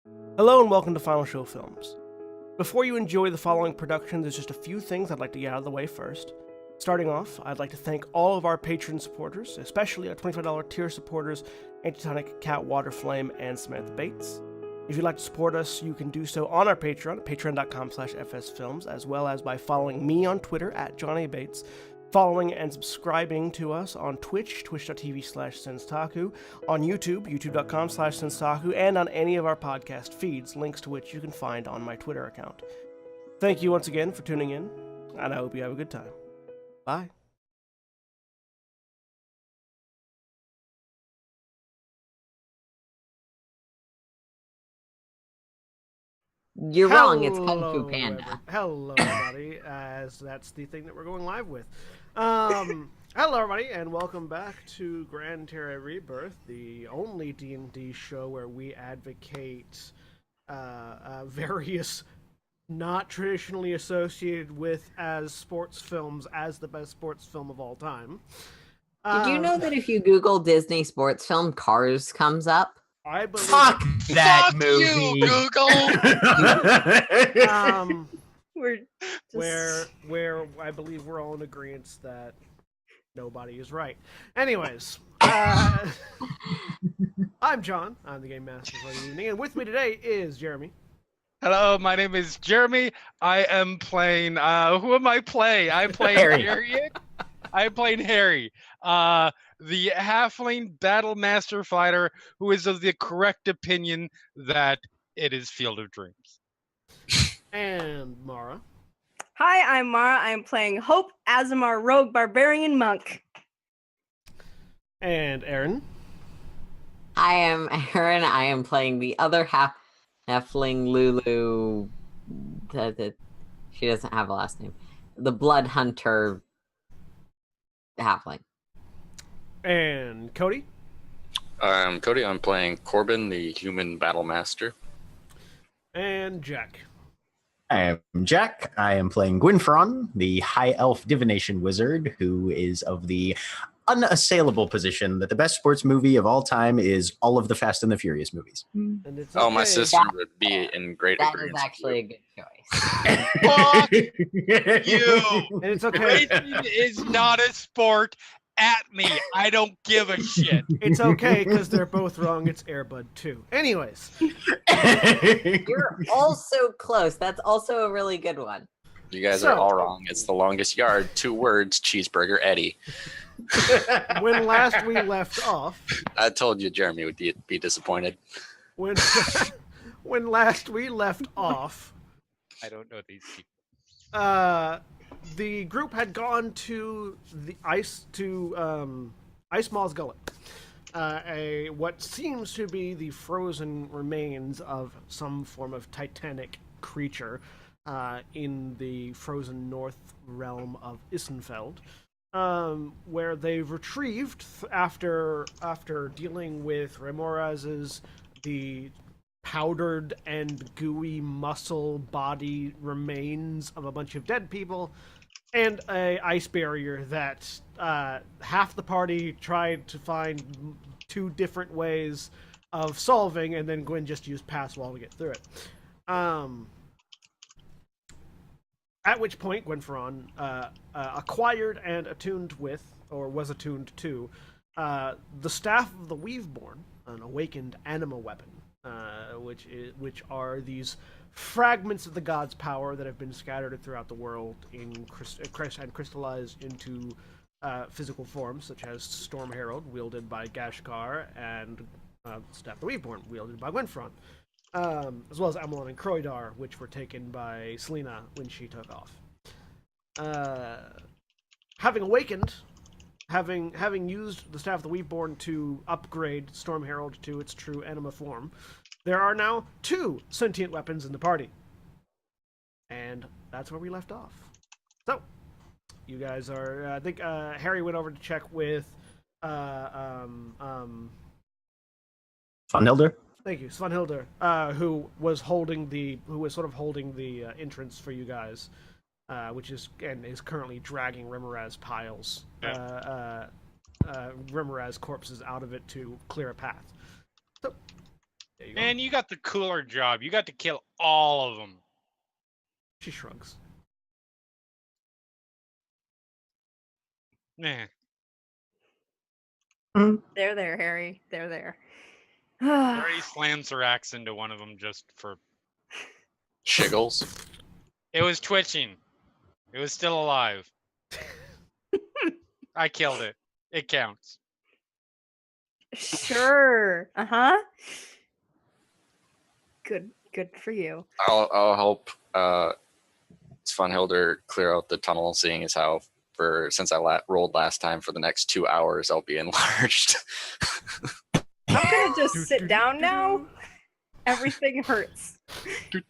Hello and welcome to Final Show Films. Before you enjoy the following production, there's just a few things I'd like to get out of the way first. Starting off, I'd like to thank all of our Patreon supporters, especially our $25 tier supporters, Antitonic, Cat, Waterflame, and Samantha Bates. If you'd like to support us, you can do so on our Patreon at patreon.com/fsfilms, as well as by following me on Twitter at Johnny Bates, following and subscribing to us on Twitch, twitch.tv/Senstaku, on YouTube, youtube.com/Senstaku, and on any of our podcast feeds, links to which you can find on my Twitter account. Thank you once again for tuning in, and I hope you have a good time. Bye. You're wrong, it's Kung Fu Panda. Hello, everybody, as that's the thing that we're going live with. Hello, everybody, and welcome back to Gran Terra Rebirth, the only D&D show where we advocate various not traditionally associated with as sports films as the best sports film of all time. Did you know that if you Google Disney sports film, Cars comes up? I believe Fuck that Fuck movie. you, Google. where I believe we're all in agreement that nobody is right. Anyways, I'm John. I'm the game master for the evening, and with me today is Jeremy. Hello, my name is Jeremy. I am playing. Who am I playing? I'm playing Harry. I'm playing Harry, the halfling battle master fighter who is of the correct opinion that it is Field of Dreams. And Mara. Hi, I'm Mara. I'm playing Hope Azamar, Rogue Barbarian Monk. And Aaron. I am Aaron. I am playing the other halfling Lulu. She doesn't have a last name. The Blood Hunter halfling. And Cody. I'm Cody. I'm playing Corbin, the human battle master. And Jack. I am Jack. I am playing Gwynfron, the high elf divination wizard, who is of the unassailable position that the best sports movie of all time is all of the Fast and the Furious movies. And it's Oh, my okay. sister would be in great That is agreement. actually a good choice. Fuck you. And it's okay. Racing is not a sport. At me, I don't give a shit. It's okay because they're both wrong. It's Airbud 2. Anyways, You're also close. That's also a really good one. You guys So- are all wrong. It's the longest yard. 2 words, Cheeseburger Eddie. when last we left off, I told you Jeremy would be disappointed. when last we left off, I don't know these people. the group had gone to the Ice Mall's Gullet, what seems to be the frozen remains of some form of titanic creature in the frozen north realm of Isenfeld, where they've retrieved after dealing with Remoraz's the powdered and gooey muscle body remains of a bunch of dead people and a ice barrier that half the party tried to find 2 different ways of solving, and then Gwen just used pass wall to get through it. At which point Gwenferon acquired and attuned with, or was attuned to, the Staff of the Weaveborn, an awakened anima weapon, which are these fragments of the god's power that have been scattered throughout the world and crystallized into physical forms, such as Storm Herald, wielded by Gashkar, and Staff of the Weaveborn, wielded by Gwenfron, as well as Amelon and Croydar, which were taken by Selena when she took off. Having awakened, having used the Staff of the Weaveborn to upgrade Storm Herald to its true anima form, there are now 2 sentient weapons in the party. And that's where we left off. So, you guys are, I think Harry went over to check with Funhilder? thank you, Svanhilder, who was holding the entrance for you guys, which is currently dragging Remoraz piles, Remoraz corpses out of it to clear a path. So There you go. Man, you got the cooler job. You got to kill all of them. She shrugs. Man. There, Harry. There. Already slams her axe into one of them just for... Shiggles. It was twitching. It was still alive. I killed it. It counts. Sure. Good for you. I'll help Svanhilder clear out the tunnel, seeing as how since I rolled last time, for the next 2 hours I'll be enlarged. I'm gonna just sit down now. Everything hurts. Did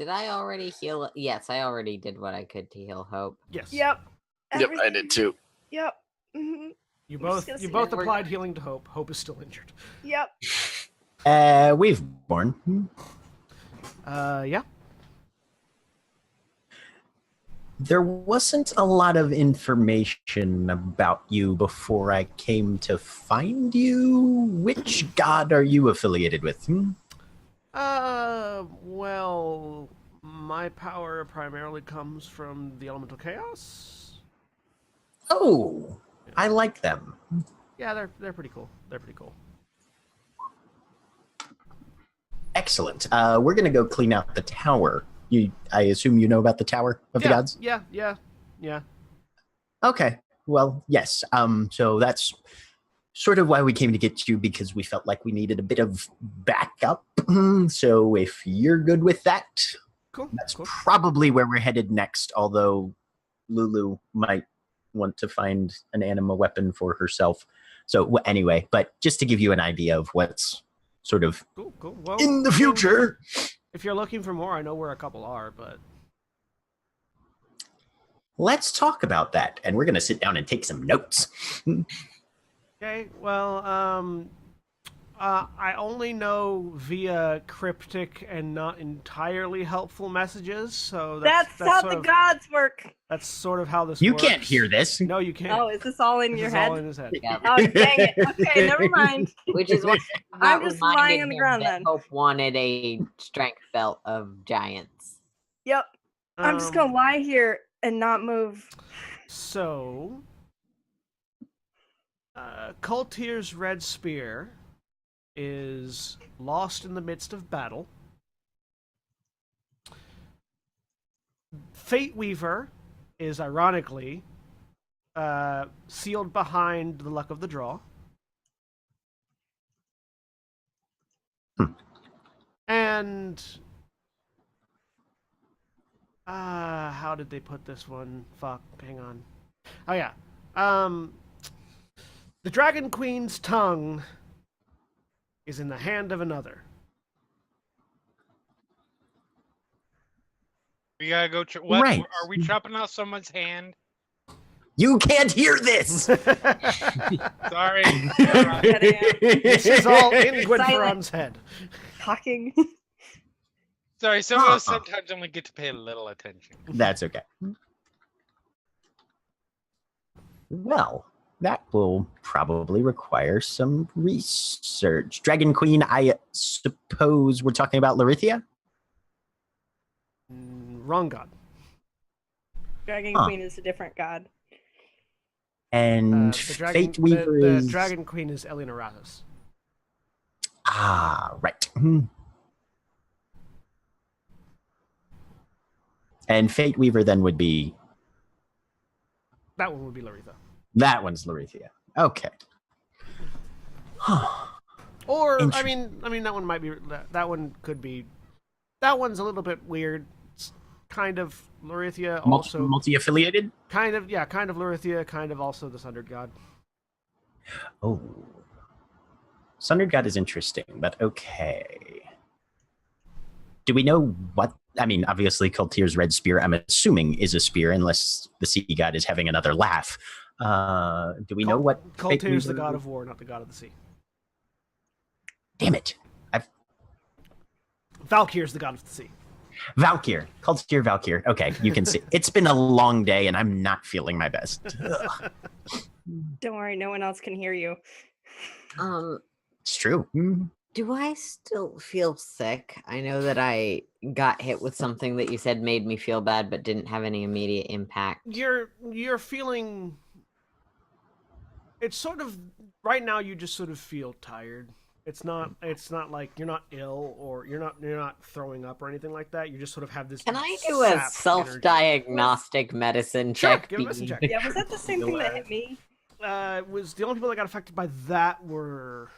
I already heal? Yes, I already did what I could to heal Hope. Yes. Yep. Yep, I did too. Yep. Mhm. You I'm both just gonna you sit both down. applied healing to Hope. Hope is still injured. Yep. We've born. Yeah. There wasn't a lot of information about you before I came to find you. Which god are you affiliated with? Well, my power primarily comes from the elemental chaos. Oh, I like them. Yeah, they're pretty cool. They're pretty cool. Excellent. We're gonna go clean out the tower. I assume you know about the Tower of the Gods? Yeah. Okay. Well, yes. So that's sort of why we came to get you, because we felt like we needed a bit of backup. So if you're good with that, Cool. that's cool. probably where we're headed next, although Lulu might want to find an anima weapon for herself. So anyway, but just to give you an idea of what's sort of Cool. Well, in the future. If you're looking for more, I know where a couple are, but Let's talk about that. And we're going to sit down and take some notes. okay. Well, I only know via cryptic and not entirely helpful messages, so That's how sort the of, gods work. that's sort of how this You works. can't hear this. No, you can't. Oh, is this all in This your is head? all in his head. Yeah. Oh, dang it. Okay, never mind. Which is what I'm just lying on the ground that then. Hope wanted a strength belt of giants. Yep. I'm just gonna Um, lie here and not move. So, Kultir's red spear is lost in the midst of battle. Fate Weaver is ironically sealed behind the luck of the draw. And how did they put this one? Fuck, hang on. Oh yeah. The Dragon Queen's tongue is in the hand of another. We gotta go. What? Right. Are we chopping out someone's hand? You can't hear this. Sorry. This is all in Silent. Gwynferon's head. Talking. Sorry. Some of us sometimes only get to pay a little attention. That's okay. Well, that will probably require some research. Dragon Queen, I suppose we're talking about Larithia? Wrong god. Dragon Huh. Queen is a different god. And The dragon, Fate Weaver the is... Dragon Queen is Eleonoratus. Ah, right. And Fate Weaver then would be... That one would be Laritha. That one's Larithia. Okay. Or I Interesting. mean that one might be that one could be. That one's a little bit weird. It's kind of Larithia, also Multi-affiliated? kind of Larithia, kind of also the Sundered God. Oh. Sundered God is interesting, but okay. Do we know what... I mean, obviously, Kultir's red spear, I'm assuming, is a spear, unless the sea god is having another laugh. Do we know what... Fate Kultir is the Weaver- god of war, not the god of the sea. Damn it. Valkyr is the god of the sea. Valkyr. Kultir Valkyr. Okay, you can see. It's been a long day, and I'm not feeling my best. Ugh. Don't worry, no one else can hear you. It's true. Do I still feel sick? I know that I got hit with something that you said made me feel bad, but didn't have any immediate impact. You're feeling. It's sort of right now. You just sort of feel tired. It's not like you're not ill or you're not throwing up or anything like that. You just sort of have this. Can I do a sapped self-diagnostic medicine Sure, check? give a medicine check. Yeah, was that the same thing that hit me? Was the only people that got affected by that were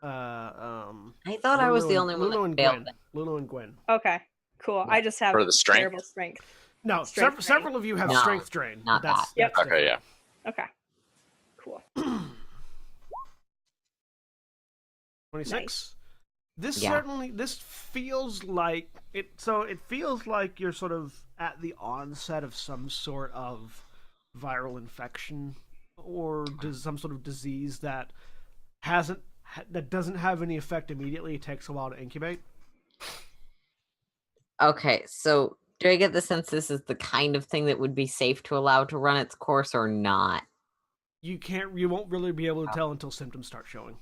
I thought I was the only one Lulu and that failed. Gwen. Lulu and Gwen. Okay, cool. I just have For the strength? terrible strength. No, Strength drain. several of you have No, strength drain. not That's, that. Yep. that's Okay, yeah. Okay, cool. 26. This Yeah. this feels like it. So it feels like you're sort of at the onset of some sort of viral infection or some sort of disease that doesn't have any effect immediately. It takes a while to incubate. Okay, so do I get the sense this is the kind of thing that would be safe to allow to run its course or not? You won't really be able to tell until symptoms start showing.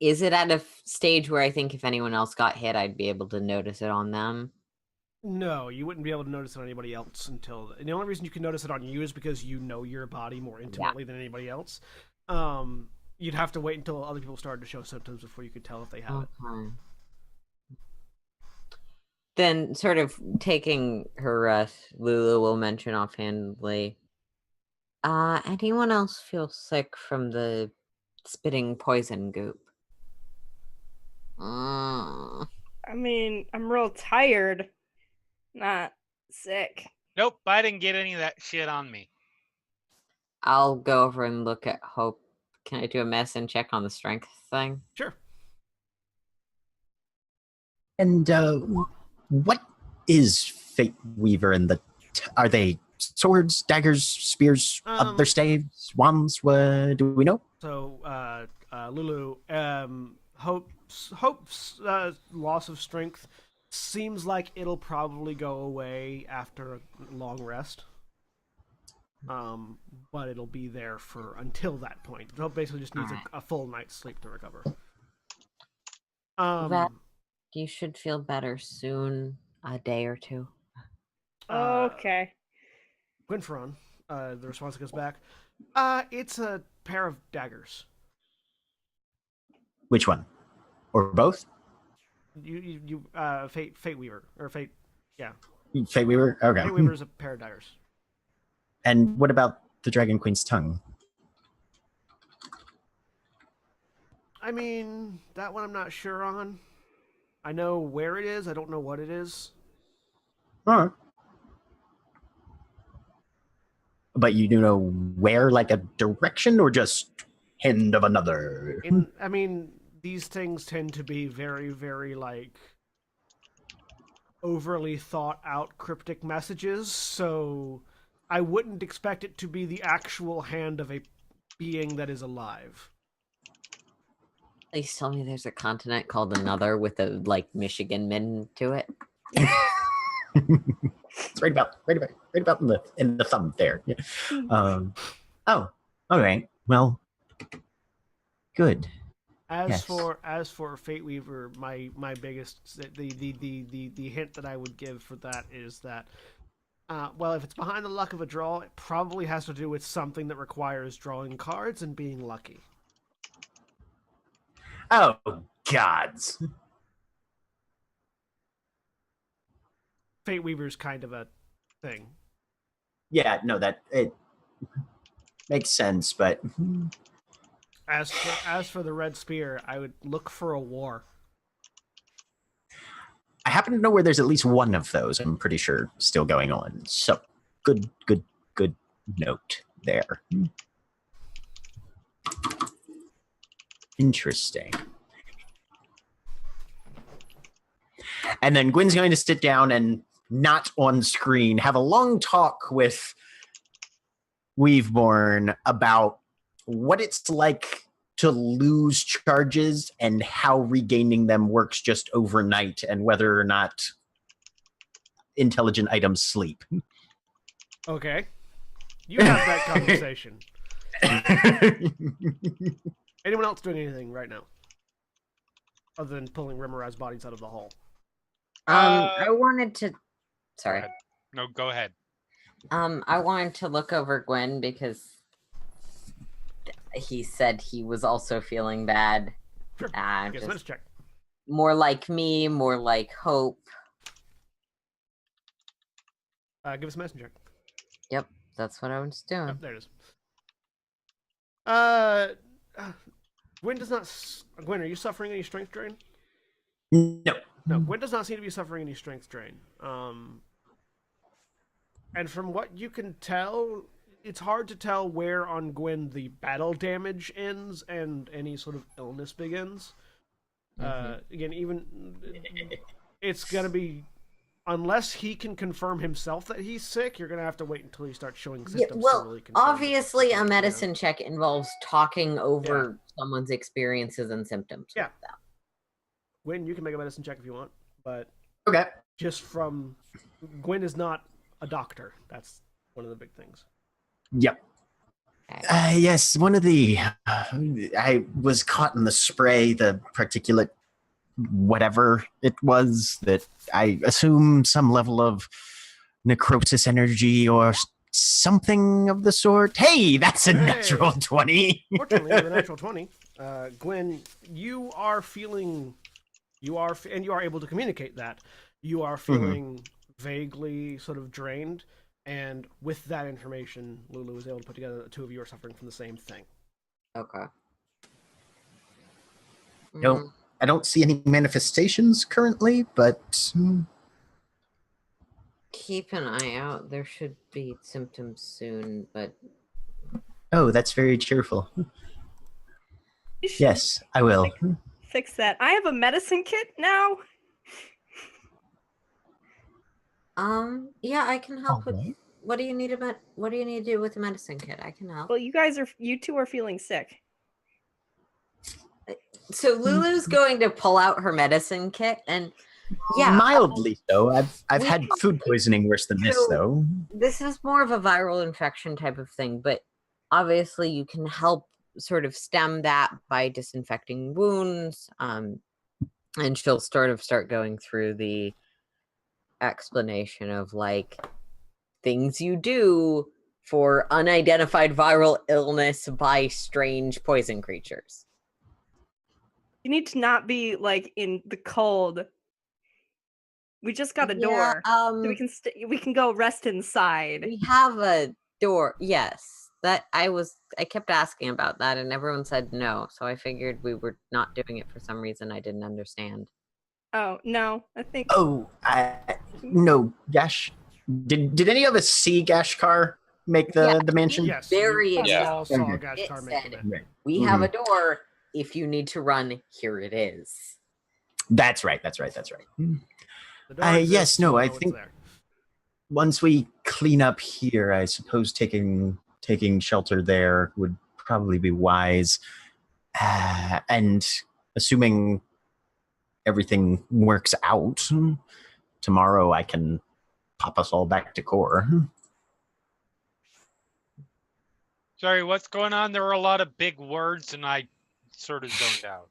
Is it at a stage where I think if anyone else got hit, I'd be able to notice it on them? No, you wouldn't be able to notice it on anybody else until the only reason you can notice it on you is because you know your body more intimately than anybody else. You'd have to wait until other people started to show symptoms before you could tell if they have it. Then, sort of taking her, Lulu will mention offhandedly. Anyone else feel sick from the spitting poison goop? I mean, I'm real tired, not sick. Nope, I didn't get any of that shit on me. I'll go over and look at Hope. Can I do a medicine check on the strength thing? Sure. And what is Fate Weaver and are they swords, daggers, spears, other staves, wands? What do we know? So, Lulu, Hope's loss of strength seems like it'll probably go away after a long rest. But it'll be there until that point. Hope basically just needs a full night's sleep to recover. You should feel better soon, a day or two. Okay. Gwynferon, the response goes back. It's a pair of daggers. Which one? Or both? Fate Weaver or Fate, yeah. Fate Weaver. Okay. Fate Weaver is a pair of daggers. And what about the Dragon Queen's tongue? I mean, that one I'm not sure on. I know where it is. I don't know what it is. All right. But you do know where, like a direction, or just end of another? I mean, these things tend to be very, very, like, overly thought out cryptic messages, so I wouldn't expect it to be the actual hand of a being that is alive. Please tell me there's a continent called Another with a, like, Michigan min to it. It's right about in the thumb there. Yeah. Oh, all right. Well, good. As for Fate Weaver, my biggest the hint that I would give for that is that well, if it's behind the luck of a draw, it probably has to do with something that requires drawing cards and being lucky. Oh, gods. Fate Weaver's kind of a thing. Yeah, no, that it makes sense, but As for the Red Spear, I would look for a war. I happen to know where there's at least one of those, I'm pretty sure, still going on. So, good note there. Interesting. And then Gwen's going to sit down and, not on screen, have a long talk with Weaveborn about what it's like to lose charges and how regaining them works just overnight, and whether or not intelligent items sleep. Okay. You have that conversation. Anyone else doing anything right now? Other than pulling Rimmeraz's bodies out of the hole. I wanted to. Sorry. Go ahead. No, go ahead. I wanted to look over Gwen because he said he was also feeling bad. Sure. Yes, Just let's check. more like me, more like Hope. Give us a medicine check. Yep, that's what I was doing. Oh, there it is. Gwen does not. Gwen, are you suffering any strength drain? No. No, Gwen does not seem to be suffering any strength drain. And from what you can tell, it's hard to tell where on Gwen the battle damage ends and any sort of illness begins. Again, even it's gonna be, unless he can confirm himself that he's sick, you're gonna have to wait until he starts showing symptoms. Well, to really confirm obviously, it. a medicine check involves talking over someone's experiences and symptoms. Yeah. With them. Gwen, you can make a medicine check if you want, but Okay. just from Gwen is not a doctor. That's one of the big things. Yep. Yes, one of the I was caught in the spray, the particulate whatever it was that I assume some level of necrosis energy or something of the sort. Hey, that's a natural 20. Fortunately, with a natural 20, Gwen, you are able to communicate that. You are feeling vaguely sort of drained, and with that information, Lulu was able to put together that the two of you are suffering from the same thing. Okay. I don't see any manifestations currently, but Keep an eye out. There should be symptoms soon, but oh, that's very cheerful. You should Yes, I will. fix that. I have a medicine kit now. yeah, I can help with. Alright. What do you need about? What do you need to do with the medicine kit? I can help. Well, you two are feeling sick. So Lulu's going to pull out her medicine kit, and yeah, Mildly so. I've we- had food poisoning worse than this, So- though. this is more of a viral infection type of thing, but obviously you can help sort of stem that by disinfecting wounds. And she'll sort of start going through the explanation of like things you do for unidentified viral illness by strange poison creatures. You need to not be like in the cold. We just got a door, so we can go rest inside. We have a door. Yes, that I kept asking about that, and everyone said no. So I figured we were not doing it for some reason I didn't understand. Oh no, I think. Oh, no, Gash. Did any of us see Gashkar make the mansion? Yes. Very you Yeah. all saw Okay. Gashkar It make said- it. Right. We have a door. If you need to run, here it is. That's right. The door yes, exists, no, you I know it's think- there. Once we clean up here, I suppose taking shelter there would probably be wise. And assuming everything works out, tomorrow I can pop us all back to core. Sorry, what's going on? There were a lot of big words, and I sort of zoned out.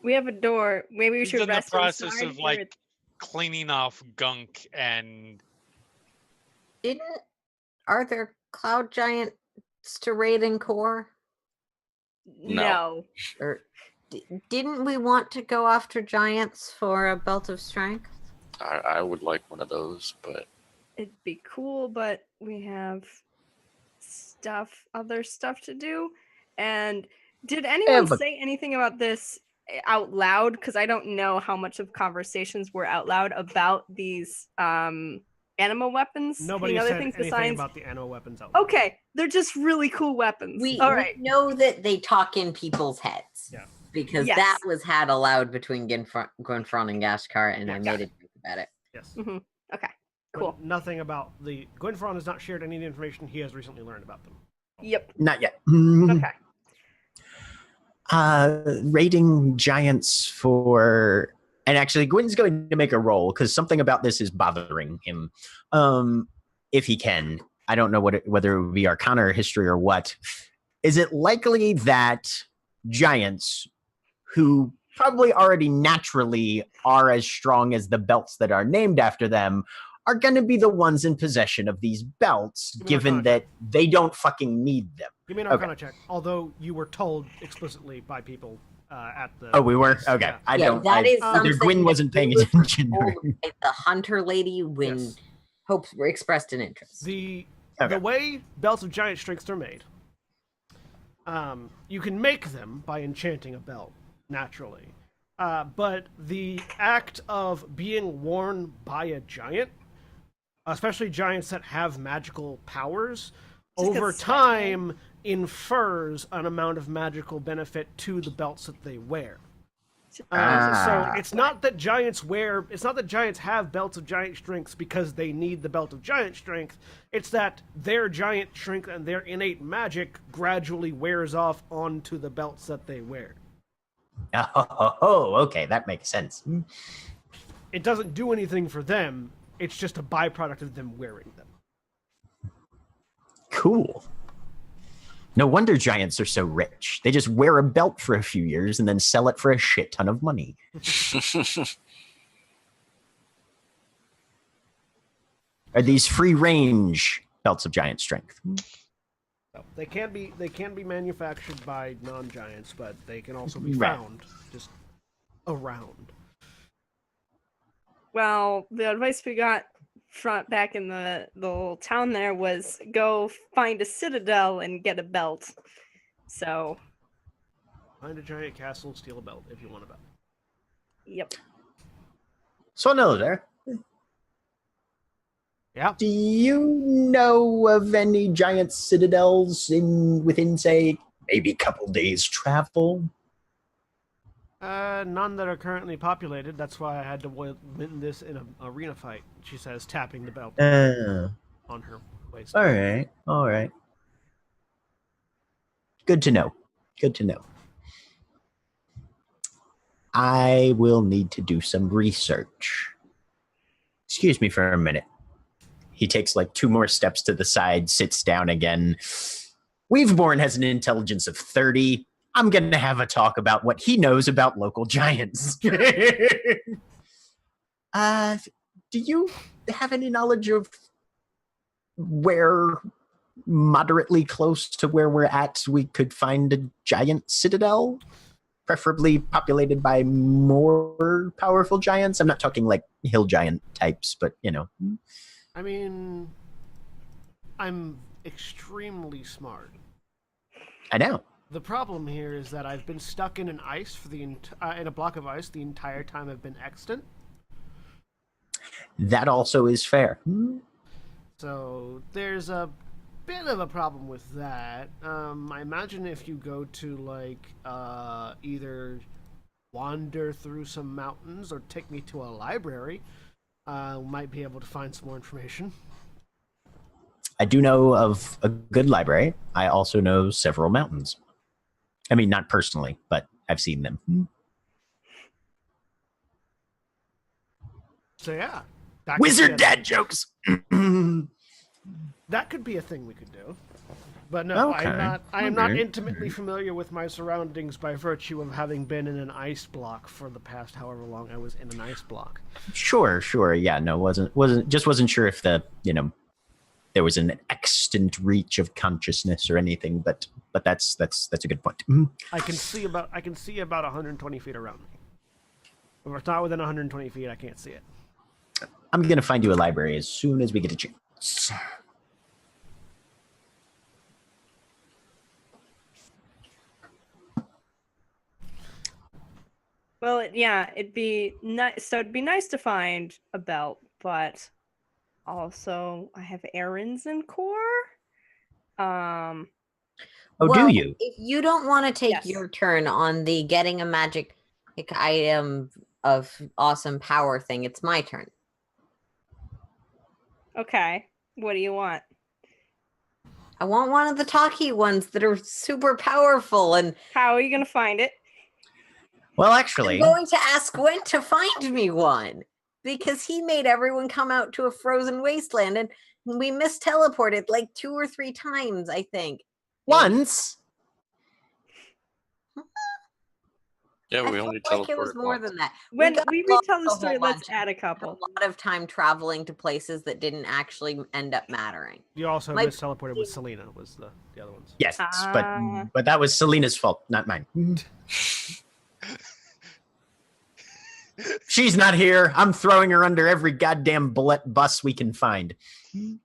We have a door. Maybe we He's should in the rest process inside of here. like cleaning off gunk and Are there cloud giants to raid in core? No. Or didn't we want to go after giants for a belt of strength? I would like one of those, but It'd be cool, but we have other stuff to do. And did anyone but- say anything about this out loud? Because I don't know how much of conversations were out loud about these animal weapons. Nobody other said things anything besides. about the animal weapons out loud. Okay, they're just really cool weapons. All right. We know that they talk in people's heads. Yeah. Because Yes. that was had aloud between Gwenfron and Gashkar, and I Yes. made a joke about it. Yes. Okay. But Cool. nothing about the Gwenfron has not shared any of the information he has recently learned about them. Yep. Not yet. Okay. Raiding giants for And actually, Gwyn's going to make a roll because something about this is bothering him. If he can. I don't know whether it would be Arcana or History or what. Is it likely that giants who probably already naturally are as strong as the belts that are named after them are going to be the ones in possession of these belts, given that they don't fucking need them? Give me an Arcana check. Although you were told explicitly by people at the... Oh, we were? Okay. Yeah. I don't... That is either Gwyn wasn't paying attention. Like the hunter lady when hopes were expressed in interest. The way belts of giant strength are made, you can make them by enchanting a belt, naturally. But the act of being worn by a giant, especially giants that have magical powers, over time infers an amount of magical benefit to the belts that they wear. So it's not that giants have belts of giant strength because they need the belt of giant strength. It's that their giant strength and their innate magic gradually wears off onto the belts that they wear. Oh, okay, that makes sense. It doesn't do anything for them. It's just a byproduct of them wearing them. Cool. No wonder giants are so rich. They just wear a belt for a few years and then sell it for a shit ton of money. Are these free range belts of giant strength? So they can be manufactured by non-giants, but they can also be found just around. Well, the advice we got back in the little town there was go find a citadel and get a belt. So find a giant castle, steal a belt if you want a belt. Yep. So no there. Yeah. Do you know of any giant citadels within, say, maybe a couple days travel? None that are currently populated. That's why I had to win this in an arena fight, she says, tapping the belt on her waist. All right. Good to know. I will need to do some research. Excuse me for a minute. He takes like 2 more steps to the side, sits down again. Weaveborn has an intelligence of 30. I'm going to have a talk about what he knows about local giants. Do you have any knowledge of where, moderately close to where we're at, we could find a giant citadel? Preferably populated by more powerful giants? I'm not talking like hill giant types, but, you know. I mean, I'm extremely smart. I know. The problem here is that I've been stuck in an ice in a block of ice the entire time I've been extant. That also is fair. So there's a bit of a problem with that. I imagine if you go to like either wander through some mountains or take me to a library, might be able to find some more information. I do know of a good library. I also know several mountains. I mean, not personally, but I've seen them. So yeah. Wizard dad jokes! That could be a thing we could do. But no, okay. I am not intimately familiar with my surroundings by virtue of having been in an ice block for the past however long I was in an ice block. Sure. Yeah, no, wasn't sure if there was an extant reach of consciousness or anything, but that's a good point. I can see about 120 feet around me. If it's not within 120 feet, I can't see it. I'm gonna find you a library as soon as we get a chance. Well, it'd be nice. So it'd be nice to find a belt, but also I have errands in core. Oh, do you? If you don't want to take your turn on the getting a magic item of awesome power thing, it's my turn. Okay. What do you want? I want one of the talkie ones that are super powerful. And how are you going to find it? Well, I'm actually, going to ask Gwen to find me one because he made everyone come out to a frozen wasteland, and we misteleported like 2 or 3 times, I think. once. Yeah, I we felt only like it was teleported more once. than that. When got we lost retell the a whole story, let's bunch. add a A couple. lot of time traveling to places that didn't actually end up mattering. You also My- teleported with Selena. Was the other ones? Yes, Ah. but that was Selena's fault, not mine. She's not here. I'm throwing her under every goddamn bus we can find. You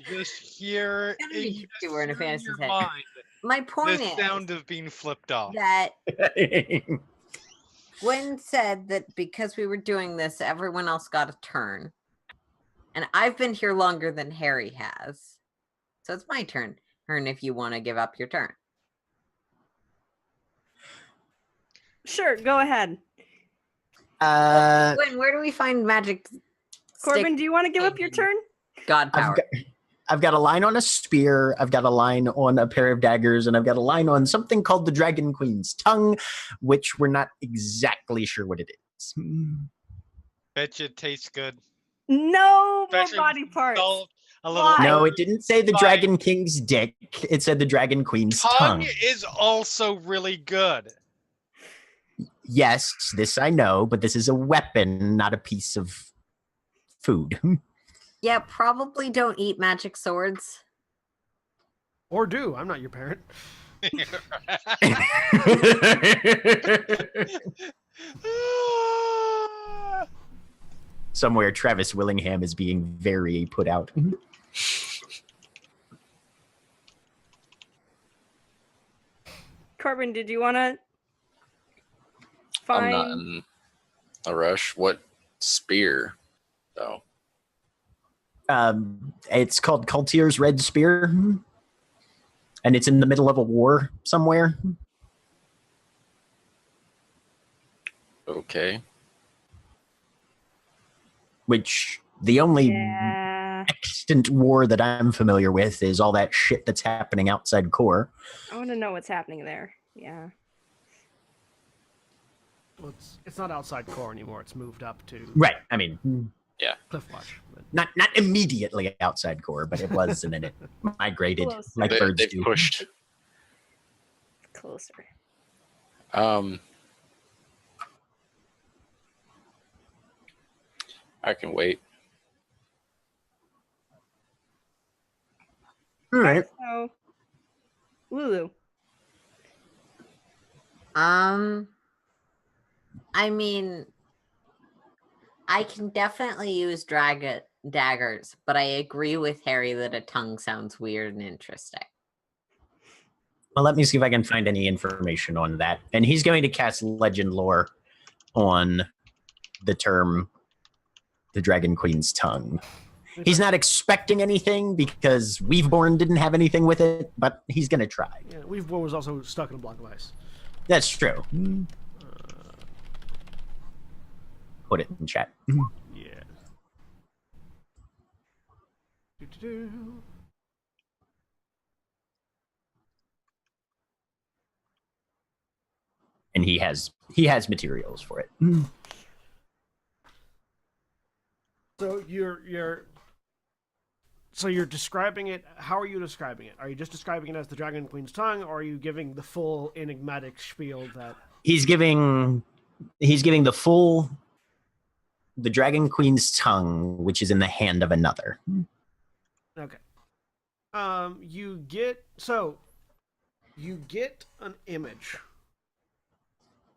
just hear It's gonna be you tricky, we're in a hear in fantasy your set. mind My point the is sound of being flipped off. that Gwen said that because we were doing this, everyone else got a turn. And I've been here longer than Harry has. So it's my turn. Turn if you want to give up your turn. Sure, go ahead. Gwen, where do we find magic? Corbin, do you want to give up your turn? God power. I've got a line on a spear, I've got a line on a pair of daggers, and I've got a line on something called the Dragon Queen's tongue, which we're not exactly sure what it is. Bet you it tastes good. No more Bet you body parts. salt, a little Why? No, herb. it didn't say the Fine. Dragon King's dick. It said the Dragon Queen's Tongue tongue. is also really good. Yes, this I know, but this is a weapon, not a piece of food. Yeah, probably don't eat magic swords. Or do. I'm not your parent. Somewhere Travis Willingham is being very put out. Corbin, did you want to I'm not find? in a rush. What spear, though? It's called Cultier's Red Spear, and it's in the middle of a war somewhere. Okay. Which the only Yeah, extant war that I'm familiar with is all that shit that's happening outside core. I want to know what's happening there. Yeah. Well, it's not outside core anymore. It's moved up to Right. I mean, Cliffwatch. But not immediately outside core, but it was, and then it migrated Close. like birds They've do. pushed. Closer. I can wait. All right. So, Lulu. I mean, I can definitely use daggers, but I agree with Harry that a tongue sounds weird and interesting. Well, let me see if I can find any information on that. And he's going to cast legend lore on the term the Dragon Queen's tongue. He's not expecting anything because Weaveborn didn't have anything with it, but he's going to try. yeah, Weaveborn was also stuck in a block of ice. That's true. Put it in chat. Yeah. Do-do-do. And he has materials for it. So you're describing it. How are you describing it? Are you just describing it as the Dragon Queen's tongue, or are you giving the full enigmatic spiel that He's giving the Dragon Queen's tongue, which is in the hand of another. Okay. You get an image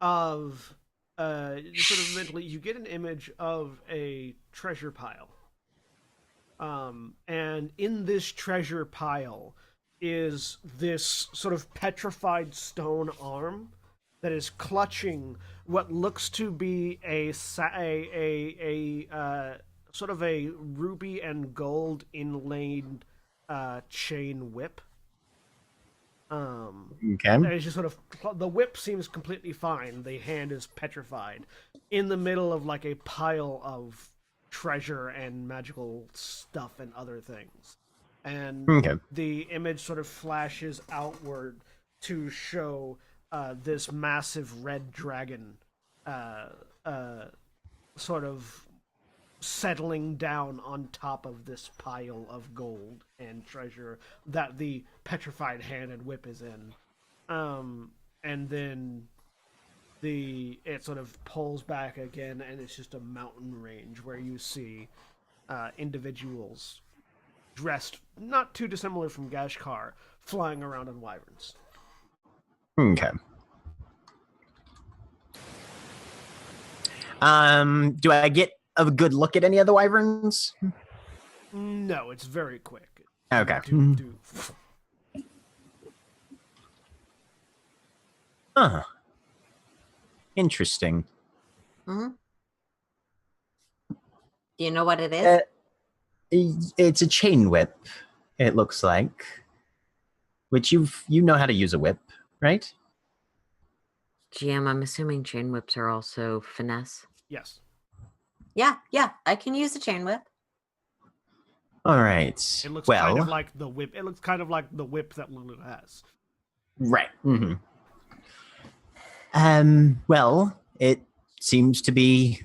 of just sort of mentally. You get an image of a treasure pile. And in this treasure pile is this sort of petrified stone arm that is clutching what looks to be a sort of a ruby and gold inlaid chain whip. Okay. And it's just sort of the whip seems completely fine. The hand is petrified in the middle of like a pile of treasure and magical stuff and other things. And Okay. the image sort of flashes outward to show this massive red dragon sort of settling down on top of this pile of gold and treasure that the petrified hand and whip is in. And then it sort of pulls back again, and it's just a mountain range where you see individuals dressed not too dissimilar from Gashkar flying around on wyverns. Okay. Do I get a good look at any of the wyverns? No, it's very quick. Okay. Huh. Interesting. Mm-hmm. Do you know what it is? It's a chain whip, it looks like. Which you know how to use a whip, right? GM, I'm assuming chain whips are also finesse. Yes. Yeah, I can use a chain whip. All right. It looks kind of like the whip. It looks kind of like the whip that Lulu has. Right. Mm-hmm. Well, it seems to be.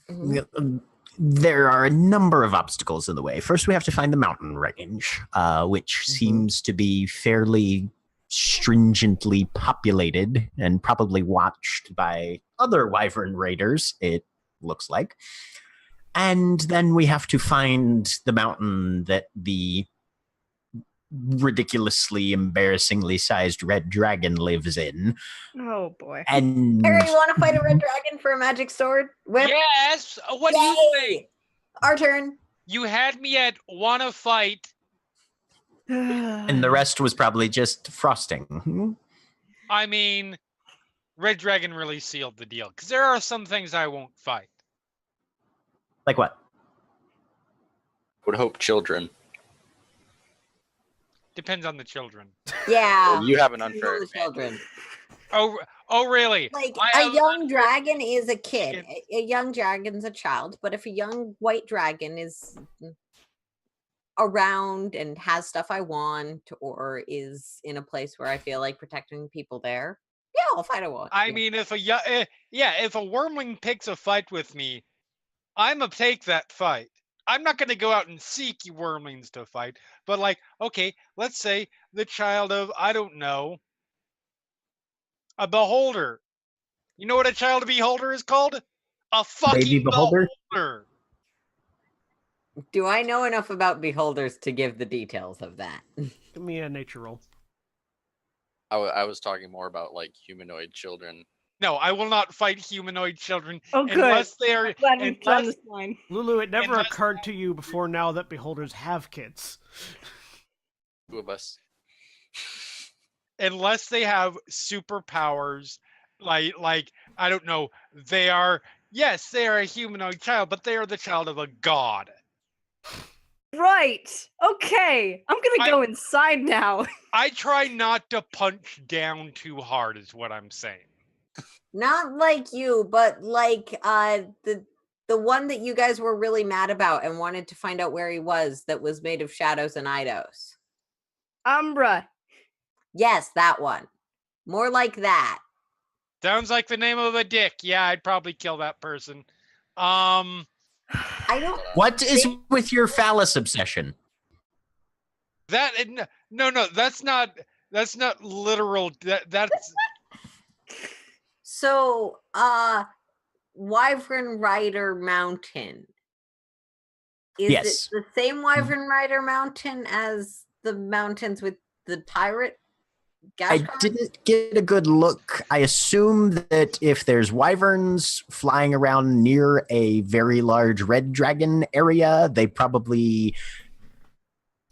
Mm-hmm. There are a number of obstacles in the way. First, we have to find the mountain range, which seems to be fairly stringently populated and probably watched by other wyvern raiders, it looks like. And then we have to find the mountain that the ridiculously, embarrassingly sized red dragon lives in. Oh boy. And Harry, you want to fight a red dragon for a magic sword? Whip? Yes. What do you think? Our turn. You had me at wanna fight. and the rest was probably just frosting. I mean, Red Dragon really sealed the deal because there are some things I won't fight. Like what? Would hope children. Depends on the children. Yeah. You have an unfair advantage. Children. Oh, really? Like I a young dragon is a kid. A young dragon's a child. But if a young white dragon is around and has stuff I want, or is in a place where I feel like protecting people there, yeah, I'll fight a one. I mean, if a wormling picks a fight with me, I'ma take that fight. I'm not going to go out and seek wormlings to fight, but like, okay, let's say the child of, I don't know, a beholder. You know what a child of beholder is called? A fucking Baby beholder? beholder. Do I know enough about beholders to give the details of that? Give me a nature roll. I was talking more about like humanoid children. No, I will not fight humanoid children unless they are. Glad we've drawn this line. Lulu, it never occurred to you before now that beholders have kids. Two of us. Unless they have superpowers, like I don't know, they are a humanoid child, but they are the child of a god. Right. Okay. I'm gonna go inside now. I try not to punch down too hard, is what I'm saying. Not like you, but like the one that you guys were really mad about and wanted to find out where he was, that was made of shadows and eidos. Umbra. Yes, that one. More like that. Sounds like the name of a dick. Yeah, I'd probably kill that person. I don't. What is with your phallus obsession? No, that's not literal. That's So, Wyvern Rider Mountain. Is Yes. it the same Wyvern Rider Mountain as the mountains with the pirate? I didn't get a good look. I assume that if there's wyverns flying around near a very large red dragon area, they probably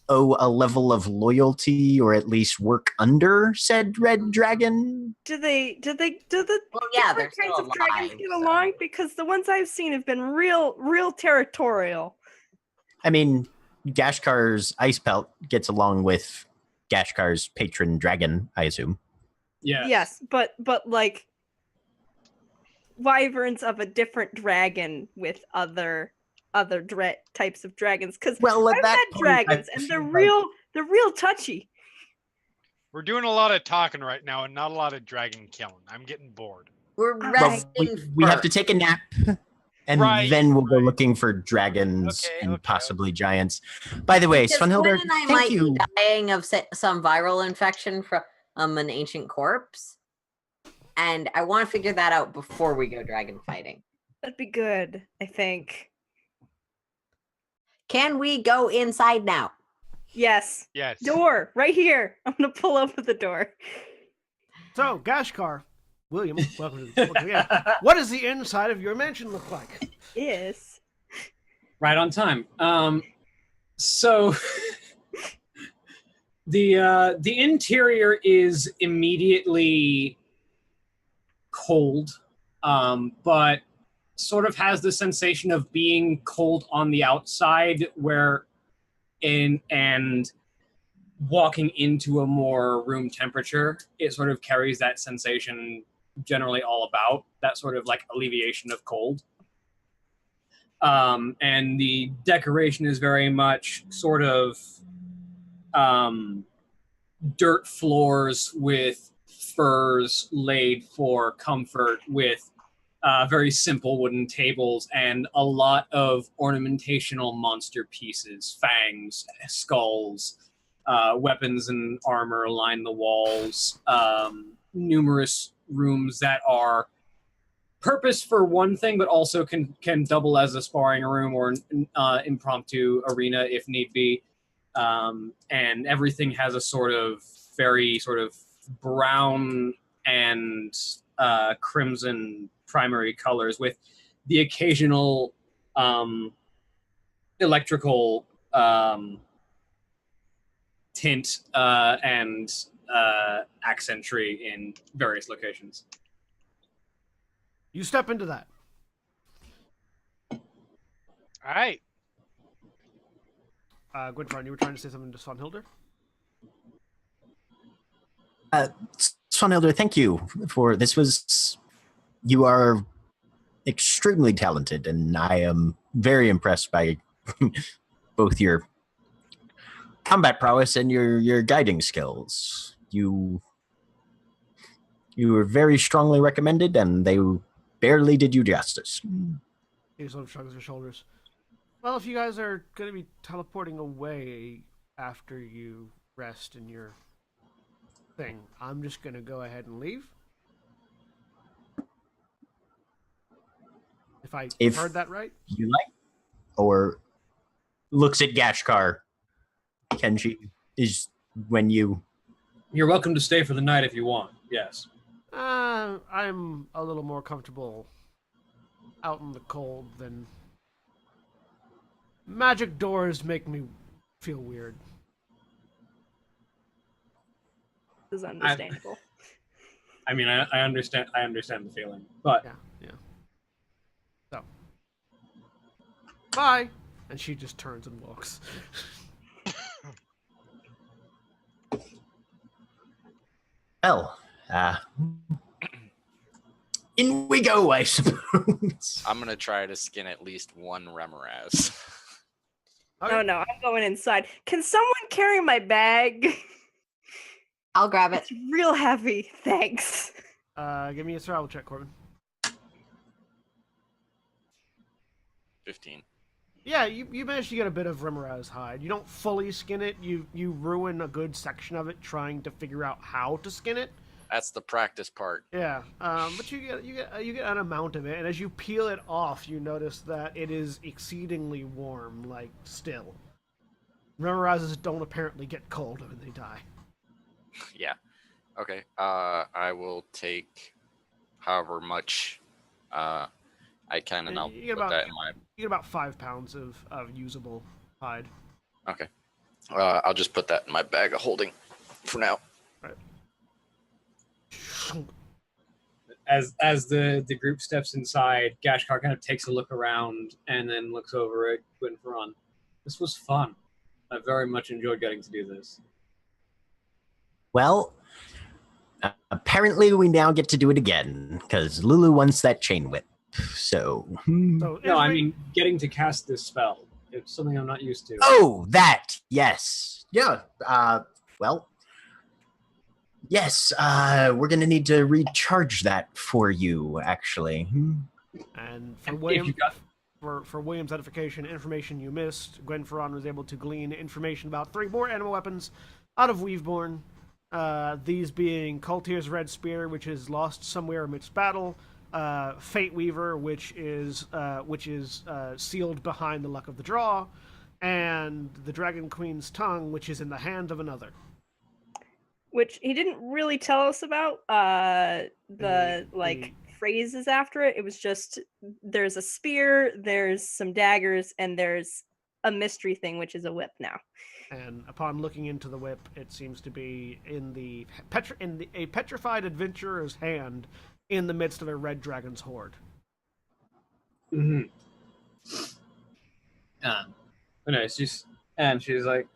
owe a level of loyalty or at least work under said red dragon. Do the Well, yeah, they're different still kinds of dragons alive, get so. along? Because the ones I've seen have been real territorial. I mean, Gashkar's ice pelt gets along with Gashkar's patron dragon, I assume. Yeah. Yes, but like wyverns of a different dragon with other types of dragons. Because Well, at I've that had point, dragons I and feel they're real touchy. We're doing a lot of talking right now and not a lot of dragon killing. I'm getting bored. We're But resting. We have to first. take a nap, and Right, then we'll go right. looking for dragons Okay, and okay, possibly giants. By the way, Because Svanhilder, Gwen and I thank might you. be dying of some viral infection from an ancient corpse, and I want to figure that out before we go dragon fighting. that'd be good, I think. Can we go inside now? Yes. Yes. Door right here. I'm gonna pull open the door. So, Gashkar, William, welcome to the yeah. What does the inside of your mansion look like? Yes. Right on time. So the interior is immediately cold, but sort of has the sensation of being cold on the outside, and walking into a more room temperature, it sort of carries that sensation generally all about, that sort of like alleviation of cold. And the decoration is very much sort of dirt floors with furs laid for comfort, with very simple wooden tables and a lot of ornamentational monster pieces, fangs, skulls, weapons and armor line the walls, numerous rooms that are purpose for one thing, but also can double as a sparring room or an impromptu arena if need be. And everything has a sort of very sort of brown and crimson primary colors, with the occasional electrical tint and accentry in various locations. You step into that. All right. Gwynfron, you were trying to say something to Svanhilder? Svanhilder, thank you for this. You are extremely talented, and I am very impressed by both your combat prowess and your guiding skills. You were very strongly recommended, and they barely did you justice. He sort of shrugs his shoulders. Well, if you guys are going to be teleporting away after you rest in your thing, I'm just going to go ahead and leave. If heard that right? You like? Or looks at Gashkar. Kenji is when you... You're welcome to stay for the night if you want, yes. I'm a little more comfortable out in the cold than... Magic doors make me feel weird. This is understandable. I mean, I understand the feeling, but Yeah. So, bye. And she just turns and walks. Well, in we go, I suppose. I'm gonna try to skin at least one Remoraz. Oh no, I'm going inside. Can someone carry my bag? I'll grab it. It's real heavy. Thanks. Give me a survival check, Corbin. 15. Yeah, you managed to get a bit of Remoraz hide. You don't fully skin it. You ruin a good section of it trying to figure out how to skin it. That's the practice part. Yeah, but you get an amount of it, and as you peel it off, you notice that it is exceedingly warm, like still. Remorazes don't apparently get cold when they die. Yeah. Okay. I will take however much I can, and I'll put that in my... You get about 5 pounds of usable hide. Okay. I'll just put that in my bag of holding for now. Right. as the group steps inside, Gashkar kind of takes a look around and then looks over at Gwynfron. This was fun. I very much enjoyed getting to do this. Well, apparently we now get to do it again, because Lulu wants that chain whip. So No, I mean, getting to cast this spell. It's something I'm not used to. Oh, that! Yes. Yeah, well, Yes, we're going to need to recharge that for you, actually. And for If William, you got for William's edification, information you missed, Gwen Ferron was able to glean information about 3 more animal weapons out of Weaveborn. These being Kultir's Red Spear, which is lost somewhere amidst battle, Fate Weaver, which is sealed behind the Luck of the Draw, and the Dragon Queen's Tongue, which is in the hand of another. Which he didn't really tell us about the phrases after it. It was just there's a spear, there's some daggers, and there's a mystery thing, which is a whip now. And upon looking into the whip, it seems to be in a petrified adventurer's hand in the midst of a red dragon's horde. Mm-hmm. No, she's like,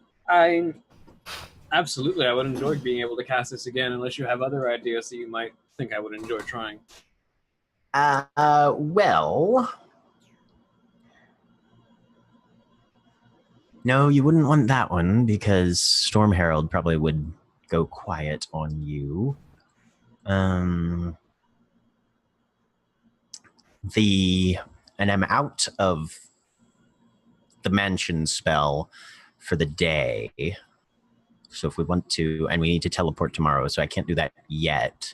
absolutely, I would enjoy being able to cast this again, unless you have other ideas that you might think I would enjoy trying. Well, no, you wouldn't want that one because Storm Herald probably would go quiet on you. And I'm out of the mansion spell for the day. So if we want to, and we need to teleport tomorrow, so I can't do that yet.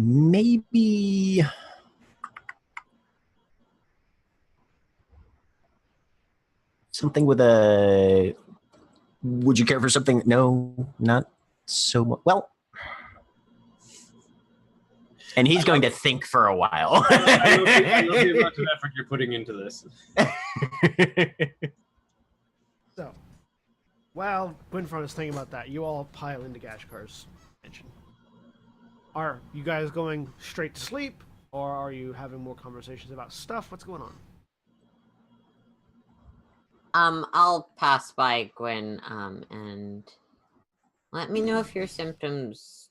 Maybe something with a... Would you care for something? No, not so much. Well, and he's going to think for a while. I love the amount of effort you're putting into this. So, while Gwynfron is thinking about that, you all pile into Gashkar's mansion. Are you guys going straight to sleep, or are you having more conversations about stuff? What's going on? I'll pass by Gwen, and let me know if your symptoms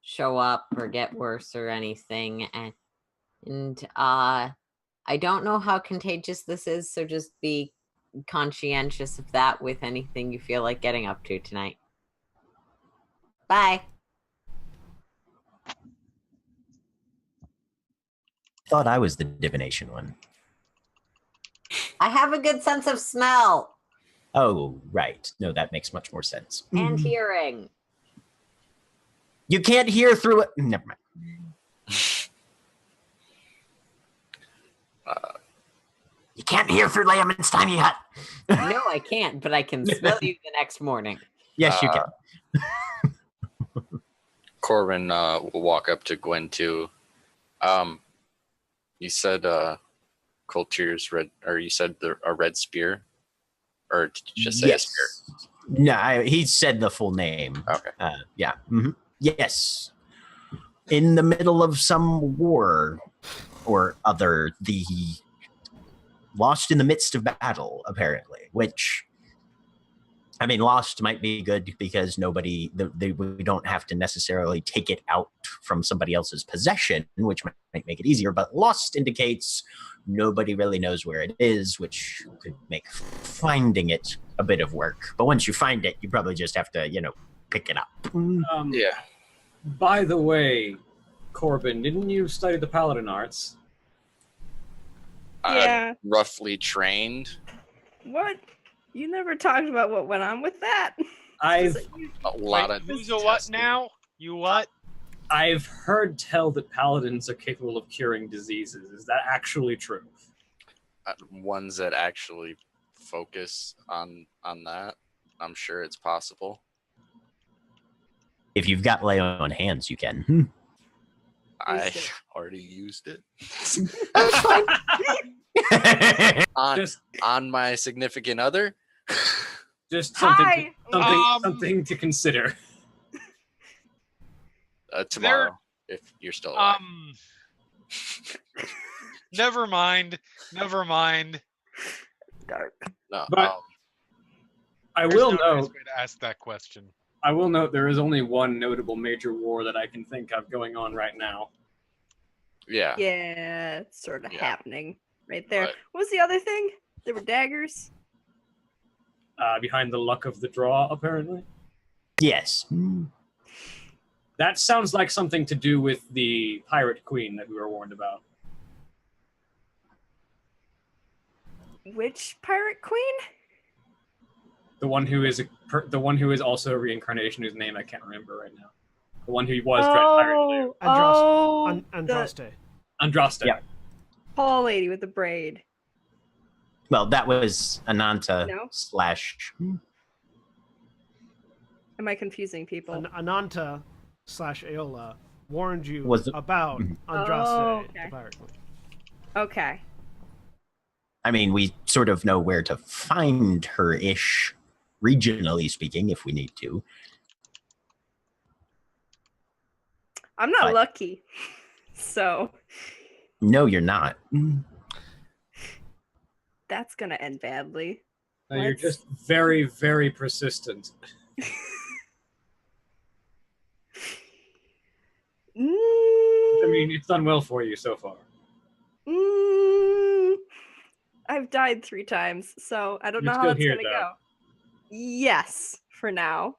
show up or get worse or anything. And I don't know how contagious this is, so just be conscientious of that with anything you feel like getting up to tonight. Bye. Thought I was the divination one. I have a good sense of smell. Oh, right. No, that makes much more sense. And hearing. You can't hear through it. Never mind. You can't hear through Layman's tiny hut. No, I can't, but I can smell you the next morning. Yes, you can. Corbin will walk up to Gwen too. You said Kultir's red, or you said a red spear, or did you just say a spear? No, he said the full name. Okay. Yeah. Mm-hmm. Yes. In the middle of some war or other, the lost in the midst of battle, apparently, which, I mean, lost might be good because we don't have to necessarily take it out from somebody else's possession, which might make it easier, but lost indicates nobody really knows where it is, which could make finding it a bit of work. But once you find it, you probably just have to, pick it up. Yeah. By the way, Corbin, didn't you study the paladin arts? Yeah. Roughly trained. What? You never talked about what went on with that. I've A lot of Who's a what now? You what? I've heard tell that paladins are capable of curing diseases. Is that actually true? Ones that actually focus on that. I'm sure it's possible. If you've got lay on hands, you can. I already used it. That's fine. on my significant other. Just Hi. something to consider. Tomorrow, if you're still alive. Never mind. Dark. No, But I There's will no nice note. way to ask that question. I will note there is only one notable major war that I can think of going on right now. yeah. Yeah, it's sort of Yeah. happening right there. Right. What was the other thing? There were daggers. behind the luck of the draw, apparently. Yes. That sounds like something to do with the pirate queen that we were warned about. Which pirate queen? The one who is the one who is also a reincarnation, whose name I can't remember right now. The one who was Dread Pirate earlier. Andraste. Andraste. Yeah. Tall lady with the braid. Well, that was Ananta No? / Am I confusing people? Ananta / Aola warned you Was it- about Andraste, Oh, okay. the pirate queen. Okay. I mean, we sort of know where to find her-ish, regionally speaking, if we need to. I'm not But- lucky. So No, you're not. that's gonna end badly. No, you're Let's- just very, very persistent. I mean, it's done well for you so far. I've died 3 times, so I don't You're know how still it's here, gonna though. go. Yes, for now.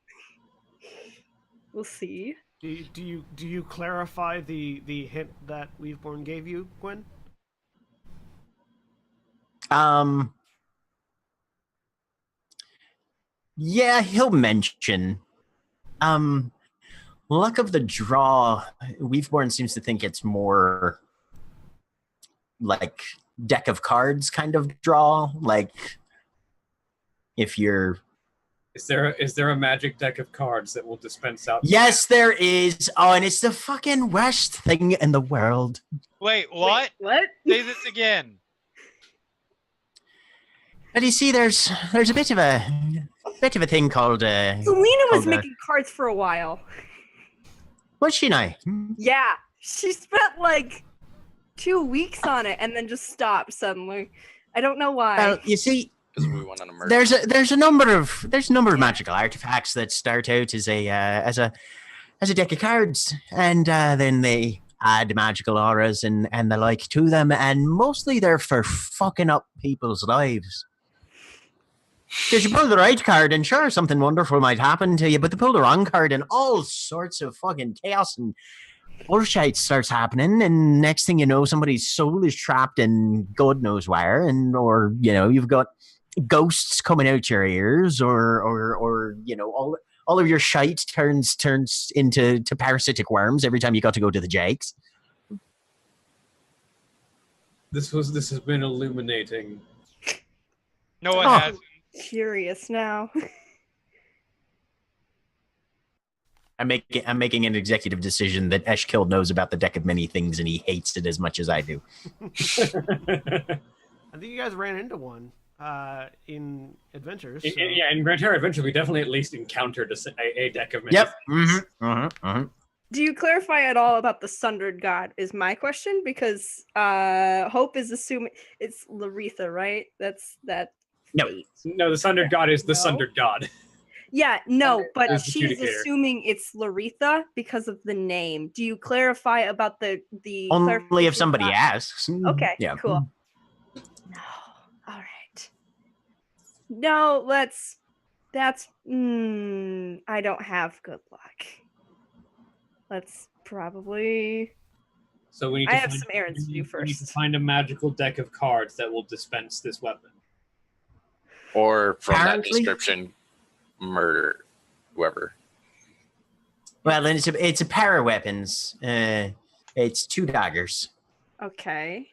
We'll see. Do you clarify the hint that Weaveborn gave you, Gwen? Yeah, he'll mention. Luck of the draw. Weaveborn seems to think it's more like deck of cards kind of draw. Like if you're. Is there a magic deck of cards that will dispense out? Yes, there is. Oh, and it's the fucking worst thing in the world. Wait, what? What? Say this again. But you see, there's a bit of a thing called. Selena was called, making cards for a while. Was she now? Yeah, she spent like 2 weeks on it and then just stopped suddenly. I don't know why. Well, you see, Because we went on a murder. there's a number of magical artifacts that start out as a deck of cards, and then they add magical auras and the like to them, and mostly they're for fucking up people's lives. Because you pull the right card, and sure, something wonderful might happen to you, but they pull the wrong card, and all sorts of fucking chaos and bullshit starts happening, and next thing you know, somebody's soul is trapped in God knows where, or you've got ghosts coming out your ears, or all of your shite turns into parasitic worms every time you got to go to the Jakes. This has been illuminating. No, it Oh. hasn't. Curious now. I'm making an executive decision that Eshkill knows about the deck of many things, and he hates it as much as I do. I think you guys ran into one in Adventures. So. Yeah, in Gran Terra Rebirth, we definitely at least encountered a deck of many Yep. things. Do you clarify at all about the Sundered God? Is my question, because Hope is assuming it's Laretha, right? That's that. No. fate. No, the Sundered God is the No? Sundered God. Yeah, no, but Is the she's adjudicator. assuming it's Laretha because of the name. Do you clarify about the Only if clarification somebody about- asks. Okay, Yeah. cool. No, all right. No, that's. I don't have good luck. Let's probably. So we need I to have find, some errands to do we need to first. find a magical deck of cards that will dispense this weapon. Or from that Apparently- description, murder whoever. Well, then it's a pair of weapons. It's 2 daggers. Okay.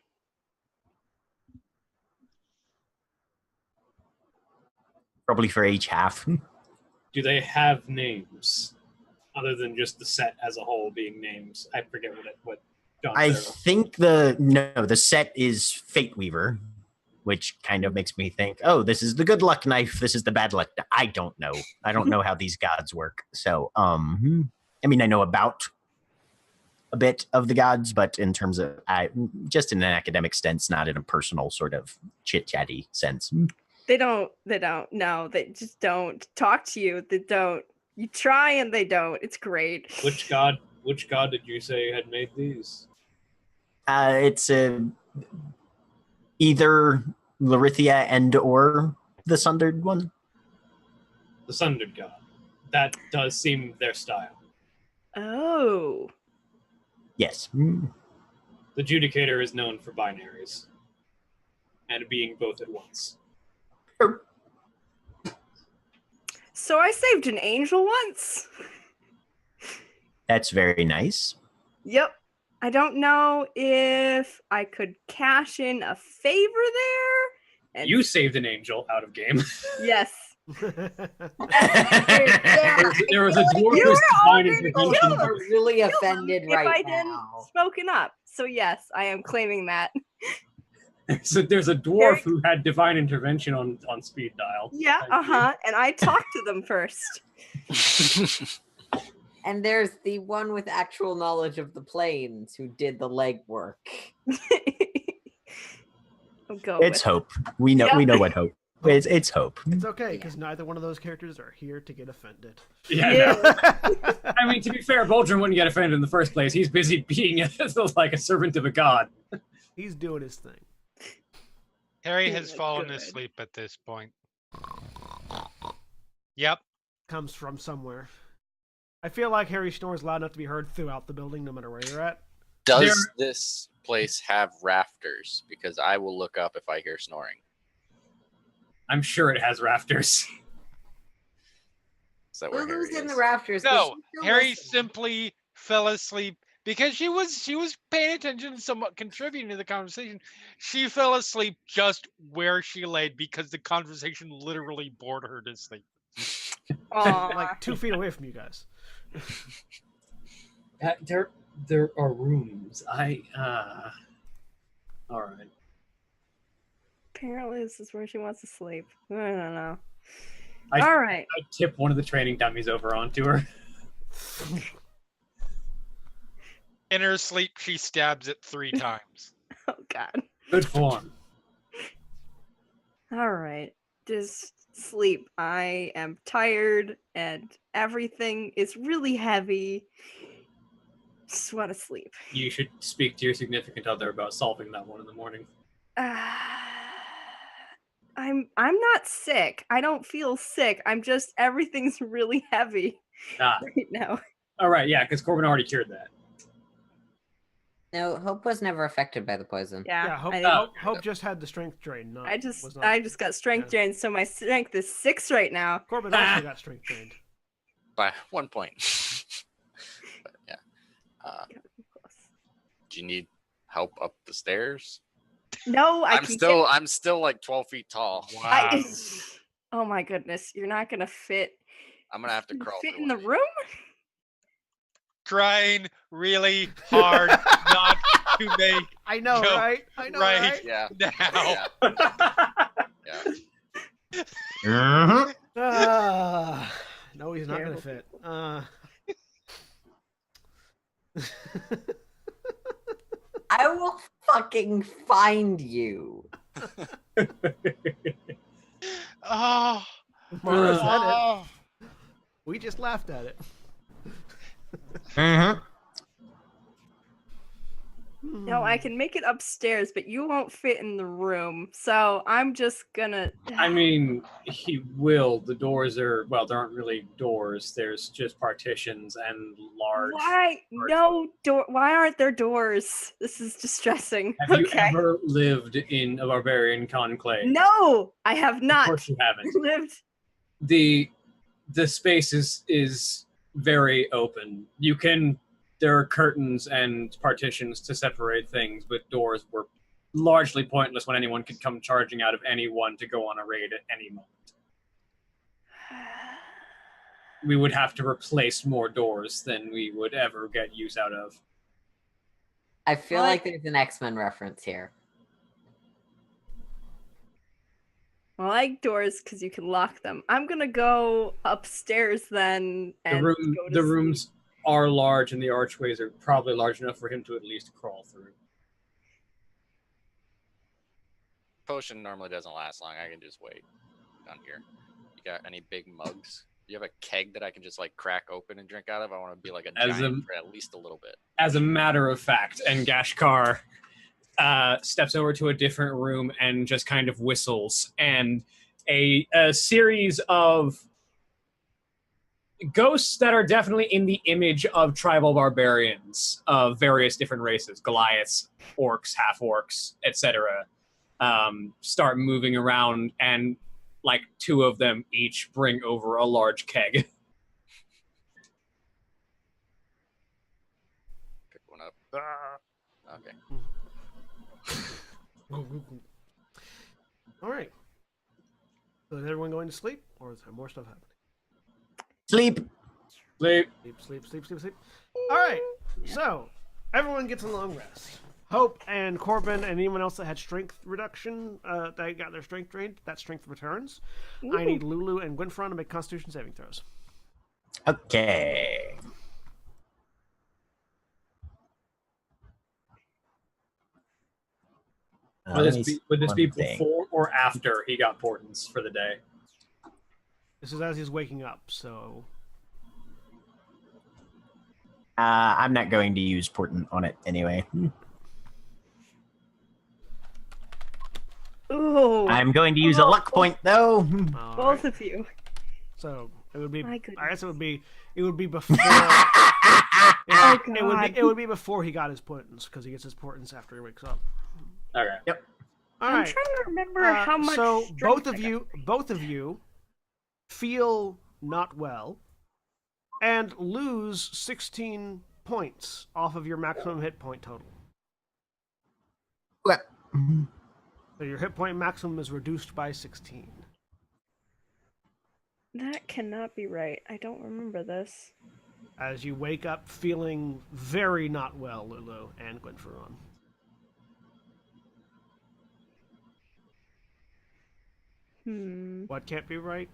Probably for each half. Do they have names other than just the set as a whole being names? I forget what John I said. think the set is Fate Weaver, which kind of makes me think, oh, this is the good luck knife, this is the bad luck. I don't know. I don't know how these gods work. So, I mean, I know about a bit of the gods, but in terms of just in an academic sense, not in a personal sort of chit-chatty sense. They don't. No, they just don't talk to you. They don't. You try and they don't. It's great. Which god did you say had made these? It's either Larithia and or the Sundered one. The Sundered God. That does seem their style. Oh. Yes. The Judicator is known for binaries and being both at once. So I saved an angel once. That's very nice. Yep. I don't know if I could cash in a favor there. And You saved an angel out of game. yes. There was a dwarf You who's were divine already intervention. killed. Are really offended If right I now. didn't spoken up. So yes, I am claiming that. So there's a dwarf who had divine intervention on speed dial. Yeah, Thank you. and I talked to them first. And there's the one with actual knowledge of the planes who did the legwork. I'll go It's with hope. We know. Yeah. We know what hope. It's hope. It's okay because neither one of those characters are here to get offended. Yeah. Yeah. No. I mean, to be fair, Boldrin wouldn't get offended in the first place. He's busy being like a servant of a god. He's doing his thing. Harry Yeah, has fallen good. asleep at this point. Yep. Comes from somewhere. I feel like Harry snores loud enough to be heard throughout the building, no matter where you're at. Does this place have rafters? Because I will look up if I hear snoring. I'm sure it has rafters. Is that where Harry Lulu's in the is? rafters. but No, she's still Harry listening. simply fell asleep because she was paying attention and somewhat contributing to the conversation. She fell asleep just where she laid because the conversation literally bored her to sleep. Aw. Like 2 feet away from you guys. There are rooms. All right. Apparently this is where she wants to sleep. I don't know. I- All right. I tip one of the training dummies over onto her. In her sleep, she stabs it 3 times. Oh God. Good form. All right. Just sleep. I am tired and everything is really heavy. Just want to sleep. You should speak to your significant other about solving that one in the morning. I'm not sick. I don't feel sick. I'm just everything's really heavy Ah, right now. all right, yeah, because Corbin already cured that. No, Hope was never affected by the poison. Yeah. Yeah, Hope, I, Hope just had the strength drain. Not, I was just not- got strength yeah. drained, so my strength is 6 right now. Corbin also got strength drained. By 1 point. But yeah. Do you need help up the stairs? No, I I'm can still like 12 feet tall. I, oh my goodness, you're not gonna fit. I'm gonna have to crawl Fit through in the one. room? Trying really hard not to make I know, Go right? I know, right. right? Yeah. now. Yeah. Mhm. No, he's not going to Terrible fit. I will fucking find you. Oh, Mara said it. oh. We just laughed at it. Mhm. No, I can make it upstairs, but you won't fit in the room. So I'm just gonna. I mean, he will. The doors are, well, there aren't really doors. There's just partitions and large. Why no door? Why aren't there doors? This is distressing. Have you Okay. ever lived in a barbarian conclave? No, I have Of not course you haven't. lived. The space is very open. There are curtains and partitions to separate things, but doors were largely pointless when anyone could come charging out of anyone to go on a raid at any moment. We would have to replace more doors than we would ever get use out of. I feel Well, like there's an X-Men reference here. I like doors because you can lock them. I'm gonna go upstairs then. The And room, go to the sleep. rooms are large, and the archways are probably large enough for him to at least crawl through. Potion normally doesn't last long. I can just wait down here. You got any big mugs? You have a keg that I can just like crack open and drink out of? I want to be like a As giant a- for at least a little bit. As a matter of fact, and Gashkar steps over to a different room and just kind of whistles, and a series of ghosts that are definitely in the image of tribal barbarians of various different races, Goliaths, orcs, half-orcs, etc., start moving around, and like 2 of them each bring over a large keg. Pick one up. Okay. All right. So is everyone going to sleep, or is there more stuff happening? Sleep. Sleep. Sleep. All right. So everyone gets a long rest. Hope and Corbin and anyone else that had strength reduction, that got their strength drained, that strength returns. I need Lulu and Gwynfron to make Constitution saving throws. Okay. Would this be One thing. before or after he got portents for the day? This is as he's waking up, so I'm not going to use portent on it anyway. Ooh, I'm going to use a luck point though. all both right. of you. So it would be. My goodness. I guess it would be before. Oh, God. It would be before he got his portents, because he gets his portents after he wakes up. Okay. Yep. All I'm right. trying to remember how much. So strength I got. both of you feel not well and lose 16 points off of your maximum hit point total. Okay. So your hit point maximum is reduced by 16. That cannot be right. I don't remember this. As you wake up feeling very not well, Lulu and Gwynferon. What can't be right?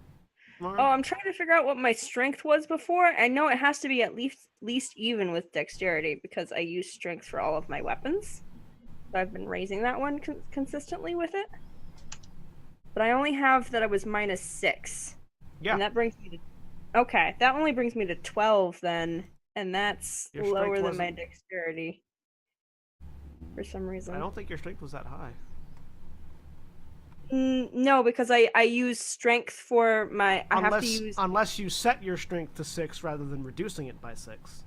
Mara? Oh, I'm trying to figure out what my strength was before. I know it has to be at least even with dexterity because I use strength for all of my weapons. So I've been raising that one consistently with it. But I only have that I was -6. Yeah. And that brings me to... Okay, that only brings me to 12 then. And that's Your strength lower than my wasn't- dexterity. For some reason. I don't think your strength was that high. No, because I use strength for my... I have to use... Unless you set your strength to 6 rather than reducing it by 6.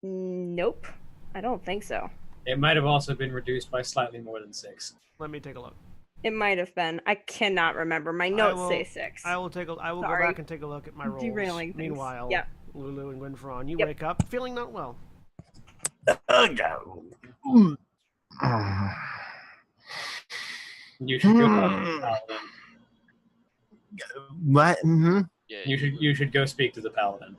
Nope. I don't think so. It might have also been reduced by slightly more than 6. Let me take a look. It might have been. I cannot remember. My notes say 6. I will go Sorry. back and take a look at my rolls. Derailing things. Meanwhile, Yep. Lulu and Gwynferon, you Yep. wake up feeling not well. You should go talk to the paladin. What? Mm-hmm. Yeah. You should go speak to the paladin.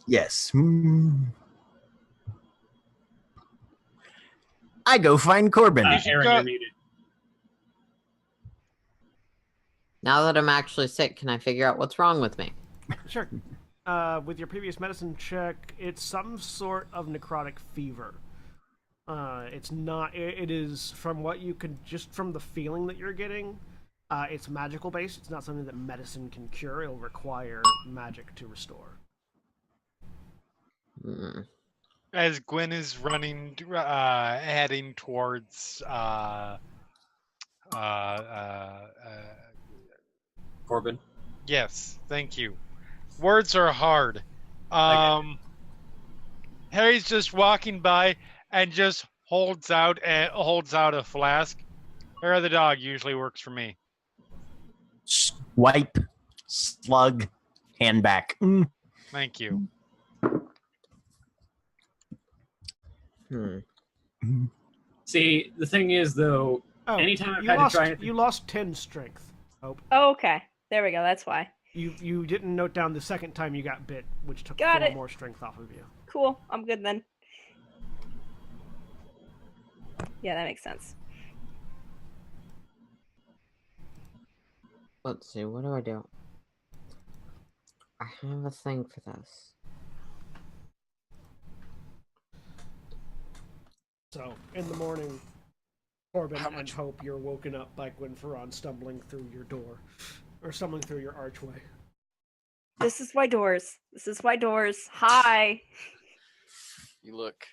Yes. I go find Corbin. Aaron, go- you're muted. Now that I'm actually sick, can I figure out what's wrong with me? Sure. With your previous medicine check, it's some sort of necrotic fever. It's not. It is from what you can just from the feeling that you're getting. It's magical based. It's not something that medicine can cure. It'll require magic to restore. As Gwen is running, heading towards Corbin. yes, thank you. Words are hard. Harry's just walking by and just holds out a flask. Hair of the dog usually works for me. Swipe, slug, hand back. Thank you. See, the thing is, though, Oh, anytime I've you had lost, to try it, you lost 10 strength. Oh, Oh, okay. There we go. That's why. you didn't note down the second time you got bit, which took Got 4 it. more strength off of you. Cool. I'm good then. Yeah, that makes sense. Let's see, what do I do? I have a thing for this. So, in the morning, Corbin and Hope, you're woken up by Gwynferon stumbling through your door. Or stumbling through your archway. This is why doors. This is why doors. Hi. You look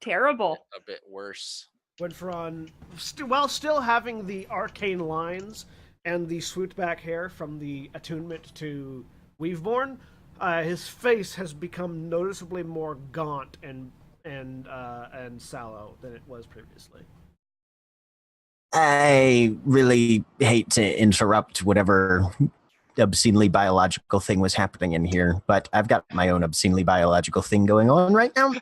Terrible. a bit worse. Gwynferon, while still having the arcane lines and the swooped back hair from the attunement to Weaveborn, his face has become noticeably more gaunt and sallow than it was previously. I really hate to interrupt whatever obscenely biological thing was happening in here, but I've got my own obscenely biological thing going on right now.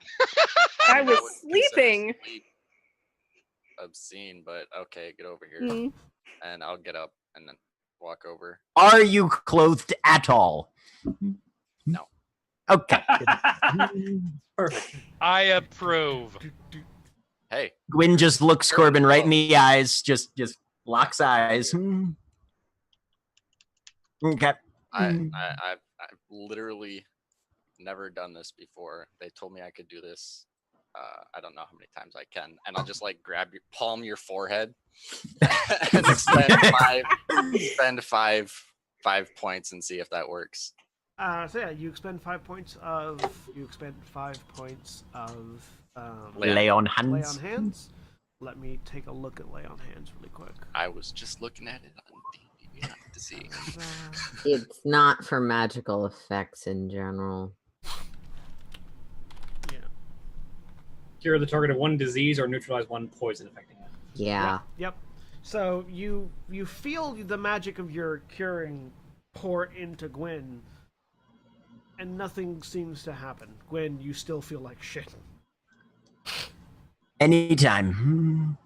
I was wouldn't consider sleeping. sleep obscene, but okay, get over here. Mm. And I'll get up and then walk over. Are you clothed at all? No. Okay. Perfect. I approve. Hey, Gwyn just looks Corbin right in the eyes, just locks eyes. Okay. I've literally never done this before. They told me I could do this. I don't know how many times I can, and I'll just like grab your palm your forehead and spend five points and see if that works. So yeah, you expend 5 points of Lay on hands. lay on hands. Let me take a look at lay on hands really quick. I was just looking at it on TV to see. It's not for magical effects in general. Yeah. Cure the target of one disease or neutralize one poison affecting it. Yeah. Yep. So you feel the magic of your curing pour into Gwyn, and nothing seems to happen. Gwyn, you still feel like shit. Anytime.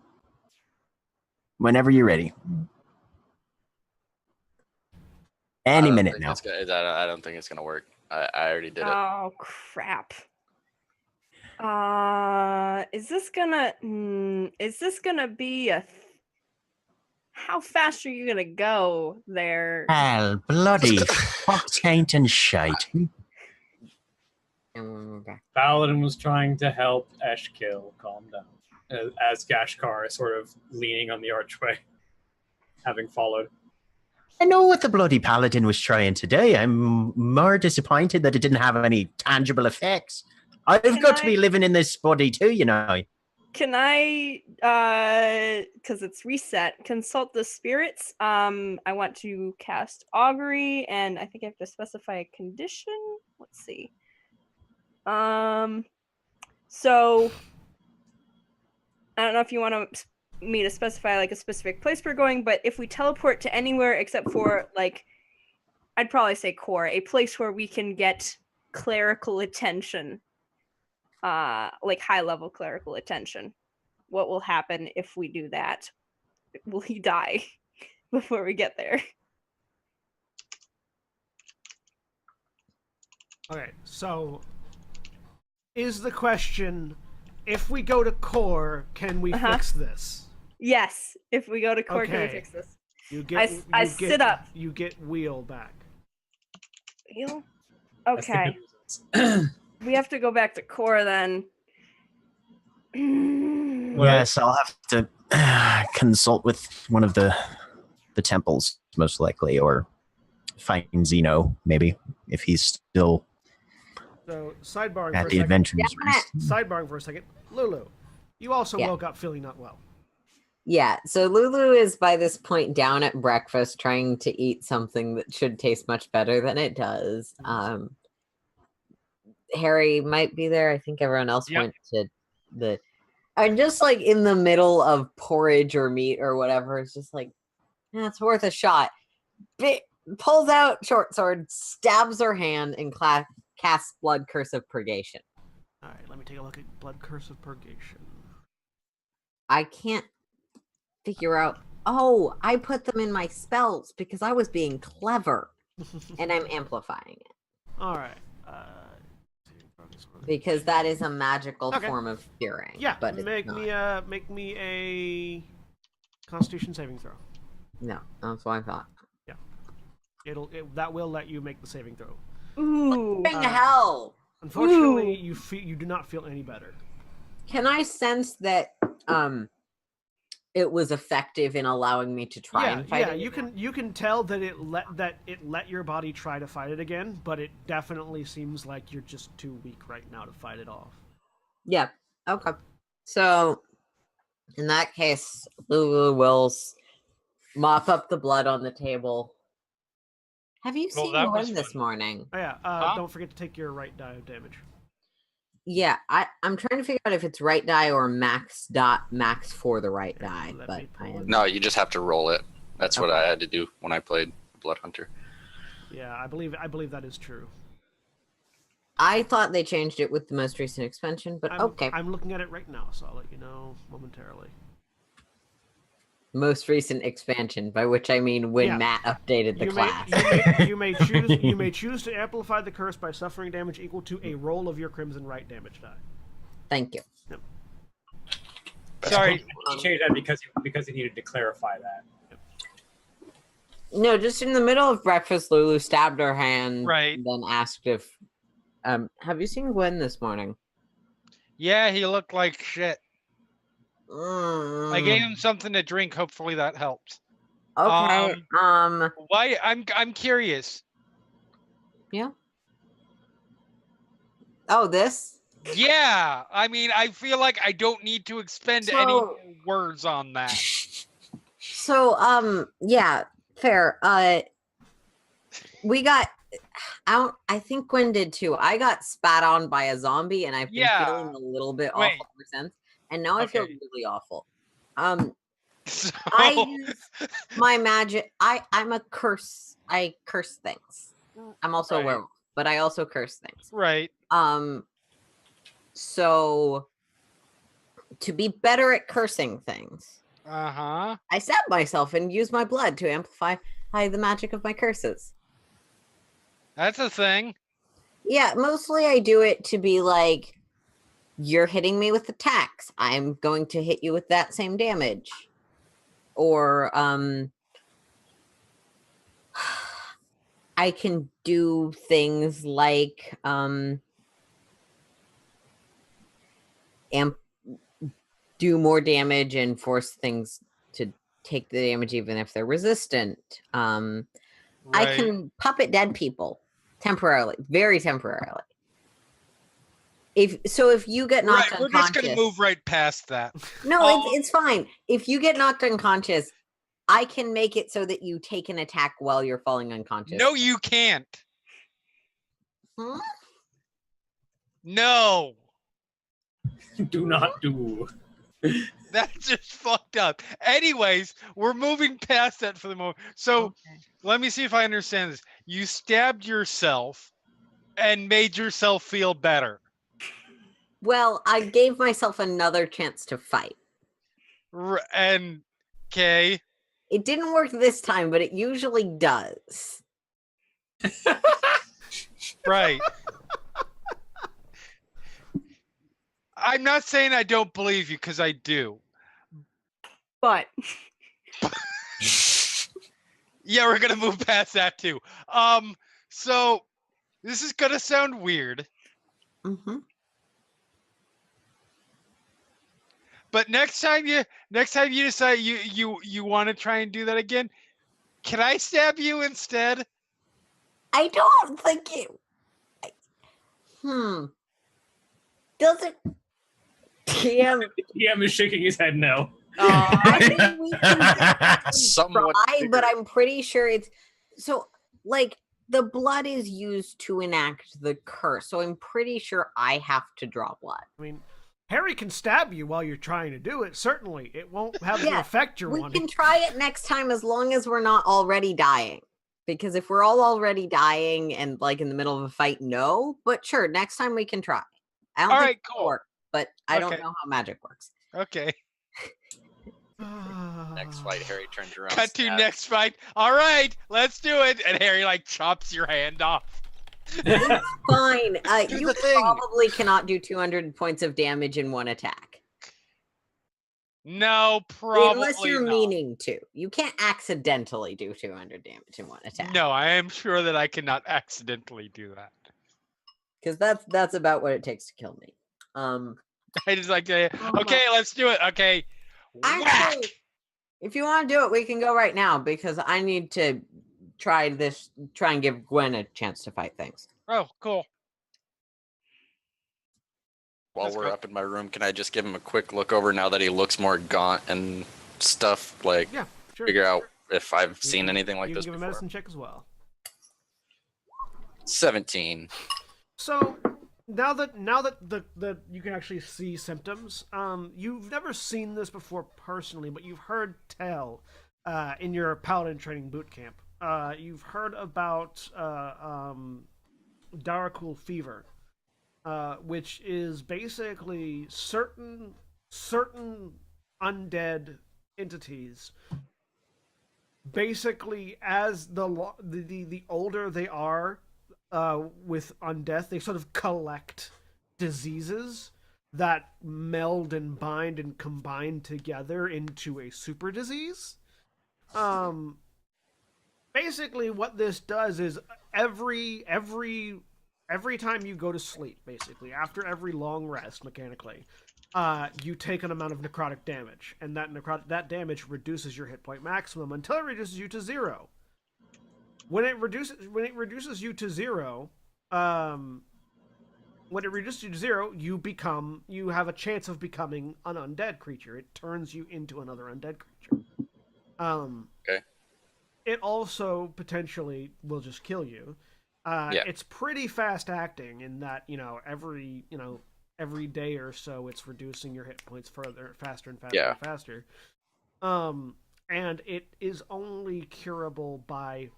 Whenever you're ready. Any minute now. I don't think it's gonna work. I already did it. Oh crap. Is this gonna be a? How fast are you gonna go there? Hell, bloody fuck, taint and shite. Paladin was trying to help Eshkill calm down. As Gashkar is sort of leaning on the archway, having followed. I know what the bloody paladin was trying to do. I'm more disappointed that it didn't have any tangible effects. I've got to be living in this body too, you know. Can I, because it's reset, consult the spirits? I want to cast augury, and I think I have to specify a condition. Let's see. So I don't know if you want me to specify like a specific place we're going, but if we teleport to anywhere except for like, I'd probably say core, a place where we can get clerical attention, like high level clerical attention. What will happen if we do that? Will he die before we get there? Okay, so is the question, if we go to core, can we fix this? Yes, if we go to core, can we Okay. fix this? You get I sit up. You get wheel back. Wheel? That's the Okay. good news. We have to go back to core then. Yes, I'll have to consult with one of the temples, most likely, or find Zeno, maybe, if he's still So sidebarring at for a the second. Adventurers Rest. Sidebarring for a second. Lulu, you also Yeah. woke up feeling not well. Yeah, so Lulu is by this point down at breakfast trying to eat something that should taste much better than it does. Harry might be there. I think everyone else Yep. went to the... I'm just like in the middle of porridge or meat or whatever. It's just like, it's worth a shot. Pulls out short sword, stabs her hand, and casts Blood Curse of Purgation. All right, let me take a look at Blood Curse of Purgation. I can't figure out. Oh, I put them in my spells because I was being clever, and I'm amplifying it All right. because that is a magical Okay. form of curing. Yeah, but it's make not. me a Constitution saving throw. No, that's what I thought. That will let you make the saving throw. Ooh. Bring hell. Unfortunately, Ooh. you do not feel any better. Can I sense that it was effective in allowing me to try and fight it? You can tell that it let your body try to fight it again, but it definitely seems like you're just too weak right now to fight it off. Yeah. Okay. So in that case, Lulu will mop up the blood on the table. Have you Well, seen that was Gwen this fun. morning? Oh yeah. Huh? Don't forget to take your right die of damage. Yeah, I'm trying to figure out if it's right die or max for the right die. let But me pull I it. am... No, you just have to roll it. That's what Okay. I had to do when I played Blood Hunter. Yeah, I believe that is true. I thought they changed it with the most recent expansion, but okay. I'm looking at it right now, so I'll let you know momentarily. Most recent expansion, by which I mean when Yeah. Matt updated the You class. you may choose to amplify the curse by suffering damage equal to a roll of your Crimson Right damage die. Thank you. Sorry. He changed that because he needed to clarify that. No, just in the middle of breakfast, Lulu stabbed her hand, Right. then asked if, have you seen Gwen this morning? Yeah, he looked like shit. I gave him something to drink. Hopefully that helped. Okay. Why? I'm curious. Yeah. Oh, this? Yeah, I mean, I feel like I don't need to expend any more words on that. So, yeah, fair. We got out. I think Gwen did too. I got spat on by a zombie, and I've been feeling a little bit awful ever since. And now I feel really awful. So... I use my magic. I'm a curse. I curse things. I'm also a werewolf, but I also curse things. Right. So to be better at cursing things, I stab myself and use my blood to amplify the magic of my curses. That's a thing. Yeah, mostly I do it to be like, you're hitting me with attacks. I'm going to hit you with that same damage. Or I can do things like do more damage and force things to take the damage even if they're resistant. I can puppet dead people temporarily, very temporarily. If you get knocked unconscious, we're just gonna move right past that. No, it's fine. If you get knocked unconscious, I can make it so that you take an attack while you're falling unconscious. No, you can't. Huh? No. Do not do. That's just fucked up. Anyways, we're moving past that for the moment. So let me see if I understand this. You stabbed yourself and made yourself feel better. Well, I gave myself another chance to fight. And okay. It didn't work this time, but it usually does. Right. I'm not saying I don't believe you, because I do. But yeah, we're gonna move past that too. So this is gonna sound weird. Mm-hmm. But next time you decide you want to try and do that again, can I stab you instead? I don't think it. Does it? TM is shaking his head no. I think we can Somewhat try, but I'm pretty sure it's so. Like the blood is used to enact the curse, so I'm pretty sure I have to draw blood. I mean, Harry can stab you while you're trying to do it. Certainly, it won't have the effect you're wanting. We can try it next time as long as we're not already dying. Because if we're all already dying and like in the middle of a fight, no. But sure, next time we can try. I don't think it'll work, but I don't know how magic works. Okay. Next fight, Harry turns around. Cut to next fight. All right, let's do it. And Harry like chops your hand off. It's fine. You probably cannot do 200 points of damage in one attack. No, probably unless you're not. meaning to. You can't accidentally do 200 damage in one attack. No, I am sure that I cannot accidentally do that. Because that's about what it takes to kill me. I just like to, okay, let's do it. Okay. Actually, if you want to do it, we can go right now because I need to try and give Gwen a chance to fight things. Oh, cool. While we're up in my room, can I just give him a quick look over now that he looks more gaunt and stuff? Like, yeah, sure. figure out if I've seen anything like you this can give before. a medicine check as well. 17. So now that the you can actually see symptoms, you've never seen this before personally, but you've heard tell in your paladin training boot camp. You've heard about Darakul fever, which is basically certain undead entities. Basically, as the older they are with undeath, they sort of collect diseases that meld and bind and combine together into a super disease. Basically, what this does is every time you go to sleep, basically after every long rest, mechanically, you take an amount of necrotic damage, and that damage reduces your hit point maximum until it reduces you to 0. When it reduces you to 0, you have a chance of becoming an undead creature. It turns you into another undead creature. Okay. It also potentially will just kill you. It's pretty fast acting in that, every day or so it's reducing your hit points faster and faster and faster. And it is only curable by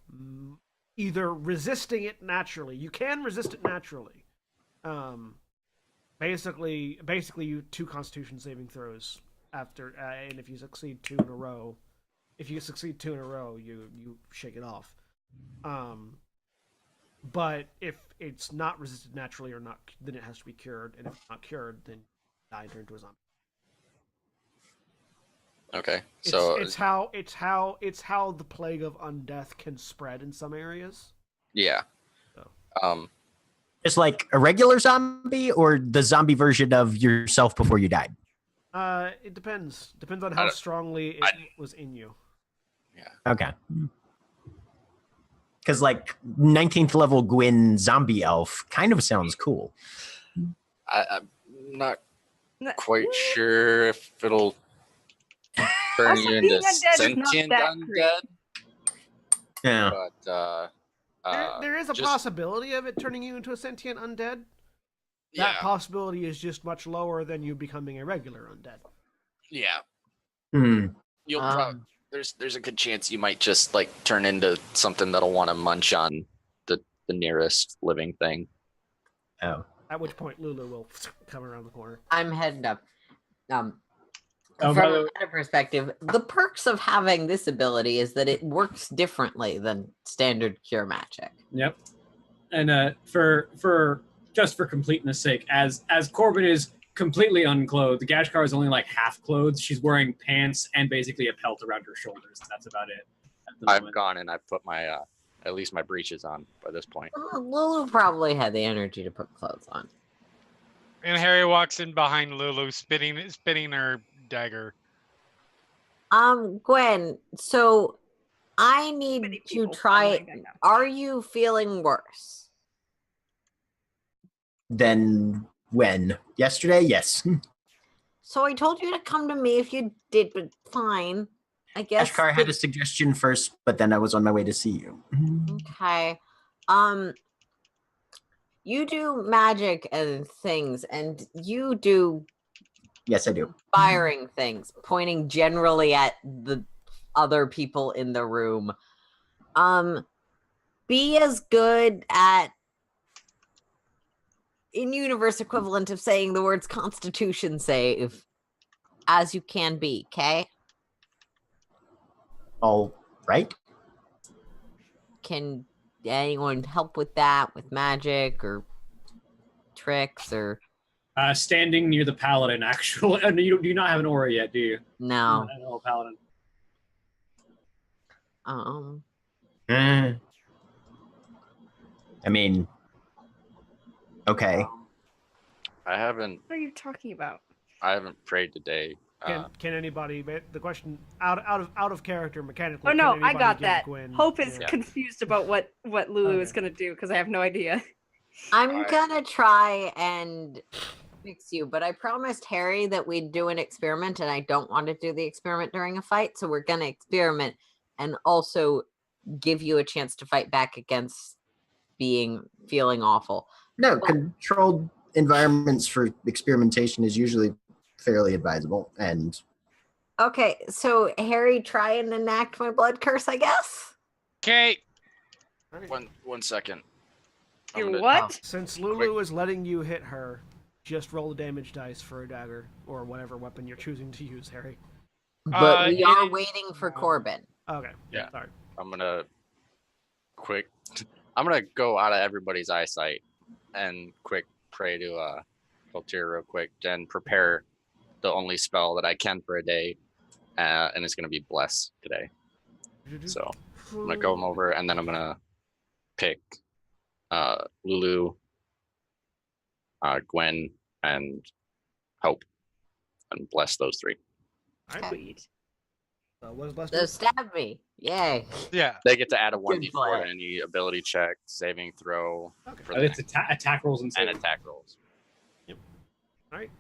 either resisting it naturally. You can resist it naturally. Basically you 2 Constitution saving throws after, and if you succeed 2 in a row, you shake it off. But if it's not resisted naturally or not, then it has to be cured. And if it's not cured, then die and turn into a zombie. Okay, so it's how the plague of undeath can spread in some areas. Yeah. So. It's like a regular zombie or the zombie version of yourself before you died? It depends. Depends on how strongly it was in you. Yeah. Okay. Because like 19th level Gwyn zombie elf kind of sounds cool. I'm not quite sure if it'll turn you into sentient undead. Yeah. But there is a possibility of it turning you into a sentient undead. That possibility is just much lower than you becoming a regular undead. Yeah. Hmm. You'll probably there's a good chance you might just like turn into something that'll want to munch on the nearest living thing. Oh. At which point Lulu will come around the corner. I'm heading up. From a meta perspective, the perks of having this ability is that it works differently than standard cure magic. Yep. And for just for completeness sake, as Corbin is completely unclothed, the Gashkar is only like half clothed. She's wearing pants and basically a pelt around her shoulders. That's about it. I've gone and I've put my at least my breeches on by this point. Lulu probably had the energy to put clothes on. And Harry walks in behind Lulu, spinning her dagger. Gwen, so I need to try. Are you feeling worse? Then when? Yesterday? Yes. So I told you to come to me if you did, but fine. I guess. Ashkar had a suggestion first, but then I was on my way to see you. Okay. You do magic and things, and you do. Yes, I do. Firing things, pointing generally at the other people in the room. Be as good at in-universe equivalent of saying the words Constitution save as you can be, okay? All right. Can anyone help with that, with magic or tricks or... Standing near the paladin, actually. You do not have an aura yet, do you? No. No, paladin. I mean, okay. I haven't. What are you talking about? I haven't prayed today. Can anybody? The question out of character mechanically. Oh no, I got give that. Gwen, Hope is confused about what Lulu is gonna do because I have no idea. I'm gonna try and fix you, but I promised Harry that we'd do an experiment, and I don't want to do the experiment during a fight, so we're gonna experiment. and also give you a chance to fight back against feeling awful. No, controlled environments for experimentation is usually fairly advisable. And Okay, so Harry, try and enact my blood curse, I guess. Okay. One second. I'm Your gonna- what? Since Lulu is letting you hit her, just roll the damage dice for a dagger or whatever weapon you're choosing to use, Harry. But we are it- waiting for Corbin. Okay. Yeah. Sorry. I'm gonna go out of everybody's eyesight and quick pray to Voltaire real quick and prepare the only spell that I can for a day, and it's gonna be bless today. So I'm gonna go over and then I'm gonna pick Lulu, Gwen, and Hope, and bless those three. All right. Sweet. What is last? So stab me. Yay. Yeah. They get to add a Good 1d4 play. to any ability check, saving throw, Okay. for the It's attack rolls and and saving. attack rolls.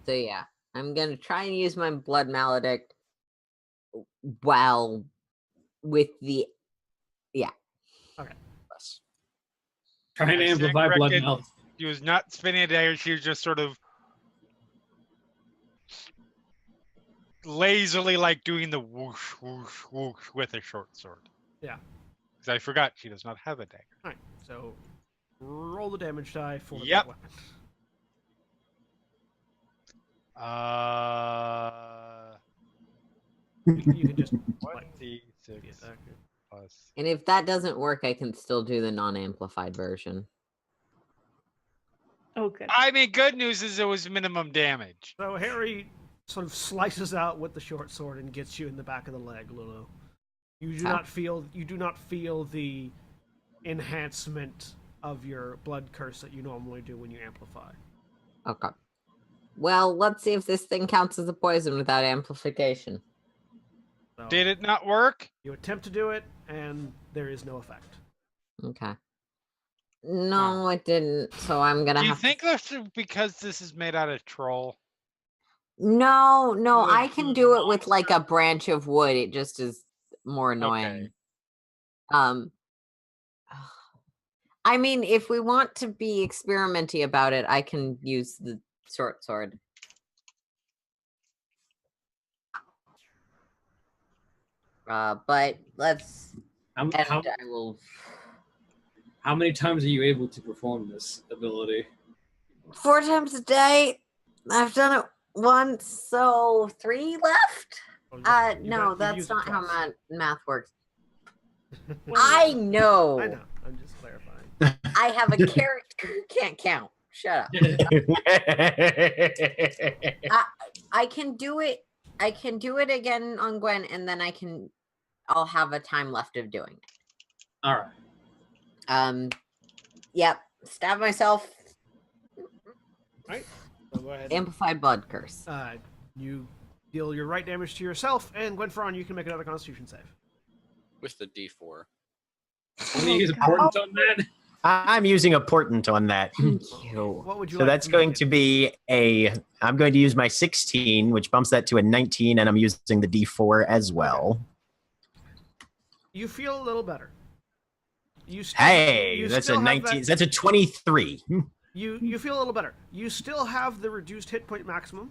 So yeah, I'm gonna try and use my blood maledict while with the Bless. Trying to I stand amplify blood corrected. melt. She was not spinning a dagger. She was just sort of lazily, like doing the whoosh, whoosh, whoosh with a short sword. Yeah. Because I forgot she does not have a dagger. All right. So roll the damage die for Yep. that weapon. You can just like, 26 okay. plus. and if that doesn't work, I can still do the non-amplified version. Oh, good. I mean, good news is it was minimum damage. So Harry sort of slices out with the short sword and gets you in the back of the leg, Lulu. You do not feel the enhancement of your blood curse that you normally do when you amplify. Okay. Well, let's see if this thing counts as a poison without amplification. So Did it not work? you attempt to do it, and there is no effect. Okay. No, it didn't. So I'm gonna Do you have think that's because this is made out of troll? No, Would I can do it with like a branch of wood. It just is more annoying. Okay. I mean, if we want to be experimenty about it, I can use the short sword. But let's and How I will many times are you able to perform this ability? 4 times a day. I've done it once, so 3 left. No, that's not how math works. I know. I know. I'm just clarifying. I have a character who can't count. Shut up. I can do it. I can do it again on Gwen, and then I'll have a time left of doing it. All right. Yep. Stab myself. Right. So go ahead. Amplified blood curse. You deal your right damage to yourself, and Gwenfron, you can make another Constitution save. With the D4. Can you use a portent on that? I'm using a portent on that. Thank you. What would you So like that's to going make to it? be I'm going to use my 16, which bumps that to a 19, and I'm using the D4 as well. You feel a little better. You That's a still have 19. That's a 23. You feel a little better. You still have the reduced hit point maximum.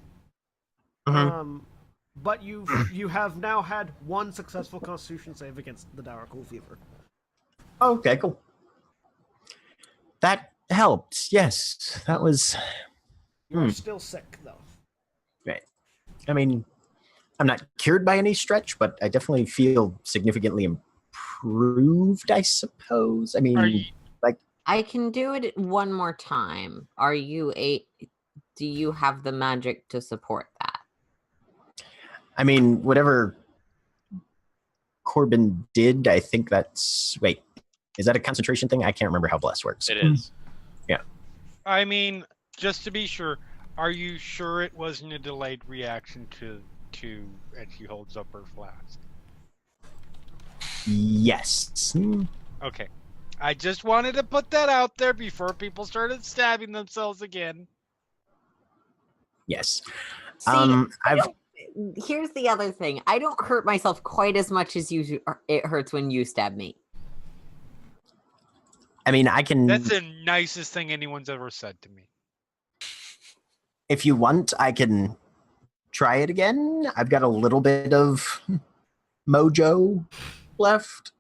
Mhm. But you have now had 1 successful Constitution save against the Dour Cool Fever. Okay, cool. That helped. Yes, that was You're still sick though. right. I mean, I'm not cured by any stretch, but I definitely feel significantly improved, I suppose. I mean, Are you, I can do it one more time. Do you have the magic to support that? I mean, whatever Corbin did, I think that's... Wait, is that a concentration thing? I can't remember how Bless works. It is. I mean, just to be sure, are you sure it wasn't a delayed reaction to and she holds up her flask? Yes. Okay. I just wanted to put that out there before people started stabbing themselves again. Yes. See, I've... here's the other thing. I don't hurt myself quite as much as it hurts when you stab me. I mean, I can. That's the nicest thing anyone's ever said to me. If you want, I can try it again. I've got a little bit of mojo left.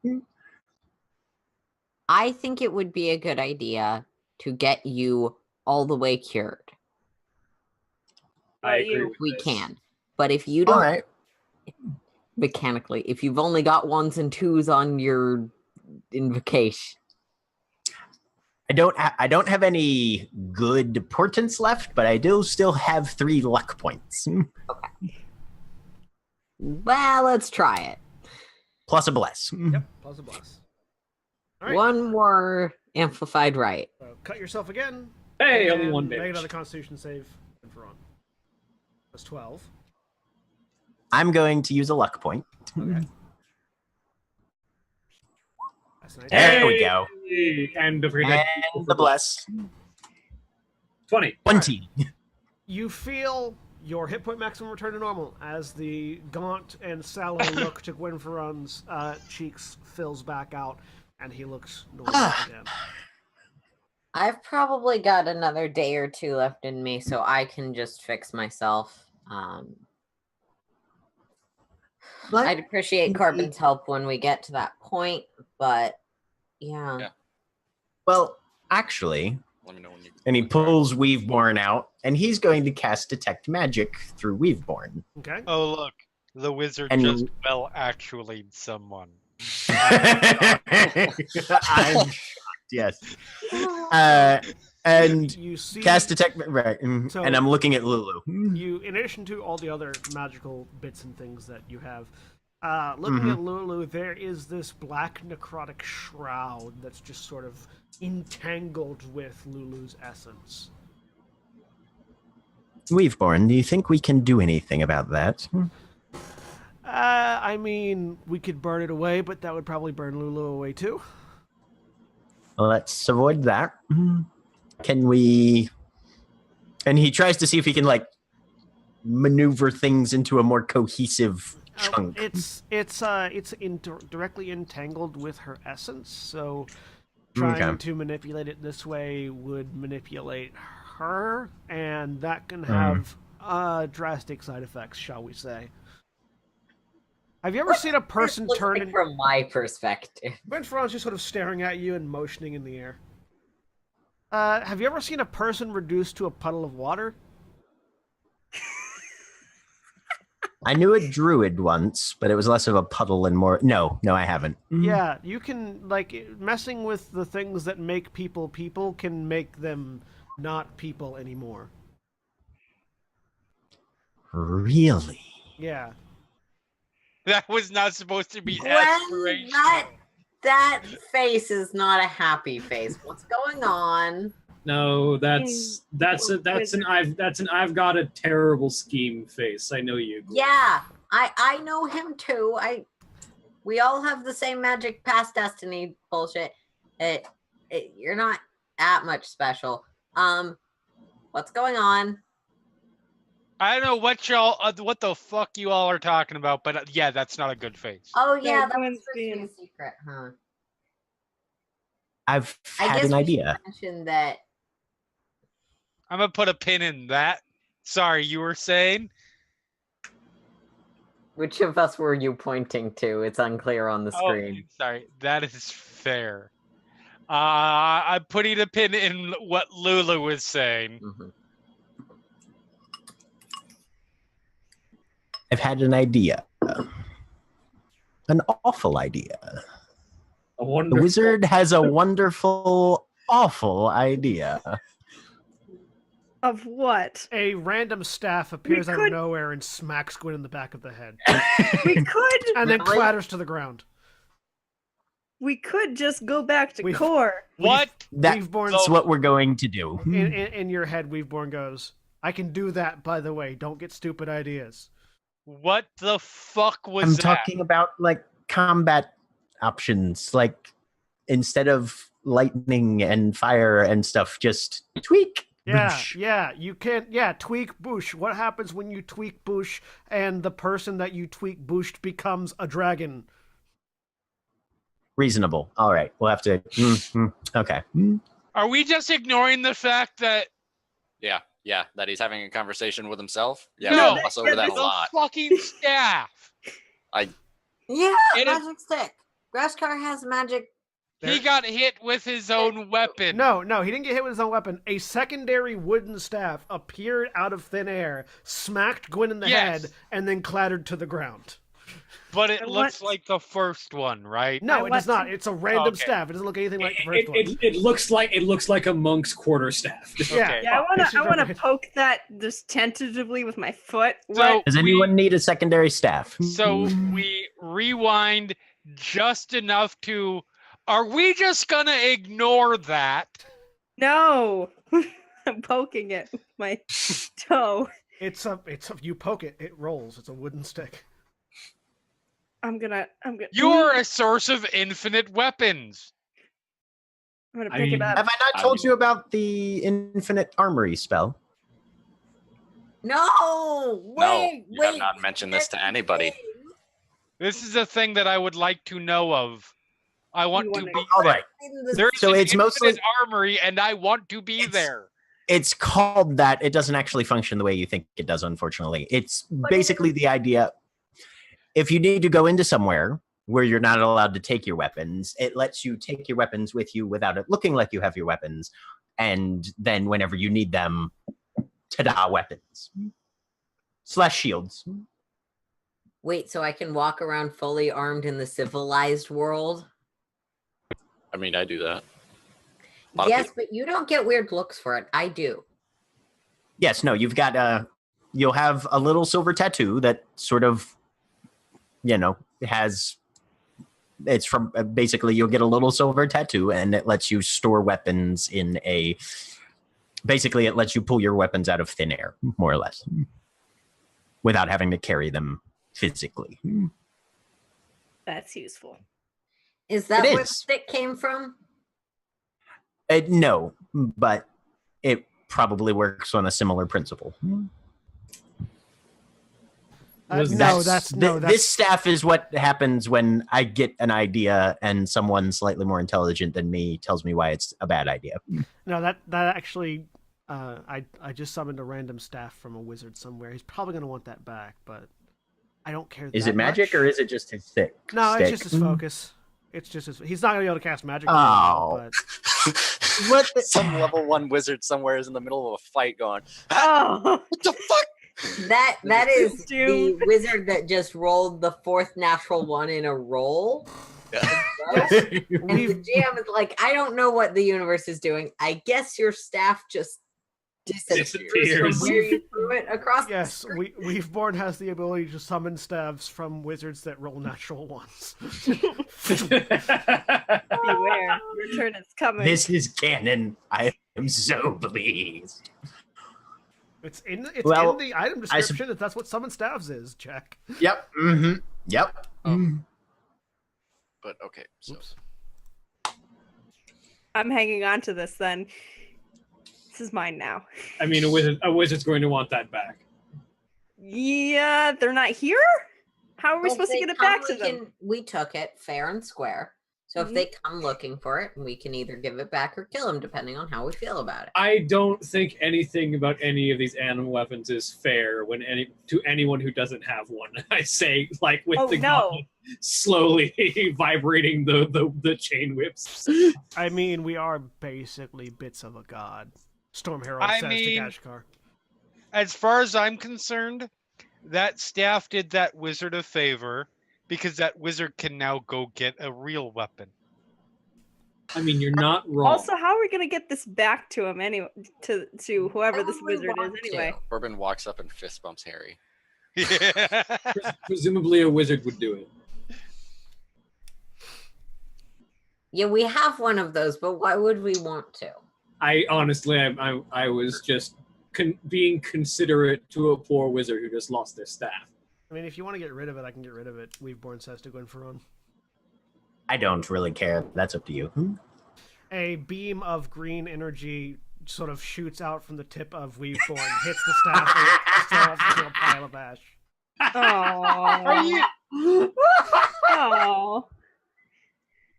I think it would be a good idea to get you all the way cured. I agree with We this. can. But if you don't, All right. mechanically, if you've only got 1s and 2s on your invocation, I don't have any good portents left, but I do still have 3 luck points. well, let's try it. Plus a bless. Yep, plus a bless. All right. One more amplified right. So cut yourself again. Hey, only and one Make damage. another Constitution save. And for on. That's 12. I'm going to use a luck point. Okay. That's nice. There we go. Hey, and don't forget And the bless. 20. 20. You feel your hit point maximum return to normal as the gaunt and sallow look to Gwynferon's cheeks fills back out, and he looks normal again. I've probably got another day or 2 left in me, so I can just fix myself. I'd appreciate Corbin's help when we get to that point, but yeah. Well, actually, Let me know when you. and he pulls Weaveborn out, and he's going to cast Detect Magic through Weaveborn. Okay. Oh, look. The wizard And- just actually someone. I'm shocked, yes. And You see, cast Detect right, So- and I'm looking at Lulu. you, in addition to all the other magical bits and things that you have, looking at Lulu, there is this black necrotic shroud that's just sort of entangled with Lulu's essence. Weaveborn, do you think we can do anything about that? I mean, we could burn it away, but that would probably burn Lulu away too. Let's avoid that. Can we... And he tries to see if he can, like, maneuver things into a more cohesive chunk. It's directly entangled with her essence, so trying to manipulate it this way would manipulate her, and that can have drastic side effects, shall we say. Have you ever seen a person Looks turn like in... from my perspective. Gwynferon's just sort of staring at you and motioning in the air. Have you ever seen a person reduced to a puddle of water? I knew a druid once, but it was less of a puddle and more... No, I haven't. Yeah, you can, like, messing with the things that make people people can make them not people anymore. Really? Yeah. That was not supposed to be Gwen, aspirational. that face is not a happy face. What's going on? No, that's an I've got a terrible scheme face. I know you. Yeah, I know him too. We all have the same magic past destiny bullshit. You're not that much special. What's going on? I don't know what the fuck you all are talking about, but yeah, that's not a good face. Oh yeah, Yeah, that was Gwen's supposed to be a being- secret, huh? I've I had guess an we idea. should mention that. I'm gonna put a pin in that. Sorry, you were saying? Which of us were you pointing to? It's unclear on the screen. Oh, sorry, that is fair. I'm putting a pin in what Lulu was saying. Mhm. I've had an idea. An awful idea. A The wonderful. wizard has a wonderful, awful idea. Of what? A random staff appears out of could- nowhere and smacks Gwyn in the back of the head, We could and then Really? clatters to the ground. just go back to We've- core. What? That's Weaveborn's what we're going to do. in your head. Weaveborn goes, "I can do that. By the way, don't get stupid ideas." What the fuck was I'm that? talking about like combat options, like instead of lightning and fire and stuff, just tweak Yeah, Boosh. yeah, you can't. Yeah, tweak Boosh. What happens when you tweak Boosh and the person that you tweak Booshed becomes a dragon? Reasonable. All right, we'll have to. Okay. Are we just ignoring the fact that Yeah, that he's having a conversation with himself. Yeah, No, we gloss over that a the lot. fucking staff? Yeah, It is- magic stick. Grashkar has magic. He got hit with his own weapon. No, he didn't get hit with his own weapon. A secondary wooden staff appeared out of thin air, smacked Gwyn in the Yes. head, and then clattered to the ground. But it And looks what- like the first one, right? No, it does want not. to- It's a random Okay. staff. It doesn't look anything like the first one. It looks like a monk's quarterstaff. Yeah. Okay. Yeah, It's I wanna right. poke that just tentatively with my foot. So Does anyone need a secondary staff? So we rewind just enough to. Are we just gonna ignore that? No, I'm poking it with my toe. You poke it, it rolls. It's a wooden stick. I'm gonna. You are a source of infinite weapons. I'm gonna I pick mean, it up. Have I not told you about the infinite armory spell? No, wait, you wait. have not mentioned this to anybody. This is a thing that I would like to know of. I want to wanna- be. All right. There's So an it's mostly- infinite armory, and I want to be It's- there. It's called that. It doesn't actually function the way you think it does, unfortunately. It's basically the idea. If you need to go into somewhere where you're not allowed to take your weapons, it lets you take your weapons with you without it looking like you have your weapons. And then whenever you need them, ta-da, weapons. / shields. Wait, so I can walk around fully armed in the civilized world? I mean, I do that. Lot of Yes, people- but you don't get weird looks for it. I do. Yes, no, you've got you'll have a little silver tattoo that sort of, has, it's from, basically you'll get a little silver tattoo and it lets you store weapons basically it lets you pull your weapons out of thin air, more or less, without having to carry them physically. That's useful. Is that It where the is. stick came from? No, but it probably works on a similar principle. This staff is what happens when I get an idea and someone slightly more intelligent than me tells me why it's a bad idea. No, that actually, I just summoned a random staff from a wizard somewhere. He's probably gonna want that back, but I don't care. Is that it magic much. or is it just his stick? No, it's just his focus. It's just his. He's not gonna be able to cast magic. for a while, Oh. but What? Some level 1 wizard somewhere is in the middle of a fight going, Oh, what the fuck? That is the Dude. wizard that just rolled the 4th natural one in a roll. Yeah. And the we've GM is like, I don't know what the universe is doing. I guess your staff just disappears. From where you threw it across the yes, screen. Weaveborn has the ability to summon staffs from wizards that roll natural ones. beware! Your turn is coming. This is canon. I am so pleased. It's in Well, the item I description. That's what summon staffs is, Jack. Yep. Mm-hmm. Yep. But okay, so Oops. I'm hanging on to this. Then this is mine now. I mean, a wizard's going to want that back. Yeah, they're not here. How are we Well, supposed to they get it come, back to them? We took it fair and square. So if they come looking for it, we can either give it back or kill them, depending on how we feel about it. I don't think anything about any of these animal weapons is fair to anyone who doesn't have one. I say, like with Oh, the no. goblin slowly vibrating the chain whips. I mean, we are basically bits of a god. Storm Herald I says mean- to Gashkar. As far as I'm concerned, that staff did that wizard a favor because that wizard can now go get a real weapon. I mean, you're not wrong. Also, how are we gonna get this back to him anyway? To whoever Why this would we wizard is want anyway. to? Corbin walks up and fist bumps Harry. Presumably, a wizard would do it. Yeah, we have one of those, but why would we want to? I honestly, I was just being considerate to a poor wizard who just lost their staff. I mean, if you want to get rid of it, I can get rid of it. Weaveborn says to Gwynferon. I don't really care. That's up to you. A beam of green energy sort of shoots out from the tip of Weaveborn, hits the staff, and falls into a pile of ash. Oh. Oh.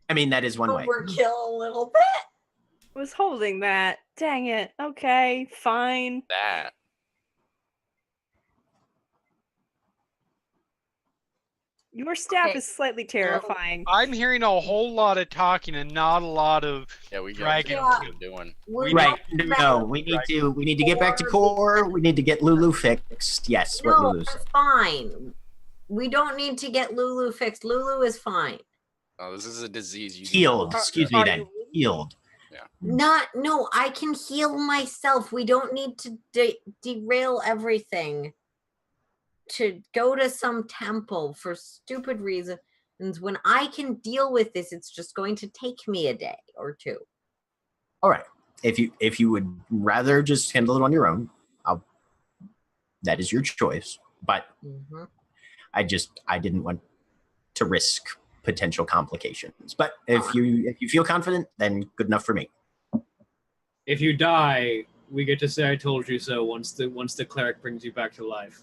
I mean, that is one way. Overkill a little bit. Was holding that. Dang it. Okay, fine. That. Your staff Okay. is slightly terrifying. I'm hearing a whole lot of talking and not a lot of Yeah, we got dragging. what we're doing. We're Right. not No, we need to get back to core. We need to get Lulu fixed. Yes, what No, Lulu said. that's fine. We don't need to get Lulu fixed. Lulu is fine. Oh, this is a disease. You Healed. Excuse me Are then. you- Healed. No, I can heal myself. We don't need to derail everything to go to some temple for stupid reasons. When I can deal with this, it's just going to take me a day or two. All right. If you would rather just handle it on your own, that is your choice. But Mhm. I didn't want to risk potential complications. But if you feel confident, then good enough for me. If you die, we get to say "I told you so" once the cleric brings you back to life.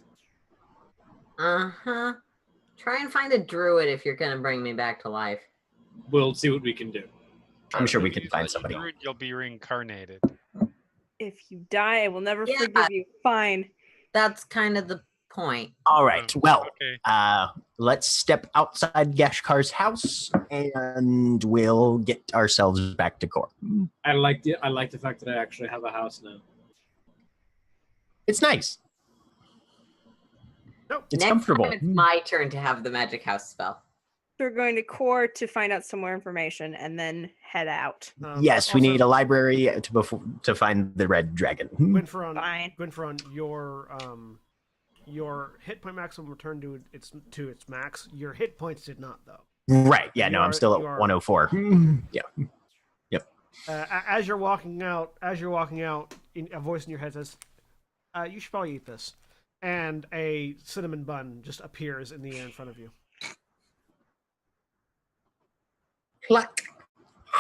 Uh-huh. Try and find a druid if you're going to bring me back to life. We'll see what we can do. I'm sure we can find somebody. You'll be reincarnated. If you die, I will never Yeah. forgive you. Fine. That's kind of the point. All right. Well, Okay. let's step outside Gashkar's house and we'll get ourselves back to core. I like the fact that I actually have a house now. It's nice. It's Next comfortable. time it's my turn to have the magic house spell. We're going to core to find out some more information and then head out. Yes, we also, need a library to find the red dragon. Gwynferon, Fine. your hit point maximum returned to its max. Your hit points did not, though. Right. Yeah. No, You I'm are- still you at are- 104. Yeah. As you're walking out, a voice in your head says, "You should probably eat this," and a cinnamon bun just appears in the air in front of you. Pluck.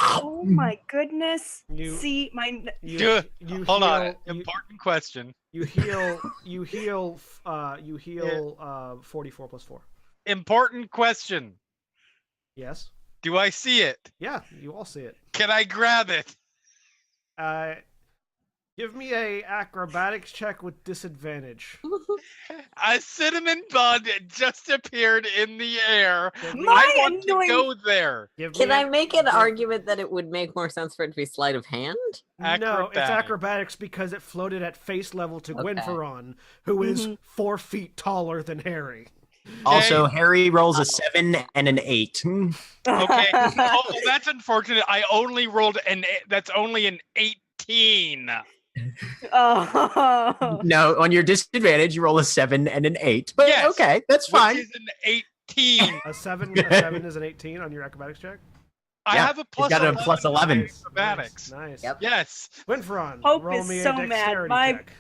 Oh my goodness. You- See, my You Hold on. heal- Important question. You heal 44 plus 4. Important question. Yes. Do I see it? Yeah, you all see it. Can I grab it? Give me a acrobatics check with disadvantage. A cinnamon bun just appeared in the air. Give me, My I want annoying- to go there. give me Can I a- make an give- argument that it would make more sense for it to be sleight of hand? No, it's Acrobatics. acrobatics because it floated at face level to Okay. Gwynferon, who is Mhm. 4 feet taller than Harry. Also, Harry rolls a 7 and an 8. Okay. Oh, that's unfortunate. I only rolled that's only an 18. Oh. No, on your disadvantage, you roll a 7 and an 8. But Yes, okay, that's Which fine. is an 18. A 7 is an 18 on your acrobatics check. I Yeah, have a plus got a 11 plus 11. in acrobatics. Nice. Yep. Yes. Gwynferon, Hope roll is me so a mad. dexterity My- check.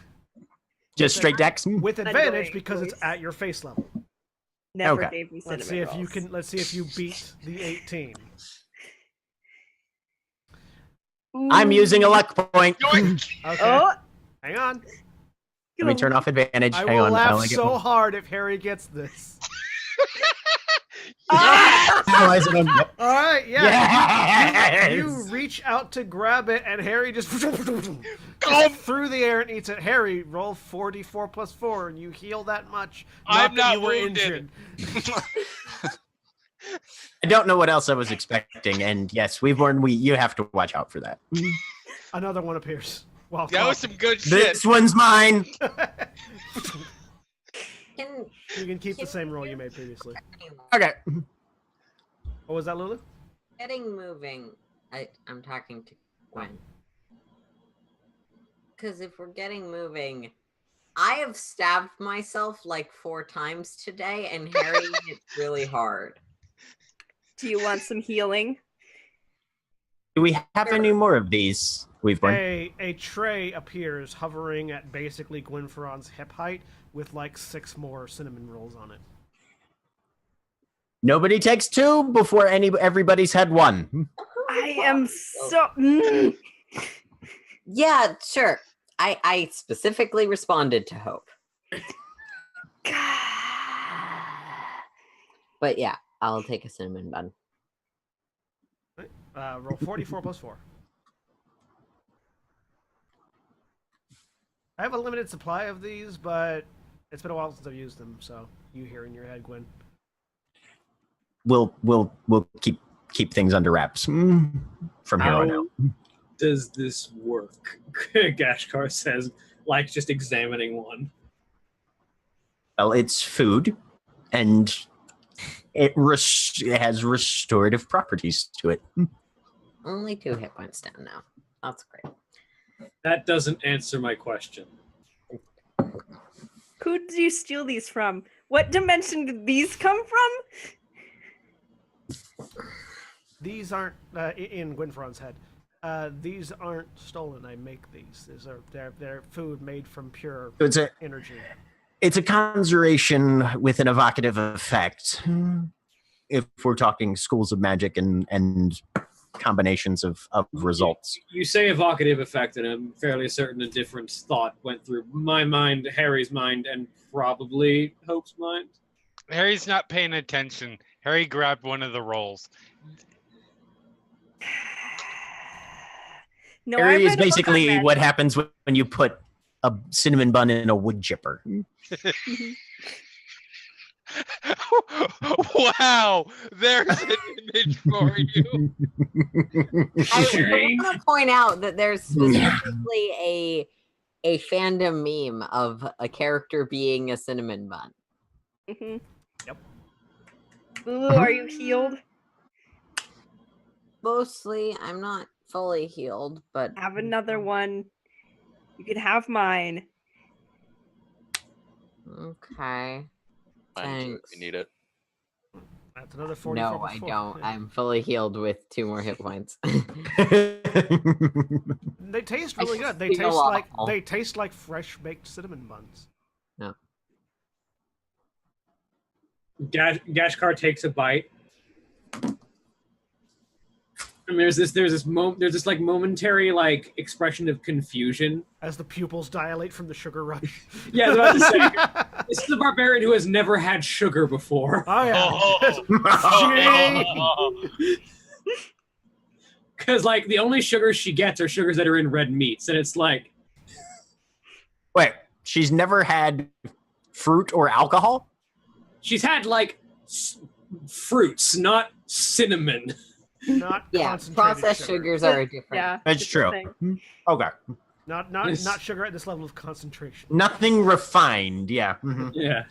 Just straight dex. With advantage Annoying because it's voice. at your face level. Never Okay. gave me cinnamon Let's see if you rolls. can. Let's see if you beat the 18. I'm using a Ooh. luck point. Yoink. Okay. Oh, Hang on. Let me turn off advantage. I Hang will on. I laugh only get so one. hard if Harry gets this. Ah! Analyze it on- yep. All right. Yeah. Yes! You reach out to grab it, and Harry just through the air and eats it. Harry, roll 44 plus 4, and you heal that much. I'm that not you were wounded. injured. I don't know what else I was expecting, and yes, you have to watch out for that. Another one appears. Wow. That was some good shit. This one's mine. Can You can keep the same roll you made previously. Okay. What was that, Lulu? getting moving, I'm talking to Gwen. Because if we're getting moving, I have stabbed myself like 4 times today, and Harry hits really hard. Do you want some healing? Do we have any more of these? A tray appears hovering at basically Gwynferon's hip height with like 6 more cinnamon rolls on it. Nobody takes 2 before everybody's had 1. I am so. Yeah, sure. I specifically responded to Hope. But yeah, I'll take a cinnamon bun. Roll 44 plus 4. I have a limited supply of these, but it's been a while since I've used them, so you hear in your head, Gwen. We'll keep things under wraps from here on out. Does this work? Gashkar says, like just examining one. Well, it's food, and it has restorative properties to it. Only 2 hit points down now. That's great. That doesn't answer my question. Who did you steal these from? What dimension did these come from? These aren't in Gwynfron's head. These aren't stolen. I make these. They're food made from pure energy. It's a conjuration with an evocative effect. If we're talking schools of magic and combinations of results. You say evocative effect, and I'm fairly certain a different thought went through my mind, Harry's mind, and probably Hope's mind. Harry's not paying attention. Harry grabbed one of the rolls. No, Harry is I read a book on basically magic. what happens when you put a cinnamon bun in a wood chipper. Wow, there's an image for you. I want to point out that there's specifically a fandom meme of a character being a cinnamon bun. Mhm. Yep. Lulu, are you healed? Mostly, I'm not fully healed, but Have another one. You can have mine. okay. Mine too, if Thanks. you need it. That's another 44 No, plus I 4. don't. Yeah. I'm fully healed with 2 more hit points. They taste I really just good. They feel taste like fresh baked cinnamon buns. No. Gashkar takes a bite. And there's this like momentary like expression of confusion. As the pupils dilate from the sugar rush. Yeah, I was about to say, this is a barbarian who has never had sugar before. Oh yeah. Because like the only sugars she gets are sugars that are in red meats, and it's like, Wait, she's never had fruit or alcohol? she's had like fruits, not cinnamon. Not Yeah, concentrated processed sugar. sugars are different. Yeah, That's different true. thing. Okay. Not sugar at this level of concentration. Nothing refined, yeah. Mhm. Yeah.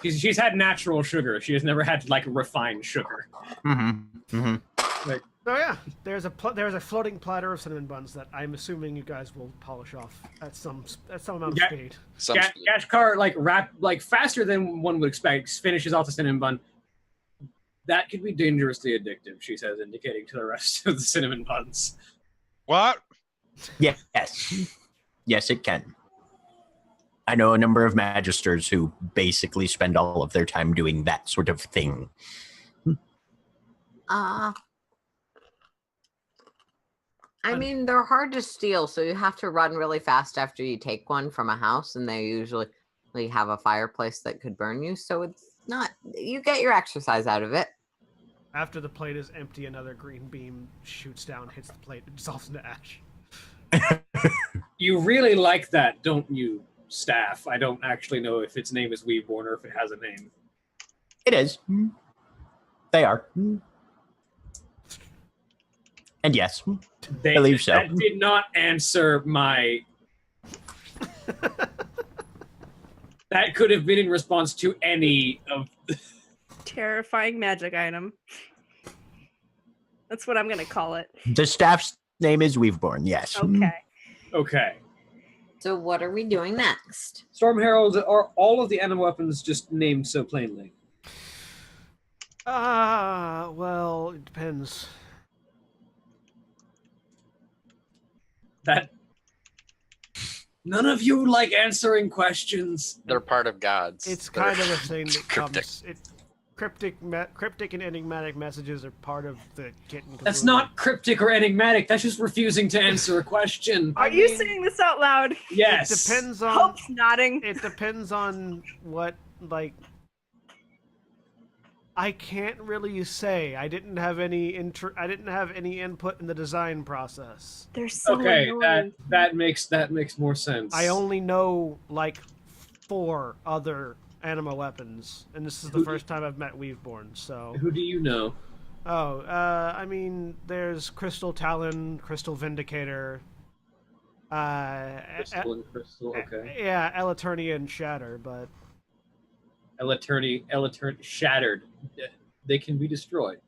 She's had natural sugar. She has never had like refined sugar. Oh yeah, there's a floating platter of cinnamon buns that I'm assuming you guys will polish off at some amount of Yeah. speed. Gashkar like faster than one would expect finishes off the cinnamon bun. That could be dangerously addictive, she says, indicating to the rest of the cinnamon buns. What? Yes. Yes, it can. I know a number of magisters who basically spend all of their time doing that sort of thing. I mean, they're hard to steal, so you have to run really fast after you take one from a house, and they usually have a fireplace that could burn you, so it's not, you get your exercise out of it. After the plate is empty, another green beam shoots down, hits the plate, and dissolves into ash. You really like that, don't you, Staff? I don't actually know if its name is Weeborn or if it has a name. It is. They are. And yes, I believe so. That did not answer my... That could have been in response to any of... Terrifying magic item. That's what I'm gonna call it. The staff's name is Weaveborn, yes. Okay. Okay. So what are we doing next? Storm Herald, are all of the animal weapons just named so plainly? Well, it depends. That... None of you like answering questions. They're part of gods. It's They're- kind of a thing it's that cryptic. comes. It cryptic and enigmatic messages are part of the kitten. That's not cryptic or enigmatic. That's just refusing to answer a question. Are you saying this out loud? Yes. It depends on. Hope's nodding. It depends on what I can't really say. I didn't have any input in the design process. They're so Okay, annoying. that makes more sense. I only know like 4 other anima weapons, and this is the first time I've met Weaveborn. So Who do you know? I mean, there's Crystal Talon, Crystal Vindicator, Crystal and Crystal. Okay. yeah, Elaternia and Shatter, but Elaternia, shattered. They can be destroyed.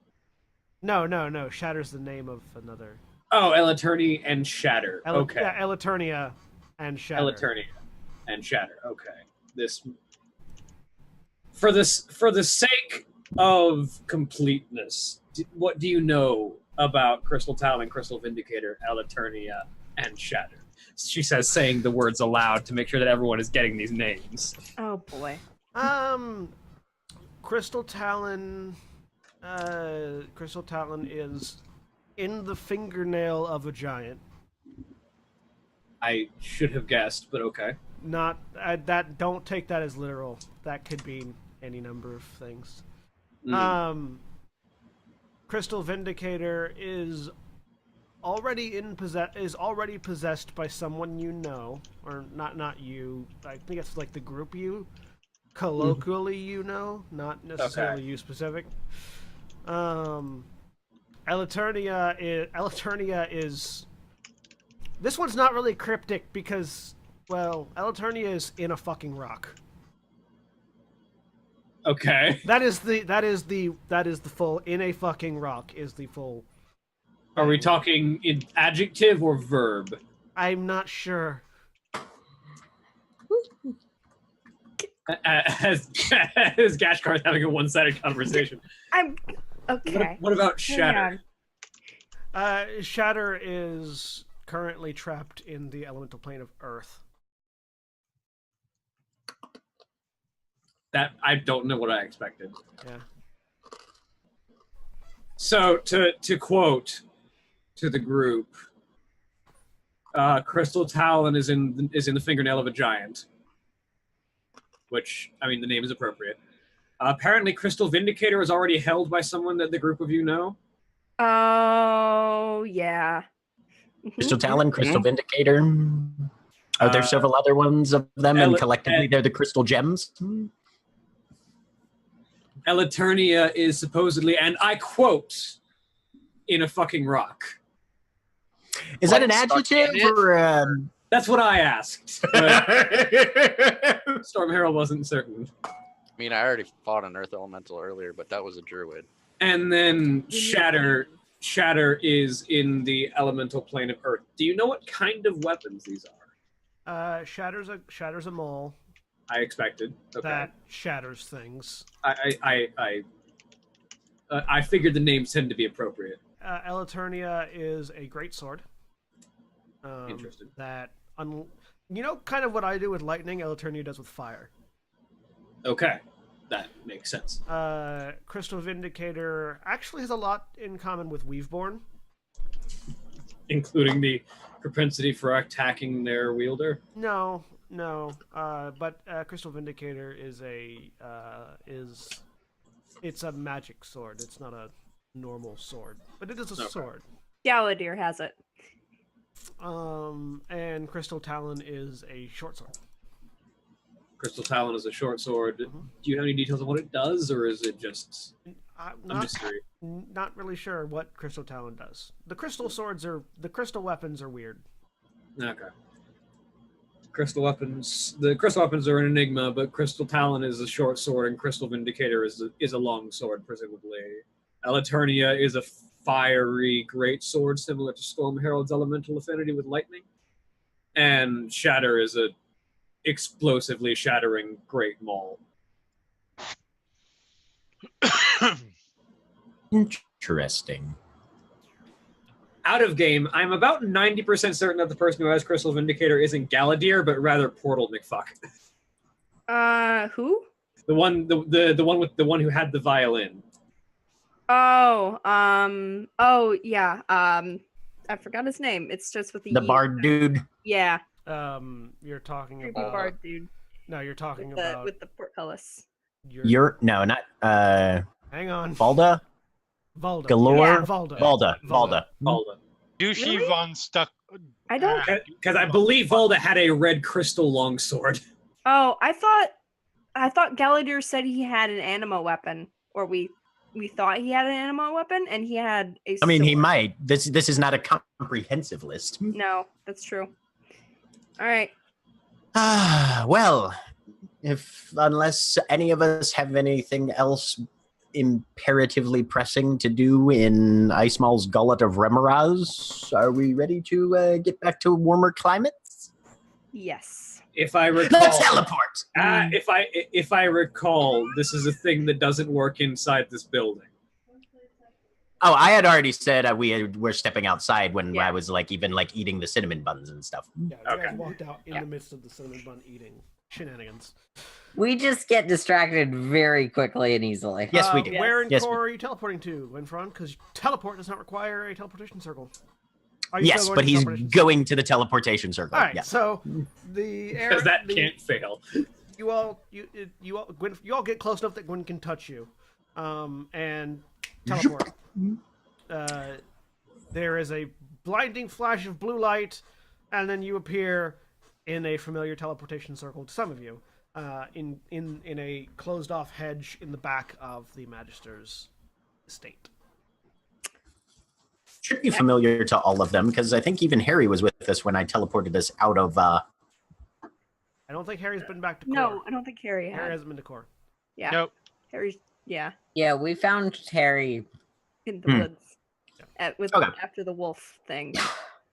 no, Shatter's the name of another. Oh, Elaternia and Shatter. Okay. Yeah, Elaternia and Shatter. Elaternia and Shatter. Okay. This for the sake of completeness, what do you know about Crystal Talon, Crystal Vindicator, Elaternia, and Shatter? She says, saying the words aloud to make sure that everyone is getting these names. Oh boy. Crystal Talon is in the fingernail of a giant. I should have guessed, but okay. Not that. Don't take that as literal. That could be any number of things. Crystal Vindicator is already possessed by someone you know, or not you. I think it's like the group you. Colloquially, you know, not necessarily you specific. Elaternia is. This one's not really cryptic because, well, Elaternia is in a fucking rock. Okay. That is the full in a fucking rock is the full. Are we talking in adjective or verb? I'm not sure. As Gashkar's having a one-sided conversation. I'm okay. What about Shatter? Shatter is currently trapped in the elemental plane of Earth. That I don't know what I expected. Yeah. So to quote to the group, Crystal Talon is in the fingernail of a giant. Which, I mean, the name is appropriate. Apparently, Crystal Vindicator is already held by someone that the group of you know. Oh, yeah. Crystal Talon, Crystal Vindicator. Are there several other ones of them, and collectively they're the Crystal Gems? Elaternia is supposedly, and I quote, in a fucking rock. Is that an adjective or? That's what I asked. But Storm Herald wasn't certain. I mean, I already fought an Earth Elemental earlier, but that was a Druid. And then Shatter is in the elemental plane of Earth. Do you know what kind of weapons these are? Shatter's a mole. I expected. Okay. That shatters things. I figured the names tend to be appropriate. Elaternia is a great sword. Interesting. You know, kind of what I do with lightning, Elaternia does with fire. Okay, that makes sense. Crystal Vindicator actually has a lot in common with Weaveborn. Including the propensity for attacking their wielder? No. But Crystal Vindicator it's a magic sword. It's not a normal sword, but it is a sword. Galadir has it. And Crystal Talon is a short sword. Crystal Talon is a short sword. Do you have any details on what it does, or is it just a mystery? Not really sure what Crystal Talon does. The crystal weapons are weird. Okay. The crystal weapons are an enigma, but Crystal Talon is a short sword, and Crystal Vindicator is a long sword, presumably. Elaternia is a fiery great sword similar to Storm Herald's elemental affinity with lightning, and Shatter is a explosively shattering great maul. Interesting. Out of game, I'm about 90% certain that the person who has Crystal Vindicator isn't Galadir, but rather Portal McFuck. Who? The one who had the violin. Oh, yeah. I forgot his name. It starts with The E. bard dude. Yeah, You're talking creepy about. bard dude No, you're talking with the about. with the portcullis. You're no, not Hang on. Valda. Valda. Galore? Yeah, Valda. Valda. Valda. Douchey Really? von Stuck. I don't. Because I believe Valda had a red crystal longsword. Oh, I thought Gallagher said he had an anima weapon, or we thought he had an anima weapon, and he had a. I mean, he sword. might. This is not a comprehensive list. No, that's true. All right. Well, unless any of us have anything else imperatively pressing to do in Icemal's Gullet of Remoraz, are we ready to get back to warmer climates? Yes. If I recall, Let's teleport. if I recall, this is a thing that doesn't work inside this building. Oh, I had already said we're stepping outside when Yeah. I was even eating the cinnamon buns and stuff. Yeah, you guys Okay. walked out in Yeah. the midst of the cinnamon bun eating shenanigans. We just get distracted very quickly and easily. Yes, we do. Where in Yes, core are you teleporting to, Winfron? Because teleport does not require a teleportation circle. Are you Yes, still but going to he's teleportation circle? going to the teleportation circle. All right, Yeah. so the air, Because that the- can't fail. you all Gwen, you all get close enough that Gwen can touch you, and teleport. There is a blinding flash of blue light, and then you appear in a familiar teleportation circle to some of you, in a closed off hedge in the back of the Magister's estate. Should be familiar to all of them because I think even Harry was with us when I teleported us out of. I don't think Harry's been back to core. No, I don't think Harry Harry had. hasn't been to core. Yeah. Nope. Harry's Yeah, we found Harry. in the woods. Okay. After the wolf thing.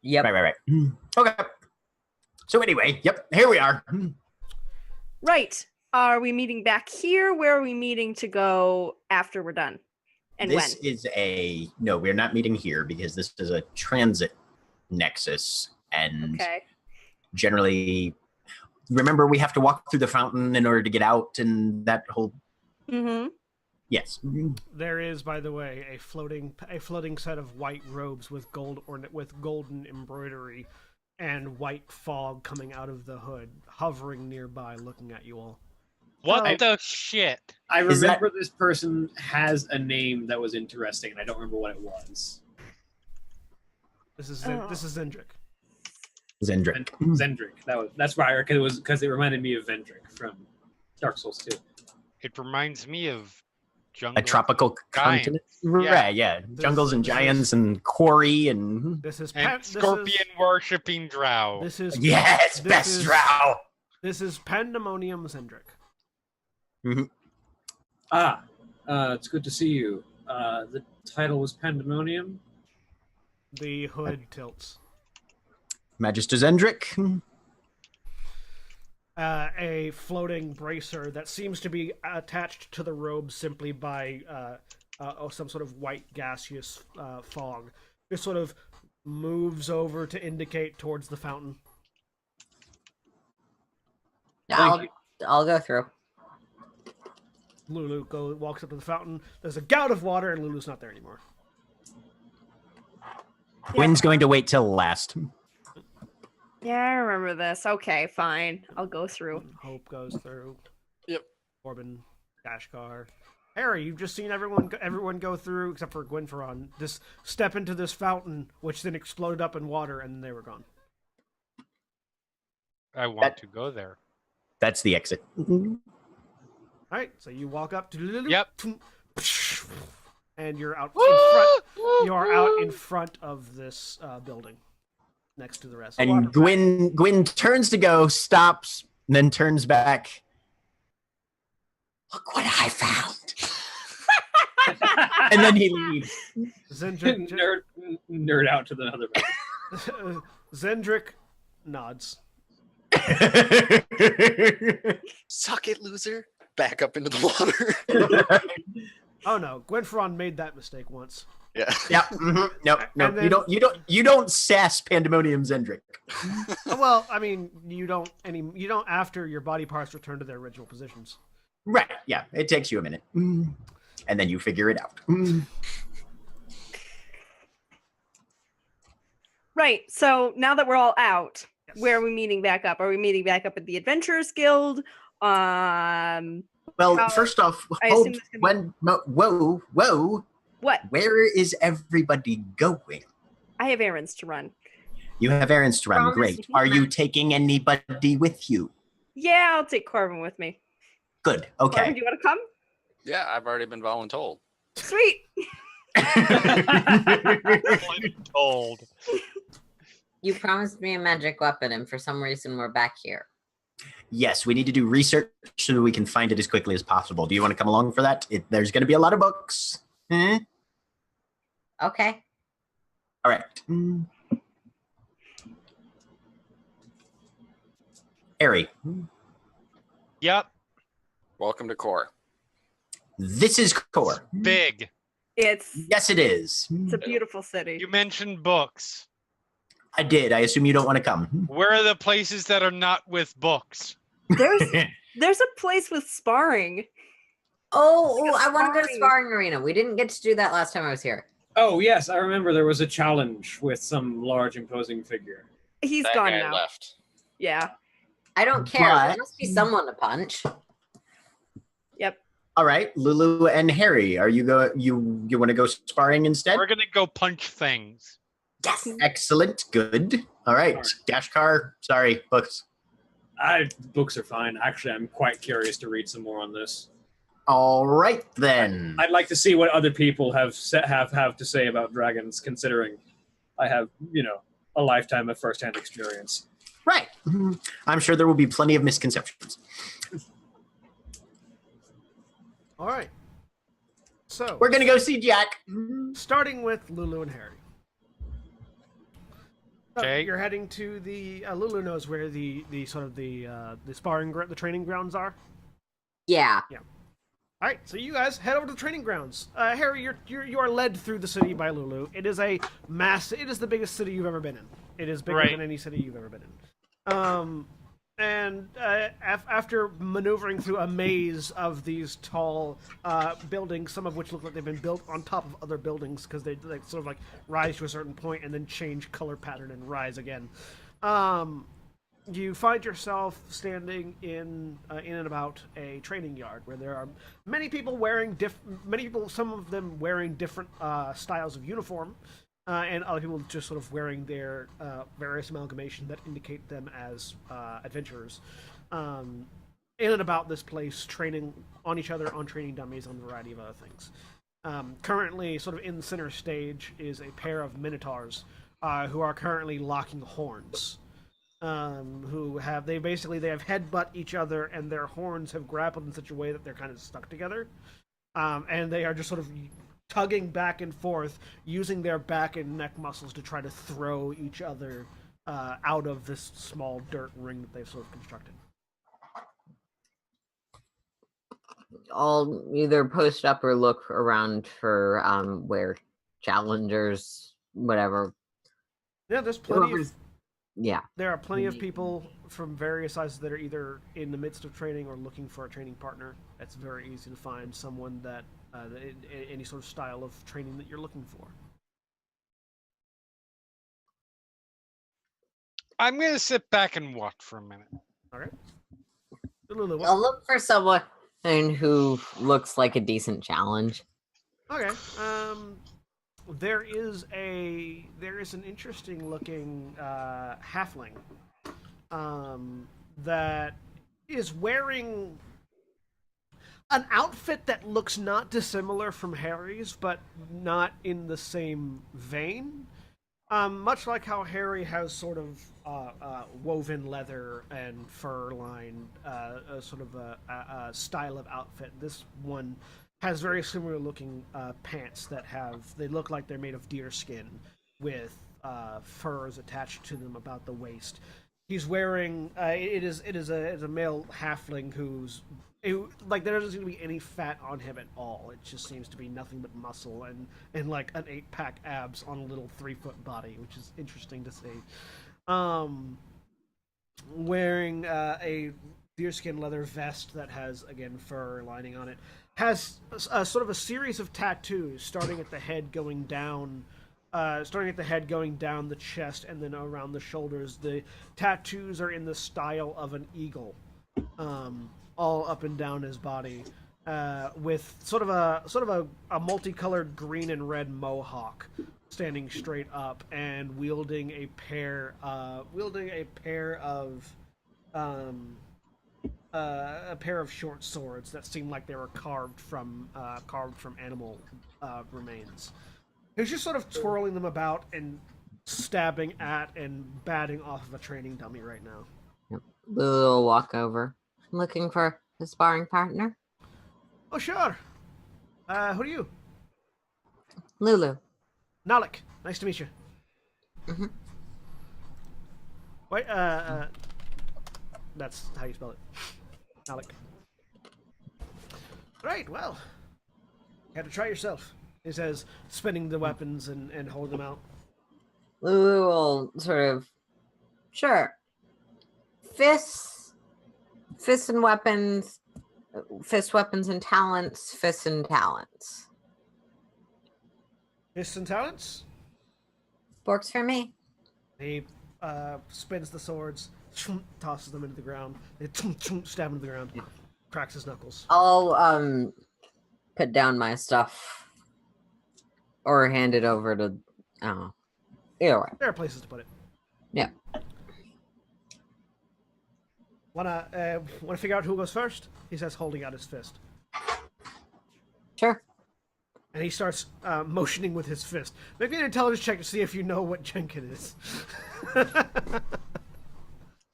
Yep. Right. Okay. So anyway, yep, here we are. Right. Are we meeting back here? Where are we meeting to go after we're done? And This when? is no, we're not meeting here because this is a transit nexus, and Okay. generally, remember we have to walk through the fountain in order to get out, and that whole Mm-hmm. yes. There is, by the way, a floating set of white robes with golden embroidery and white fog coming out of the hood, hovering nearby, looking at you all. What Oh. the shit? I Is that- remember this person has a name that was interesting, and I don't remember what it was. This is Oh. this is Zendrick. Zendrick. Zendrick. That's why because it reminded me of Vendrick from Dark Souls 2. It reminds me of jungle. A tropical Giants. continent, Yeah. right? Yeah, jungles and this is- giants and quarry and This is And scorpion worshipping drow. This is yes, this best is- drow. This is Pandemonium Zendrick. It's good to see you. The title was Pandemonium. The hood tilts. Magister Zendrick. A floating bracer that seems to be attached to the robe simply by some sort of white gaseous fog. This sort of moves over to indicate towards the fountain. I'll go through. Lulu walks up to the fountain. There's a gout of water, and Lulu's not there anymore. Gwen's going to wait till last. Yeah, I remember this. Okay, fine. I'll go through. Hope goes through. Yep. Corbin, Dashkar. Harry, you've just seen everyone go through except for Gwynferon. This step into this fountain, which then exploded up in water, and then they were gone. I want to go there. That's the exit. All right, so you walk up to Yep. and you're out in front. You are out in front of this building, next to the rest. And Gwen turns to go, stops, and then turns back. Look what I found. And then he leaves. Zendrick, Nerd out to the other. Zendrick nods. Suck it, loser. Back up into the water. Oh no, Gwynferon made that mistake once. Yeah. Yep. Mhm. No. And then- You don't sass Pandemonium Zendrick. Well, I mean, you don't after your body parts return to their original positions. Right. Yeah. It takes you a minute. And then you figure it out. Right. So now that we're all out, where are we meeting back up? Are we meeting back up at the Adventurers Guild? Well, How- first off, I assume hold, it's gonna whoa. What? Where is everybody going? I have errands to run. You have errands to run. Promise Great. me. Are you taking anybody with you? Yeah, I'll take Corbin with me. Good. Corbin, Okay. do you want to come? Yeah, I've already been voluntold. Sweet. Told. You promised me a magic weapon, and for some reason we're back here. Yes, we need to do research so that we can find it as quickly as possible. Do you want to come along for that? There's going to be a lot of books. Okay. All right. Harry, Yep. Welcome to Core. this is Core. Big. It's Yes, it is. a beautiful city. You mentioned books. I did. I assume you don't want to come. Where are the places that are not with books? There's a place with sparring. Oh, I want to go to sparring. sparring arena. We didn't get to do that last time I was here. Oh yes, I remember there was a challenge with some large imposing figure. He's That gone guy now. left. Yeah. I don't care. But- There must be someone to punch. Yep. All right, Lulu and Harry, are you you want to go sparring instead? We're gonna go punch things. Yes. Excellent. Good. All right, Dash Car. Sorry, books. Books are fine. Actually, I'm quite curious to read some more on this. All right then. I'd like to see what other people have to say about dragons, considering I have, a lifetime of first-hand experience. Right. I'm sure there will be plenty of misconceptions. All right. So We're gonna go see Jack. starting with Lulu and Harry. So Okay. you're heading to the Lulu knows where the sort of the sparring the training grounds are. Yeah. All right, so you guys head over to the training grounds. Harry, you are led through the city by Lulu. It is It is the biggest city you've ever been in. It is bigger Right. than any city you've ever been in. After maneuvering through a maze of these tall buildings, some of which look like they've been built on top of other buildings because they sort of like rise to a certain point and then change color pattern and rise again. You find yourself standing in and about a training yard where there are many people wearing some of them wearing different styles of uniform, and other people just sort of wearing their various amalgamation that indicate them as adventurers. In and about this place, training on each other, on training dummies, on a variety of other things. Currently, sort of in the center stage, is a pair of minotaurs who are currently locking horns. Who have headbutt each other, and their horns have grappled in such a way that they're kind of stuck together, and they are just sort of tugging back and forth, using their back and neck muscles to try to throw each other out of this small dirt ring that they've sort of constructed. I'll either post up or look around for where challengers, whatever. Yeah, there's plenty of Whoever's- Yeah. There are plenty of people from various sizes that are either in the midst of training or looking for a training partner. It's very easy to find someone that any sort of style of training that you're looking for. I'm gonna sit back and watch for a minute. All right. Lulu, what- I'll look for someone who looks like a decent challenge. Okay. There is an interesting looking halfling that is wearing an outfit that looks not dissimilar from Harry's, but not in the same vein. Much like how Harry has sort of woven leather and fur lined sort of a style of outfit, this one has very similar looking pants they look like they're made of deer skin with furs attached to them about the waist. He's wearing it is a male halfling there doesn't seem to be any fat on him at all. It just seems to be nothing but muscle and like an 8-pack abs on a little 3-foot body, which is interesting to see. Wearing a deerskin leather vest that has, again, fur lining on it. Has sort of a series of tattoos starting at the head going down. The chest and then around the shoulders. The tattoos are in the style of an eagle, all up and down his body, with sort of a multicolored green and red mohawk, standing straight up and wielding a pair of short swords that seem like they were carved from animal remains. He's just sort of twirling them about and stabbing at and batting off of a training dummy right now. Yep. Lulu will walk over, looking for a sparring partner. Oh, sure. Who are you? Lulu. Nalik. Nice to meet you. Mm-hmm. Wait, that's how you spell it. Nalik. Right, well, you had to try yourself. He says, spinning the weapons and holding them out. Lulu will sort of, sure. Fists and weapons, fist weapons and talents, fists and talents. Fists and talents? Works for me. He spins the swords, tosses them into the ground. They stab into the ground. Cracks his knuckles. I'll put down my stuff. Or hand it over to, I don't know. Either way. There are places to put it. Yeah. Wanna figure out who goes first? He says, holding out his fist. Sure. And he starts motioning with his fist. Make me an intelligence check to see if you know what Jenkin is.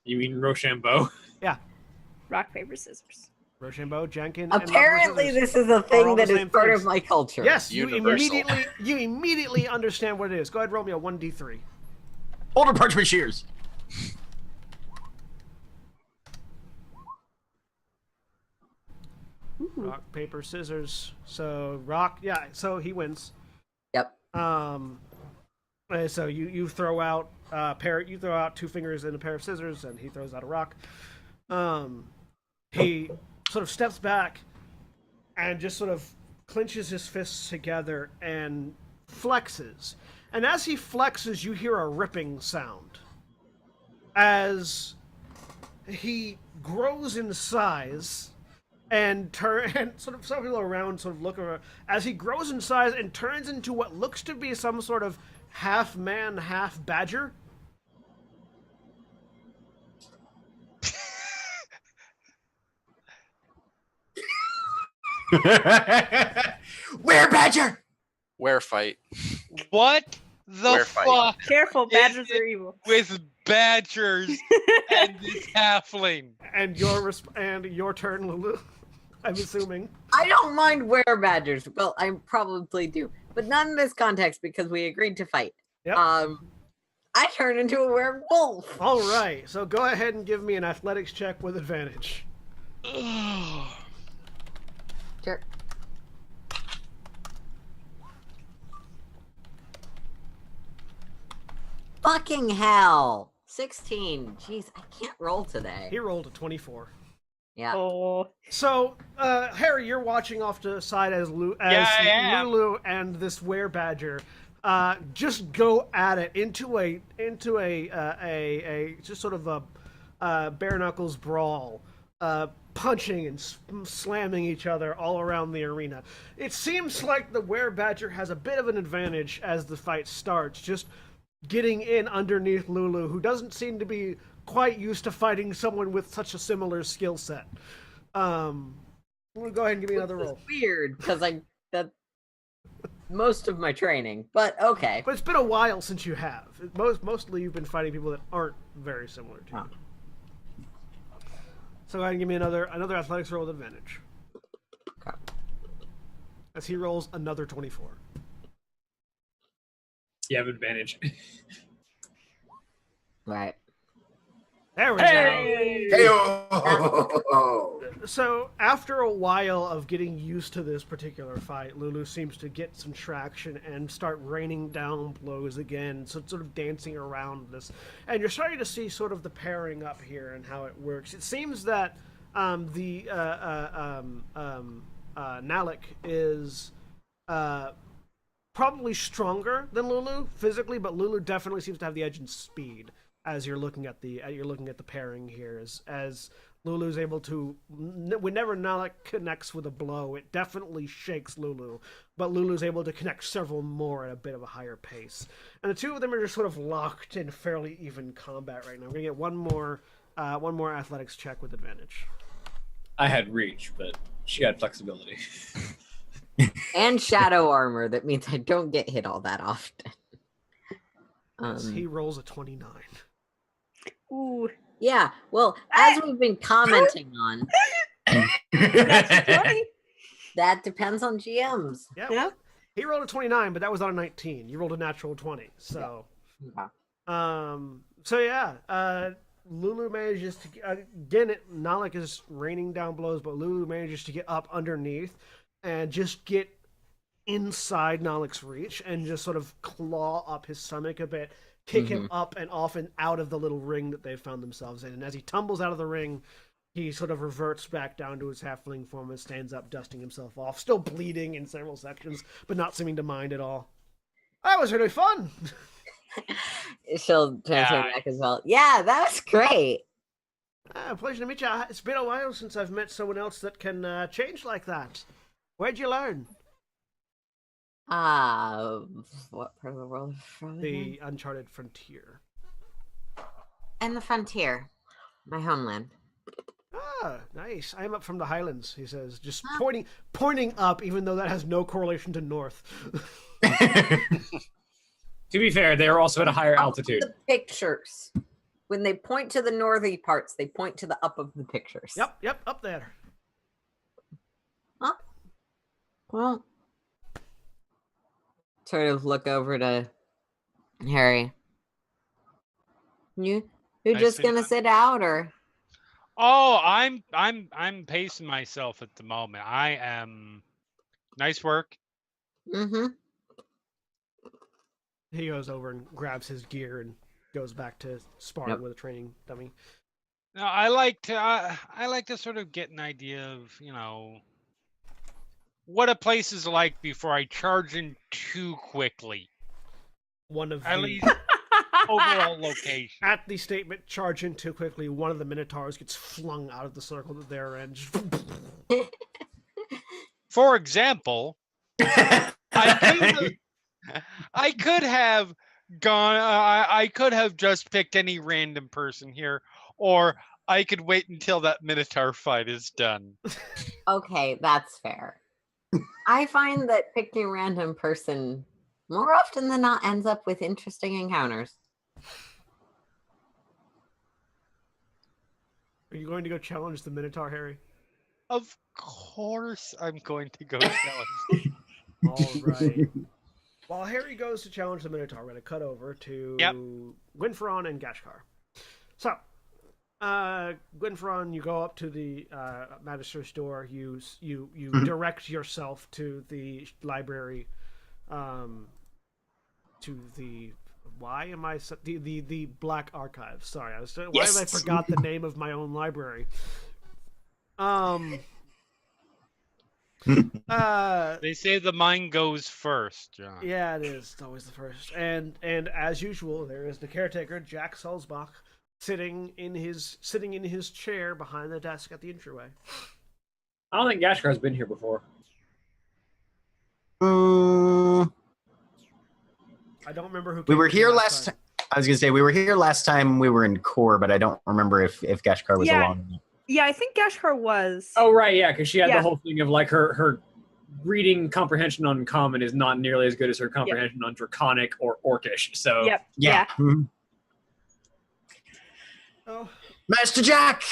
You mean Rochambeau? Yeah. Rock, paper, scissors. Rochambeau, Jenkin. Apparently, and this is a all thing the that is same part things. of my culture. Yes, you Universal. immediately understand what it is. Go ahead, roll me a 1d3. Older parchment shears. Rock, paper, scissors. So rock, yeah. So he wins. Yep. So you throw out you throw out 2 fingers and a pair of scissors, and he throws out a rock. He sort of steps back and just sort of clenches his fists together and flexes. And as he flexes, you hear a ripping sound. As he grows in size and sort of some people around sort of look around as he grows in size and turns into what looks to be some sort of half man, half badger. Where badger? Where fight? What the Where fight? fuck Careful, badgers are evil. with badgers and this halfling? And your turn, Lulu. I'm assuming. I don't mind were badgers. Well, I probably do. But not in this context because we agreed to fight. Yep. I turn into a werewolf. All right. So go ahead and give me an athletics check with advantage. Sure. Fucking hell. 16. Jeez, I can't roll today. He rolled a 24. Yeah. Oh, So, Harry, you're watching off to the side as Lulu and this werebadger just go at it into a just sort of a bare knuckles brawl, punching and slamming each other all around the arena. It seems like the werebadger has a bit of an advantage as the fight starts, just getting in underneath Lulu, who doesn't seem to be quite used to fighting someone with such a similar skill set. I'm gonna go ahead and give me another roll. It's weird because that's most of my training, but okay. But it's been a while since you have. Mostly you've been fighting people that aren't very similar to you. So go ahead and give me another athletics roll with advantage. Okay. As he rolls another 24. You have advantage. Right. There we Hey! Hey-o! So after a while of getting used to this particular fight, Lulu seems to get some traction and start raining down blows again, so sort of dancing around this. And you're starting to see sort of the pairing up here and how it works. It seems that Nalik is probably stronger than Lulu physically, but Lulu definitely seems to have the edge in speed. As you're looking at the pairing here, as Lulu's able to, whenever Nalik connects with a blow, it definitely shakes Lulu, but Lulu's able to connect several more at a bit of a higher pace. And the two of them are just sort of locked in fairly even combat right now. We're gonna get one more athletics check with advantage. I had reach, but she had flexibility. And shadow armor. That means I don't get hit all that often. He rolls a 29. Ooh. Yeah, well, as we've been commenting on, That's 20. that depends on GMs. Yeah. Yeah. He rolled a 29, but that was on a 19. You rolled a natural 20. So, Lulu manages to again. Nalik is raining down blows, but Lulu manages to get up underneath and just get inside Nalik's reach and just sort of claw up his stomach a bit, kick him up and off and out of the little ring that they've found themselves in. And as he tumbles out of the ring, he sort of reverts back down to his halfling form and stands up, dusting himself off, still bleeding in several sections, but not seeming to mind at all. That was really fun. She'll transfer back as well. Yeah, that was great. Pleasure to meet you. It's been a while since I've met someone else that can change like that. Where'd you learn? What part of the world? The Uncharted Frontier. And the frontier, my homeland. Ah, nice. I'm up from the Highlands, he says, just pointing up, even though that has no correlation to north. To be fair, they are also at a higher altitude. The pictures. When they point to the northy parts, they point to the up of the pictures. Yep, up there. Huh? Well, sort of look over to Harry. You're just gonna sit out, or? Oh, I'm pacing myself at the moment. I am. Nice work. Mm-hmm. He goes over and grabs his gear and goes back to sparring with a training dummy. No, I like to sort of get an idea of, what a place is like before I charge in too quickly. One of At the least overall location. at the statement, charge in too quickly, one of the Minotaurs gets flung out of the circle that they're in. For example, I could have gone. I could have just picked any random person here, or I could wait until that Minotaur fight is done. Okay, that's fair. I find that picking a random person more often than not ends up with interesting encounters. Are you going to go challenge the Minotaur, Harry? Of course, I'm going to go challenge. All right. While Harry goes to challenge the Minotaur, we're going to cut over to Gwynferon and Gashkar. So, Gwynferon, you go up to the magistrate's door. You direct yourself to the library, to the the Black Archive. Sorry, why have I forgot the name of my own library? They say the mind goes first, John. Yeah, it is. It's always the first. And as usual, there is the caretaker, Jack Sulzbach, sitting in his chair behind the desk at the entryway. I don't think Gashkar's been here before. I don't remember who. We were here last time. I was gonna say we were here last time. We were in core, but I don't remember if Gashkar was along. Yeah, I think Gashkar was. Oh right, yeah, because she had the whole thing of like her reading comprehension on Common is not nearly as good as her comprehension on Draconic or Orcish. So yeah. Mm-hmm. Oh, Master Jack.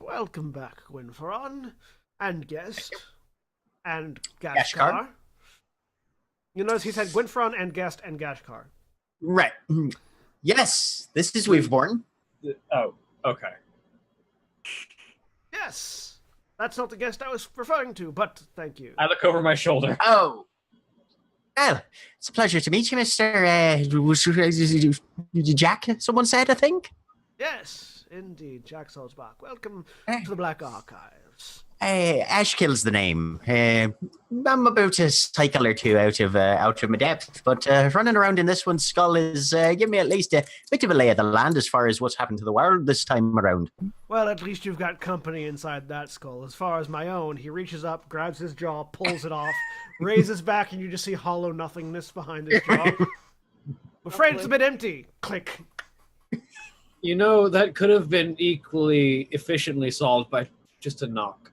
Welcome back, Gwynferon, and guest, and Gashkar. Gashkar? You notice he said Gwynferon and guest and Gashkar. Right. Yes, this is Weaveborn. Oh, okay. Yes, that's not the guest I was referring to, but thank you. I look over my shoulder. Oh. Well, it's a pleasure to meet you, Mr. Jack, someone said, I think. Yes, indeed, Jack Salzbach. Welcome Eh. to the Black Archives. Ashkill's the name. I'm about to cycle or two out of my depth, but running around in this one's skull is giving me at least a bit of a lay of the land as far as what's happened to the world this time around. Well, at least you've got company inside that skull. As far as my own, he reaches up, grabs his jaw, pulls it off, raises back, and you just see hollow nothingness behind his jaw. I'm afraid it's a bit empty. Click. You know, that could have been equally efficiently solved by just a knock.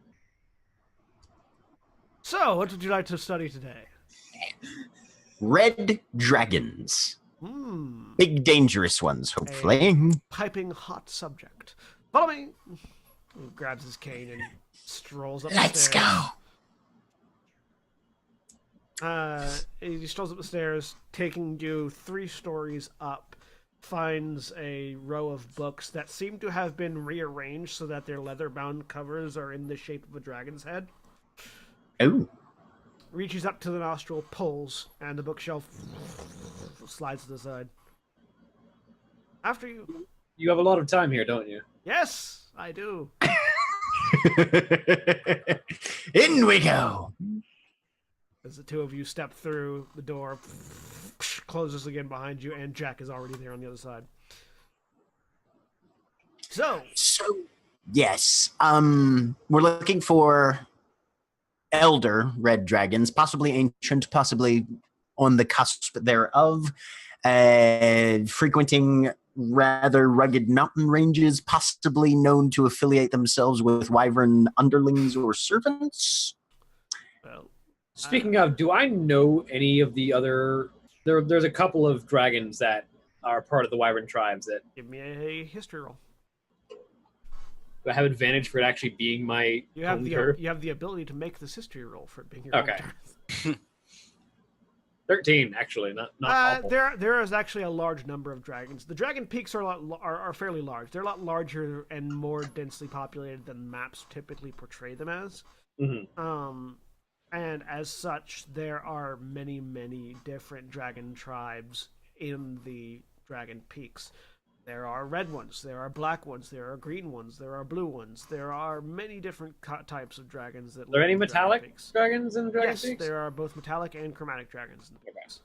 So, what would you like to study today? Red dragons. Hmm. Big, dangerous ones, hopefully. Piping hot subject. Follow me. He grabs his cane and strolls up the Let's stairs. go. He strolls up the stairs, taking you 3 stories up, finds a row of books that seem to have been rearranged so that their leather-bound covers are in the shape of a dragon's head. Oh. Reaches up to the nostril, pulls, and the bookshelf slides to the side. After you. You have a lot of time here, don't you? Yes, I do. In we go. As the 2 of you step through the door, closes again behind you, and Jack is already there on the other side. So, yes, we're looking for elder red dragons, possibly ancient, possibly on the cusp thereof, frequenting rather rugged mountain ranges, possibly known to affiliate themselves with wyvern underlings or servants. well, Speaking of, do I know any of the other... There's a couple of dragons that are part of the wyvern tribes that... give me a history roll. Do I have advantage for it actually being my You have home the turf? you have the ability to make this history roll for it being your Okay. home turf. 13, actually, not awful. There is actually a large number of dragons. The dragon peaks are fairly large. They're a lot larger and more densely populated than maps typically portray them as. Mhm. And as such, there are many different dragon tribes in the dragon peaks. There are red ones, there are black ones, there are green ones, there are blue ones. There are many different types of dragons that Are there live any in the Dragon metallic Peaks. dragons in the Dragon Yes, Peaks? there are both metallic and chromatic dragons in the Okay. peaks.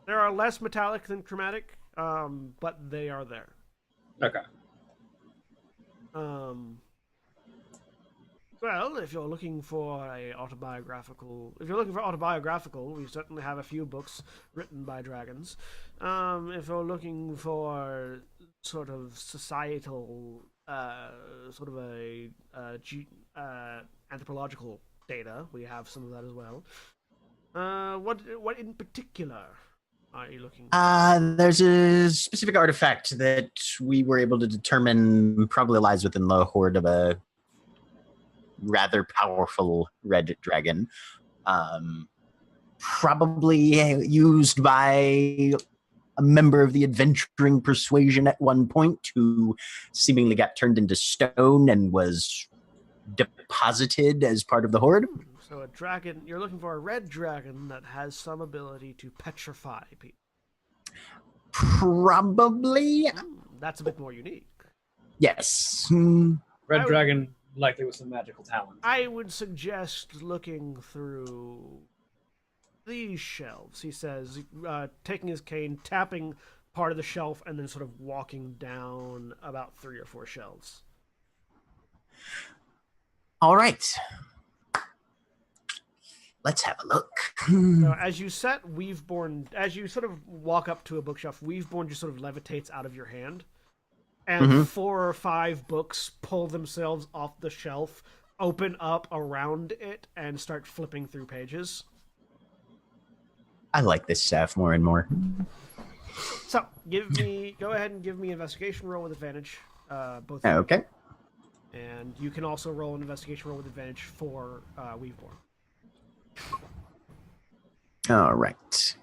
There are less metallic than chromatic, but they are there. Okay. Well, if you're looking for autobiographical, we certainly have a few books written by dragons. If you're looking for sort of societal, sort of anthropological data, we have some of that as well. What in particular are you looking for? There's a specific artifact that we were able to determine probably lies within the hoard of a rather powerful red dragon, probably used by a member of the adventuring persuasion at one point who seemingly got turned into stone and was deposited as part of the hoard. So a dragon, you're looking for a red dragon that has some ability to petrify people. Probably, That's a bit more unique. yes. Red I would- dragon, likely with some magical talent. I would suggest looking through these shelves, he says, taking his cane, tapping part of the shelf, and then sort of walking down about 3 or 4 shelves. All right. Let's have a look. So as you as you sort of walk up to a bookshelf, Weaveborn just sort of levitates out of your hand, and 4 or 5 books pull themselves off the shelf, open up around it, and start flipping through pages. I like this staff more and more. So go ahead and give me an investigation roll with advantage, both. Okay. And you can also roll an investigation roll with advantage for Weaveborn. All right.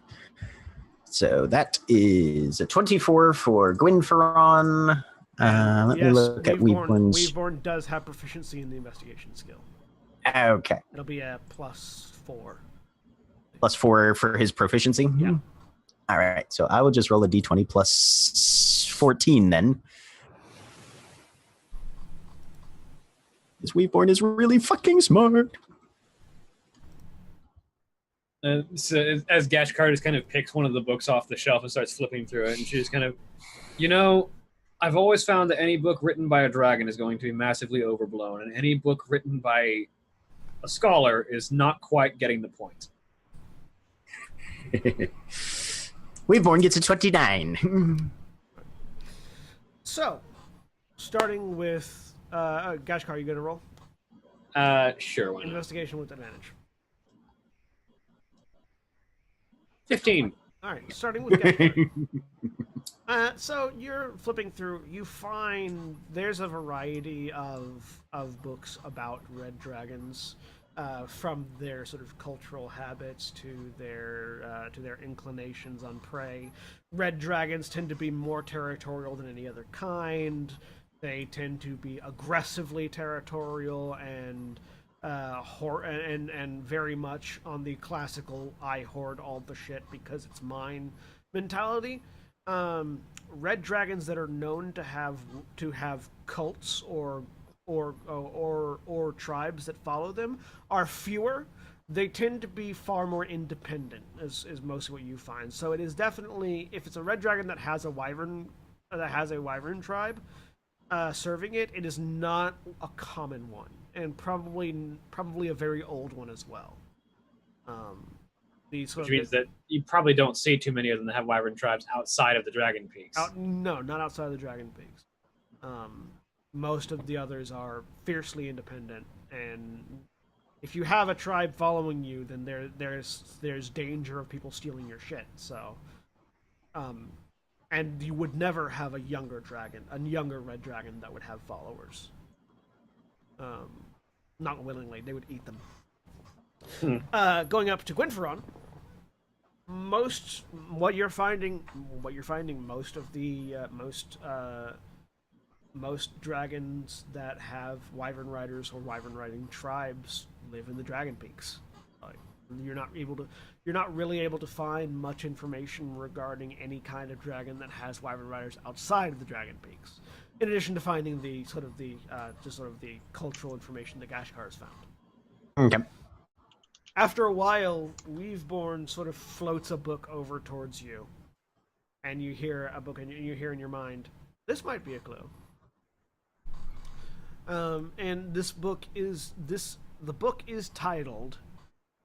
So that is a 24 for Gwynferon. Let me look at Weaveborn's. Weaveborn does have proficiency in the investigation skill. Okay. It'll be a +4. +4 for his proficiency? Yeah. All right. So I will just roll a d20 plus 14 then. This Weaveborn is really fucking smart. So as Gashkar just kind of picks one of the books off the shelf and starts flipping through it, and she just kind of, I've always found that any book written by a dragon is going to be massively overblown, and any book written by a scholar is not quite getting the point. Weaveborn gets a 29. So, starting with Gashkar, you going to roll? Sure, why not? Investigation with advantage. 15. All right, starting with Gashkar. So you're flipping through. You find there's a variety of books about red dragons, from their sort of cultural habits to their inclinations on prey. Red dragons tend to be more territorial than any other kind. They tend to be aggressively territorial and very much on the classical "I hoard all the shit because it's mine" mentality. Red dragons that are known to have cults or tribes that follow them are fewer. They tend to be far more independent, is most of what you find. So it is definitely, if it's a red dragon that has a wyvern tribe serving it, it is not a common one, and probably a very old one as well. Which means that you probably don't see too many of them that have wyvern tribes outside of the Dragon Peaks. No, not outside of the Dragon Peaks. Most of the others are fiercely independent, and if you have a tribe following you, then there's danger of people stealing your shit. So, and you would never have a younger red dragon that would have followers. Not willingly, they would eat them. Going up to Gwynferon, most dragons that have wyvern riders or wyvern riding tribes live in the Dragon Peaks. You're not really able to find much information regarding any kind of dragon that has wyvern riders outside of the Dragon Peaks. In addition to finding the cultural information that Gashkar has found. Okay. After a while, Weaveborn sort of floats a book over towards you, and you hear a book, and you hear in your mind, "This might be a clue." And the book is titled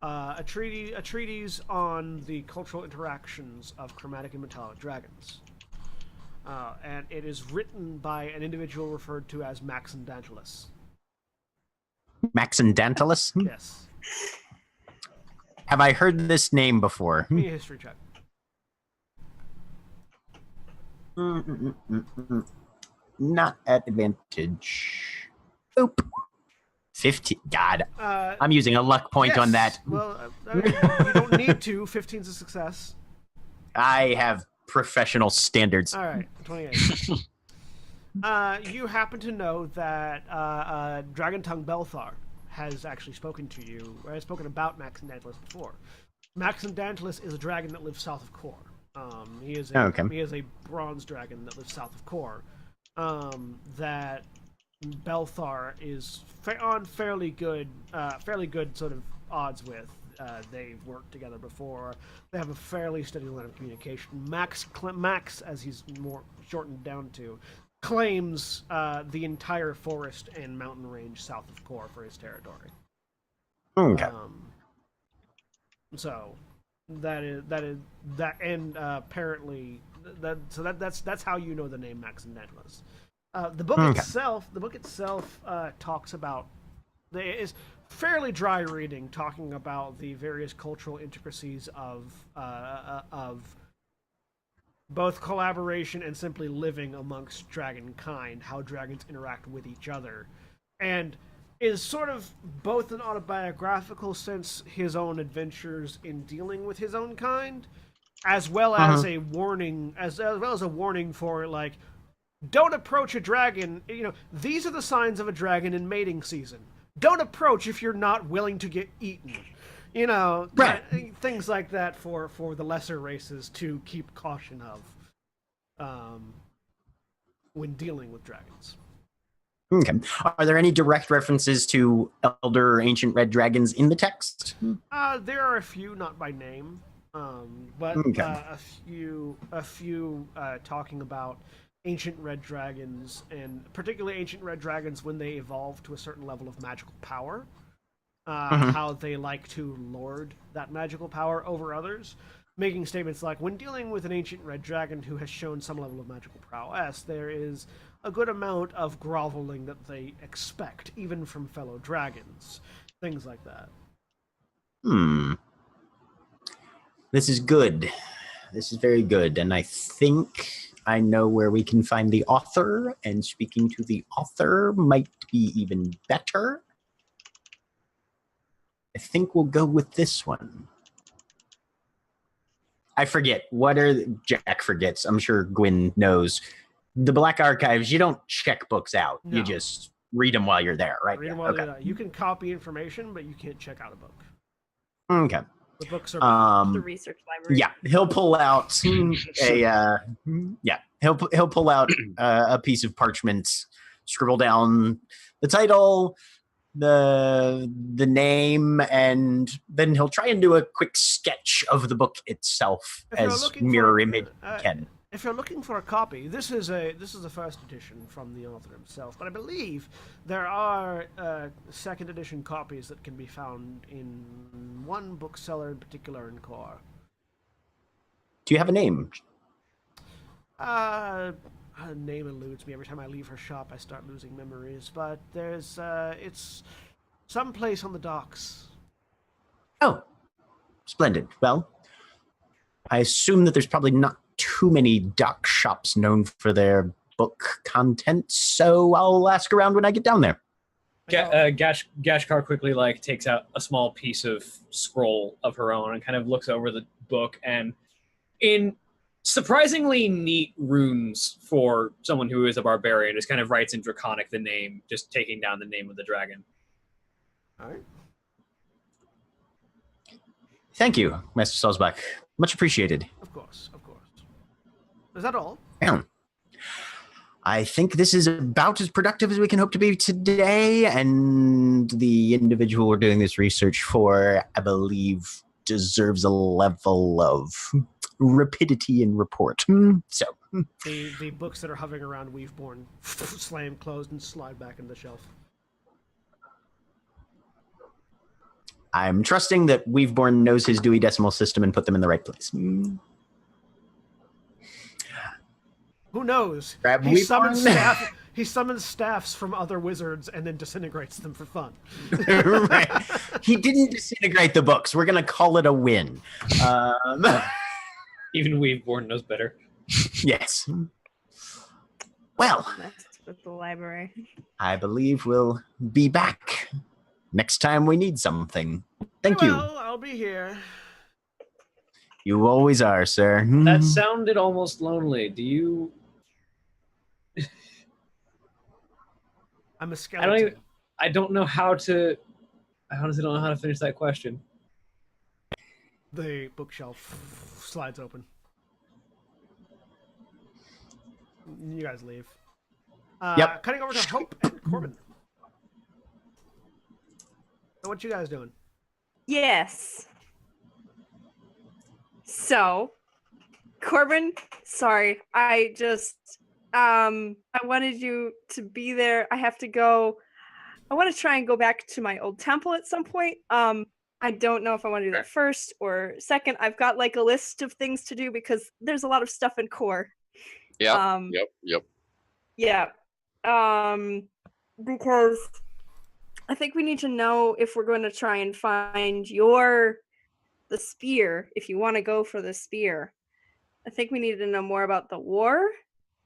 a treatise on the cultural interactions of chromatic and metallic dragons, and it is written by an individual referred to as Maxendantalus. Maxendantalus? Yes. Have I heard this name before? Give me a history check. Not at advantage. Oop. 15. God. I'm using a luck point on that. Well, you don't need to. 15's a success. I have professional standards. All right, 28. You happen to know that Dragon Tongue Belthar has actually spoken to you, or has spoken about Maxendantalus before. Maxendantalus is a dragon that lives south of Kor. He is a bronze dragon that lives south of Kor. That Belthar is on fairly good sort of odds with. They've worked together before. They have a fairly steady line of communication. Max, as he's more shortened down to, claims the entire forest and mountain range south of Kor for his territory. Okay. So apparently that's how you know the name Maxendantalus. The book itself talks about, is fairly dry reading, talking about the various cultural intricacies of both collaboration and simply living amongst dragon kind, how dragons interact with each other, and is sort of both an autobiographical sense, his own adventures in dealing with his own kind, as well as a warning, as well as a warning for like, don't approach a dragon. You know, these are the signs of a dragon in mating season. Don't approach if you're not willing to get eaten. You know, Right. things like that for the lesser races to keep caution of when dealing with dragons. Okay. Are there any direct references to elder or ancient red dragons in the text? There are a few, not by name, but Okay. a few talking about ancient red dragons, and particularly ancient red dragons when they evolve to a certain level of magical power. How they like to lord that magical power over others, making statements like, when dealing with an ancient red dragon who has shown some level of magical prowess, there is a good amount of groveling that they expect, even from fellow dragons. Things like that. This is good. This is very good. And I think I know where we can find the author, and speaking to the author might be even better. I think we'll go with this one. I forget. Jack forgets. I'm sure Gwyn knows. The Black Archives, you don't check books out. No. You just read them while you're there, right? Read them Yeah, while okay. you're there. You can copy information, but you can't check out a book. Okay. The books are The research library. Yeah, he'll pull out he'll pull out a piece of parchment, scribble down the title, the name, and then he'll try and do a quick sketch of the book itself If you're as looking mirror for- image can. If you're looking for a copy, this is a first edition from the author himself, but I believe there are second edition copies that can be found in one bookseller in particular in Core. Do you have a name? Her name eludes me every time I leave her shop. I start losing memories, but there's it's someplace on the docks. Oh, splendid. Well, I assume that there's probably not too many dock shops known for their book content, so I'll ask around when I get down there. Gashkar quickly takes out a small piece of scroll of her own and kind of looks over the book, and in surprisingly neat runes for someone who is a barbarian, just kind of writes in Draconic the name, just taking down the name of the dragon. All right. Thank you, Master Salzbach. Much appreciated. Of course, of course. Is that all? Yeah. I think this is about as productive as we can hope to be today, and the individual we're doing this research for, I believe, deserves a level of rapidity in report. So, The books that are hovering around Weaveborn slam closed and slide back into the shelf. I'm trusting that Weaveborn knows his Dewey Decimal System and put them in the right place. Who knows? Grab He summons Weaveborn. He summons staffs from other wizards and then disintegrates them for fun. Right. He didn't disintegrate the books. We're going to call it a win. Even Weaveborn knows better. Yes. Well, That's with the library. I believe we'll be back next time we need something. Thank you. Well, I'll be here. You always are, sir. That sounded almost lonely. Do you... I'm a skeleton. I don't know how to... I honestly don't know how to finish that question. The bookshelf slides open. You guys leave. Yep. Cutting over to Hope and Corbin. So what you guys doing? Yes. So, Corbin, sorry, I wanted you to be there. I have to go. I want to try and go back to my old temple at some point. I don't know if I want to do that first or second. I've got a list of things to do because there's a lot of stuff in core. Yep. Yep. Yeah. Because I think we need to know if we're going to try and find the spear, if you want to go for the spear. I think we need to know more about the war.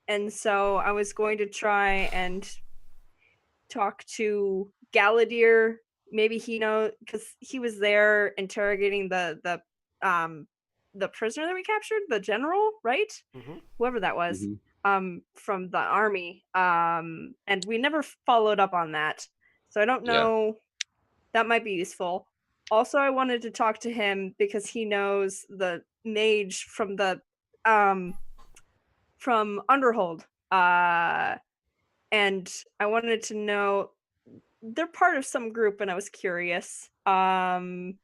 And so I was going to try and talk to Galadir. Maybe he knows, because he was there interrogating the the prisoner that we captured, the general, right? Mhm. Whoever that was, Mhm. from the army. And we never followed up on that. So I don't Yeah. know. That might be useful. Also, I wanted to talk to him because he knows the mage from the from Underhold. And I wanted to know, they're part of some group and I was curious. And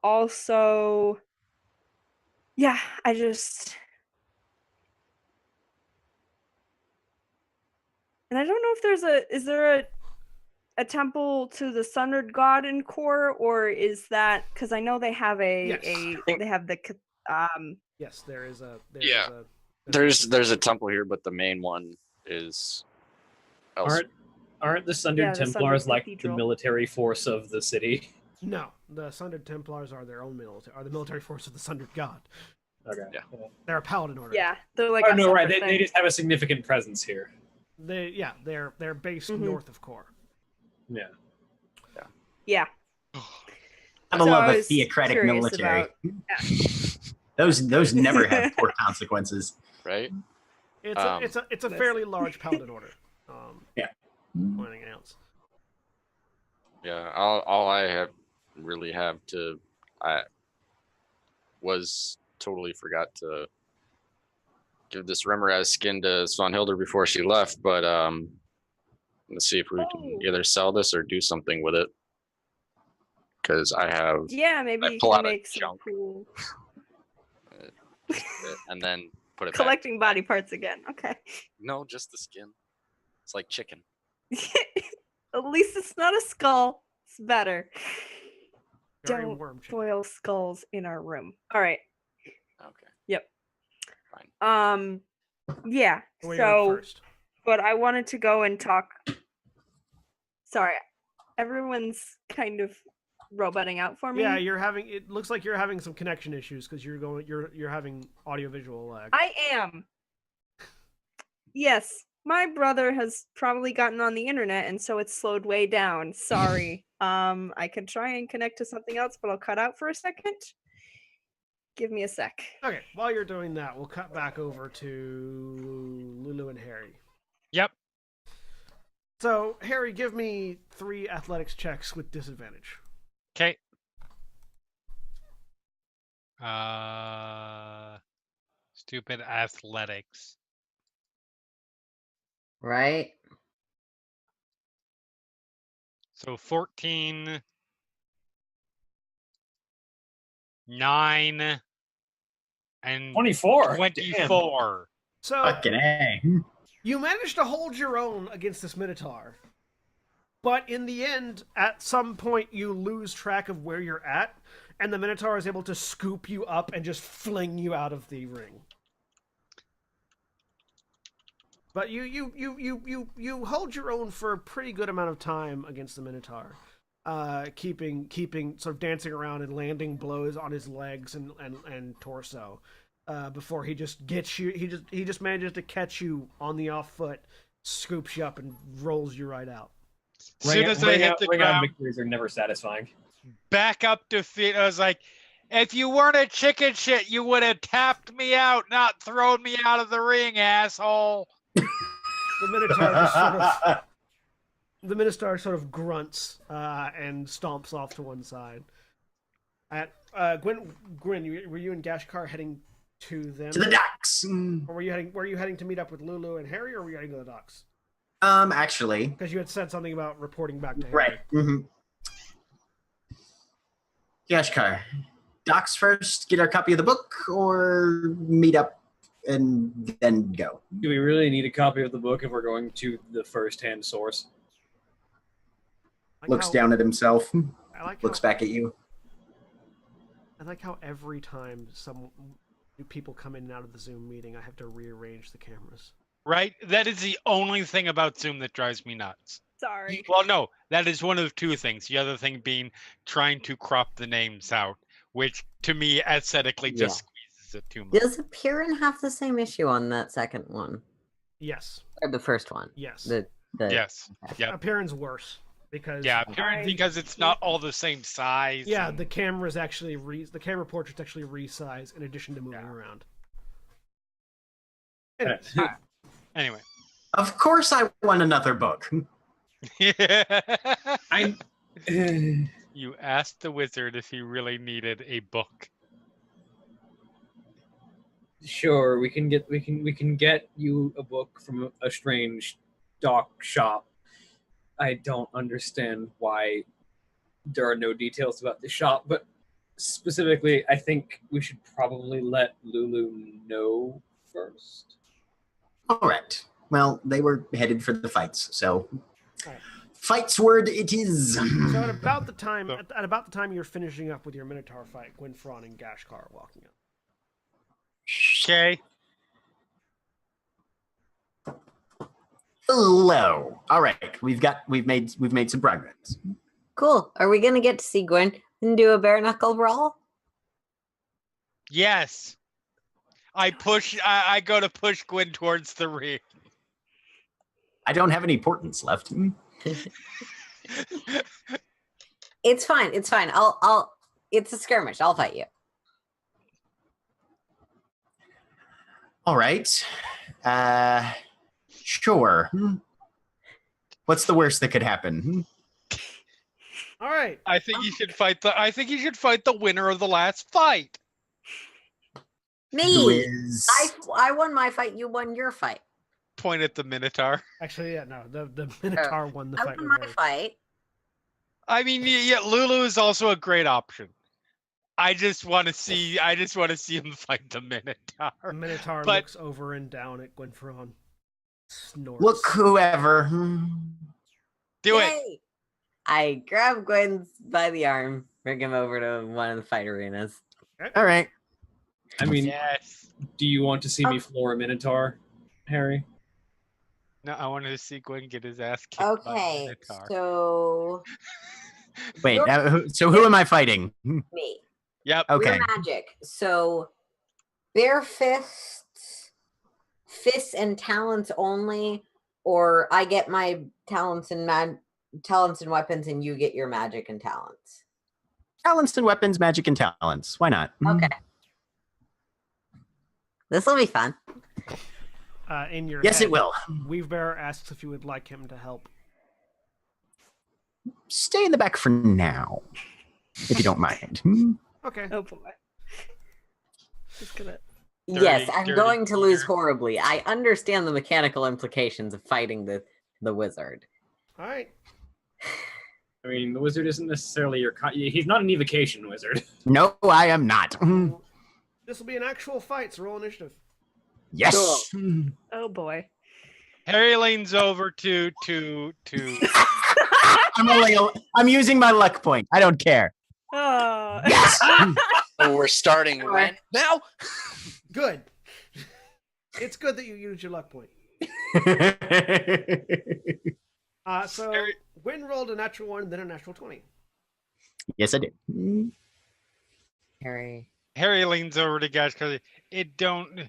also, yeah, I just, and I don't know if is there a temple to the Sundered God in Core, or is that, because I know they have Yes. they have the Yes, there is a. Yeah. There's There's a temple here, but the main one is elsewhere. Aren't the Sundered Yeah, the Templars Sundered like the Cathedral. military force of the city? No, the Sundered Templars are their own military, are the military force of the Sundered God. Okay. Yeah. They're a paladin order. yeah, they're like Oh a no, right. separate They thing. just have a significant presence here. They're based Mhm. north of Core. Yeah. Yeah. Gotta So love I a was theocratic curious military. about- Those never have poor consequences. Right? It's a Listen. fairly large paladin order. Yeah. Pointing out. Yeah. All I was totally forgot to give this Remoraz skin to Svanhilda before she left, but let's see if we can either sell this or do something with it. Because I have Yeah, maybe I you pull can out a make some junk. cool and then put it back. collecting body parts again. Okay. No, just the skin. It's like chicken. At least it's not a skull. It's better. Very Don't worm chicken. boil skulls in our room. All right. Okay. Yep. Fine. Yeah. Where you going So, first? but I wanted to go and talk. Sorry, everyone's kind of roboting out for me. Yeah, it looks like you're having some connection issues because you're having audiovisual lag. I am. Yes, my brother has probably gotten on the internet, and so it's slowed way down. Sorry. I could try and connect to something else, but I'll cut out for a second. Give me a sec. Okay, while you're doing that, we'll cut back over to Lulu and Harry. Yep. So, Harry, give me 3 athletics checks with disadvantage. Okay. Stupid athletics. Right? So 14, 9, and 24. 24. So, Fucking A. you managed to hold your own against this Minotaur. But in the end, at some point, you lose track of where you're at, and the Minotaur is able to scoop you up and just fling you out of the ring. But you hold your own for a pretty good amount of time against the Minotaur, keeping sort of dancing around and landing blows on his legs and torso, before he just gets you. He just manages to catch you on the off foot, scoops you up, and rolls you right out. As soon as I hit the ground, victories are never satisfying. back up to feet. I was like, if you weren't a chicken shit, you would have tapped me out, not thrown me out of the ring, asshole. The Minotaur just the Minotaur sort of grunts and stomps off to one side. Gwyn, were you and Gashkar heading to them? To the docks. Or were you heading to meet up with Lulu and Harry, or were you heading to the docks? Actually. Because you had said something about reporting back to Harry. Right. Mm-hmm. Yashkar, docs first, get our copy of the book, or meet up and then go? Do we really need a copy of the book if we're going to the first-hand source? Like Looks how- down at himself, I like looks how, back at you. I like how every time some new people come in and out of the Zoom meeting, I have to rearrange the cameras. Right? That is the only thing about Zoom that drives me nuts. Sorry. Well, no, that is one of two things. The other thing being trying to crop the names out, which to me aesthetically just squeezes it too much. Does Appearin have the same issue on that second one? Yes. Or the first one? Yes. The Yes. Yep. Appearance worse. because Yeah, apparently because it's not all the same size. yeah, and- the camera's actually the camera portrait's actually resized in addition to moving around. Anyways, Anyway. Of course, I want another book. I You asked the wizard if he really needed a book. sure we can get you a book from a strange dock shop. I don't understand why there are no details about the shop, but specifically, I think we should probably let Lulu know first. All right. Well, they were headed for the fights, so All right. fights word it is. So at about the time you're finishing up with your Minotaur fight, Gwynfron and Gashkar are walking up. Okay. Hello. All right, we've made some progress. Cool. Are we gonna get to see Gwen and do a bare knuckle brawl? Yes. I go to push Gwen towards the ring. I don't have any portents left. It's fine. It's fine. I'll. It's a skirmish. I'll fight you. All right. Sure. What's the worst that could happen? All right. I think you should fight the winner of the last fight. Who Me. is? I won my fight. You won your fight. Point at the Minotaur. Actually, yeah, no, the Minotaur won the I fight. won my with fight. I mean, yeah, Lulu is also a great option. I just want to see him fight the Minotaur. The Minotaur But- looks over and down at Gwynfron. Snorts. Look, whoever. Do it. Yay! I grab Gwen by the arm, bring him over to one of the fight arenas. All right. I mean, Yes. do you want to see me floor a Minotaur, Harry? No, I wanted to see Gwen get his ass kicked by the Okay, Minotaur. so Wait. So who am I fighting? me. Yep. Okay. We're magic. So bare fists and talents only, or I get my talents and weapons, and you get your magic and talents. Talents and weapons, magic and talents. Why not? Okay. This will be fun. In your Yes, head, it will. Weavebearer asks if you would like him to help. Stay in the back for now, if you don't mind. Okay. Oh boy. Just gonna. Yes, Dirty, I'm dirty going to lose Peter. horribly. I understand the mechanical implications of fighting the wizard. All right. I mean, the wizard isn't necessarily he's not an evocation wizard. No, I am not. This will be an actual fight, so roll initiative. Yes. Oh boy. Harry leans over to I'm using my luck point. I don't care. Oh. Yes. So we're starting when now? Good. It's good that you used your luck point. So Harry- Gwyn rolled a natural 1, then a natural 20. Yes, I did. Harry. Harry leans over to Gash because it don't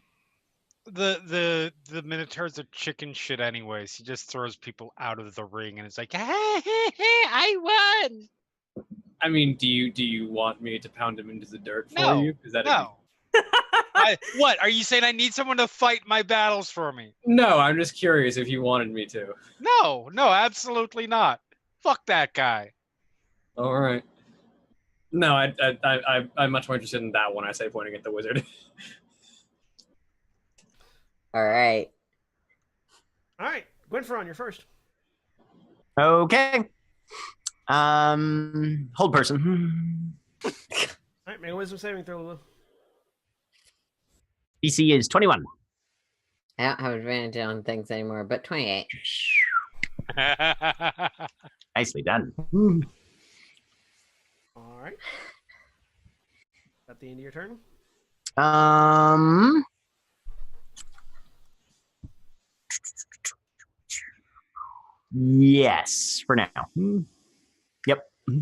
the Minotaur's a chicken shit anyways. He just throws people out of the ring and it's like, I won. I mean, do you want me to pound him into the dirt for No, you? Is that No. What? Are you saying I need someone to fight my battles for me? No, I'm just curious if you wanted me to. No, absolutely not. Fuck that guy. All right. No, I'm much more interested in that one. I say pointing at the wizard. All right. All right. Gwynfron, you're first. Okay. Hold person. All right, make a wisdom saving throw, Lulu. DC is 21. I don't have advantage on things anymore, but 28. Nicely done. All right. At the end of your turn. Yes, for now. Yep. All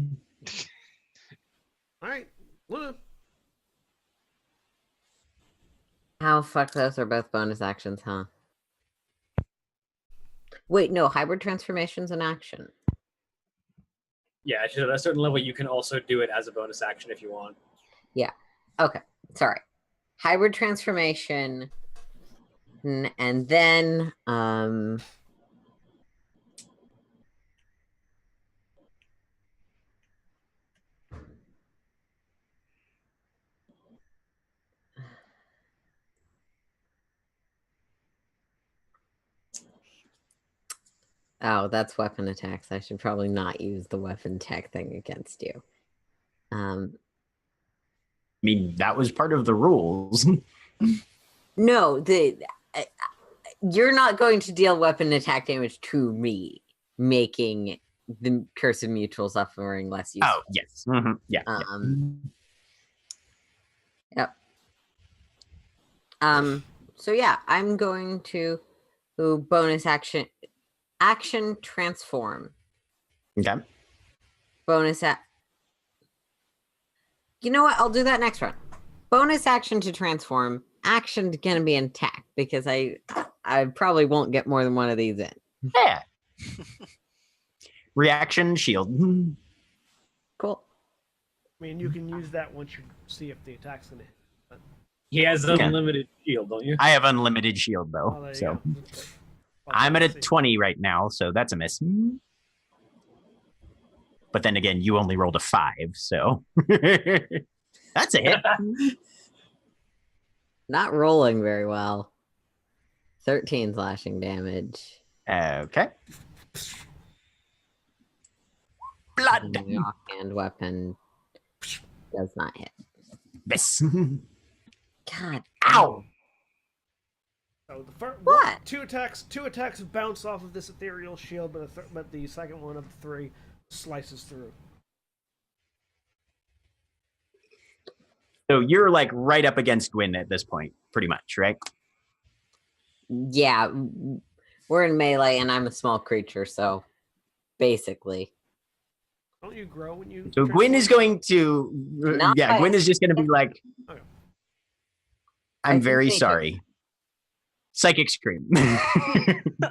right. Lulu. How fuck those are both bonus actions, huh? Wait, no, hybrid transformation's an action. Yeah, at a certain level, you can also do it as a bonus action if you want. Okay, sorry. Hybrid transformation, and then oh, that's weapon attacks. I should probably not use the weapon attack thing against you. I mean, that was part of the rules. No, you're not going to deal weapon attack damage to me, making the Curse of Mutual Suffering less useful. Oh, yes. Mm-hmm. Yeah. Yep. So yeah, I'm going to bonus action transform. Okay. Bonus You know what? I'll do that next round. Bonus action to transform. Action gonna be an attack because I probably won't get more than one of these in. Yeah. Reaction shield. Cool. I mean, you can use that once you see if the attack's gonna hit. But... He has unlimited shield, don't you? I have unlimited shield though, Oh, there you so go. Okay. Well, I'm at a let's see. 20 right now, so that's a miss. But then again, you only rolled a 5, so that's a hit. Not rolling very well. 13 slashing damage. Okay. Blood. And the offhand weapon does not hit. Miss. God. Ow. So the first What? two attacks bounce off of this ethereal shield, but the second one of the 3 slices through. So you're like right up against Gwyn at this point, pretty much, right? Yeah, we're in melee and I'm a small creature, so basically. Don't you grow when you? So Gwyn is going to, Not yeah, by- Gwyn is just going to be like, Okay. I I'm can very take it. sorry. Psychic Scream.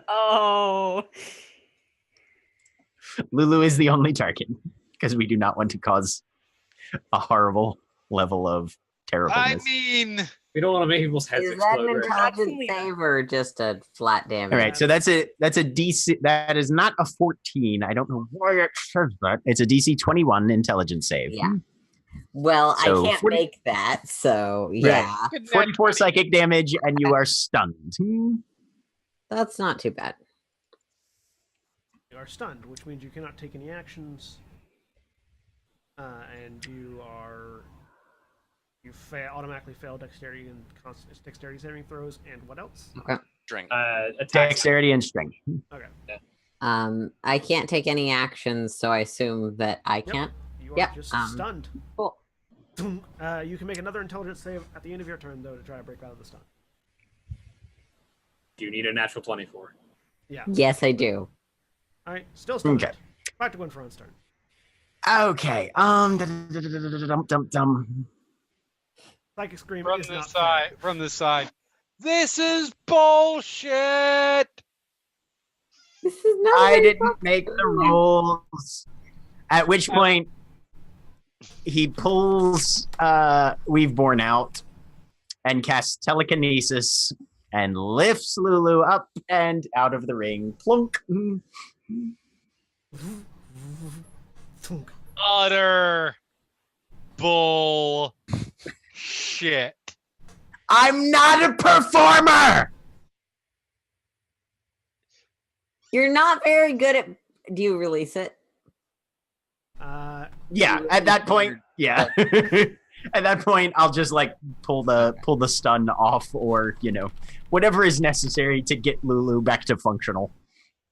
Oh. Lulu is the only target because we do not want to cause a horrible level of terribleness. I mean, We don't want to make people's heads Is that explode. an Right? intelligence Absolutely. save or just a flat damage? All right, so that's a DC. That is not a 14. I don't know why it says that. It's a DC 21 intelligence save. Yeah. Well, So I can't 40 make that, so yeah, good net 44 20. psychic damage, and you are stunned. that's not too bad. You are stunned, which means you cannot take any actions, and you automatically fail dexterity and dexterity saving throws, and what else? Drink. Attack. Dexterity and strength. Okay, I can't take any actions, so I assume that I can't. you are Yep, just um, stunned. Cool. You can make another intelligence save at the end of your turn, though, to try to break out of the stun. Do you need a natural 24? Yeah. Yes, I do. All right, still stunned. Okay. Back to Winfron's turn. Okay. Psychic Scream From is the not side. From the side. This is bullshit. This is not. I very didn't make the rules. At which point, he pulls We've Borne out and casts telekinesis and lifts Lulu up and out of the ring. Plunk. Thunk. Utter bull shit. I'm not a performer. You're not very good at. Do you release it? Yeah, at that point, yeah. At that point, I'll just like pull the stun off, or whatever is necessary to get Lulu back to functional.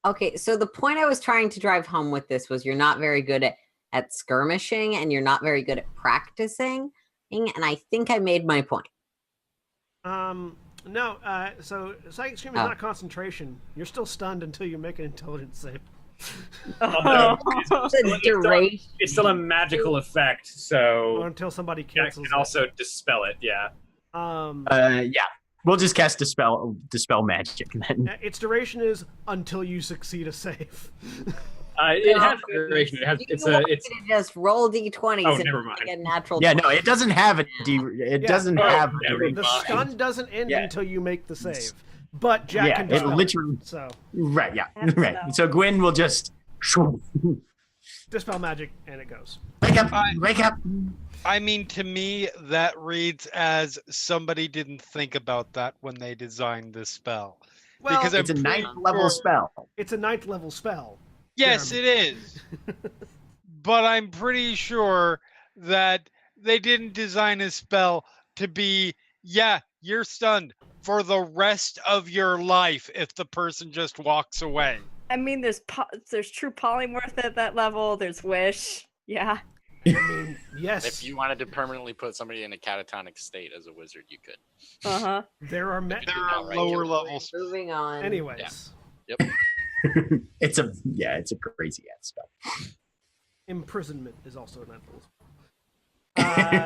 Okay, so the point I was trying to drive home with this was you're not very good at skirmishing and you're not very good at practicing, and I think I made my point. No, so Psychic Scream is not concentration. You're still stunned until you make an intelligence save. Oh. The duration. It's still a magical effect, Or so until somebody I cancels can also dispel it. Yeah. it. Yeah, we'll just cast dispel magic then. Its duration is until you succeed a save. It has duration. It's just roll d20s Oh, and never mind. get a natural. Yeah, 20. no, it doesn't have it Yeah. doesn't Oh, have never duration. The mind. stun doesn't end Yeah. until you make the save, but Jack Yeah, can it dispel literally- so Right, yeah, That's right. no. So Gwyn will just dispel magic and it goes. wake up, wake up. I mean, to me, that reads as somebody didn't think about that when they designed this spell. Well, Because It's a I'm pretty 9th level sure- spell. it's a 9th level spell. Yes, Jeremy. it is. But I'm pretty sure that they didn't design a spell to be, yeah, you're stunned for the rest of your life if the person just walks away. I mean, there's true polymorph at that level. There's wish. Yeah. I mean, yes, If you wanted to permanently put somebody in a catatonic state as a wizard, you could. Uh huh. there are There There are Right. lower levels. Moving on. anyways. It's a crazy ass spell. Imprisonment is also a 9th level.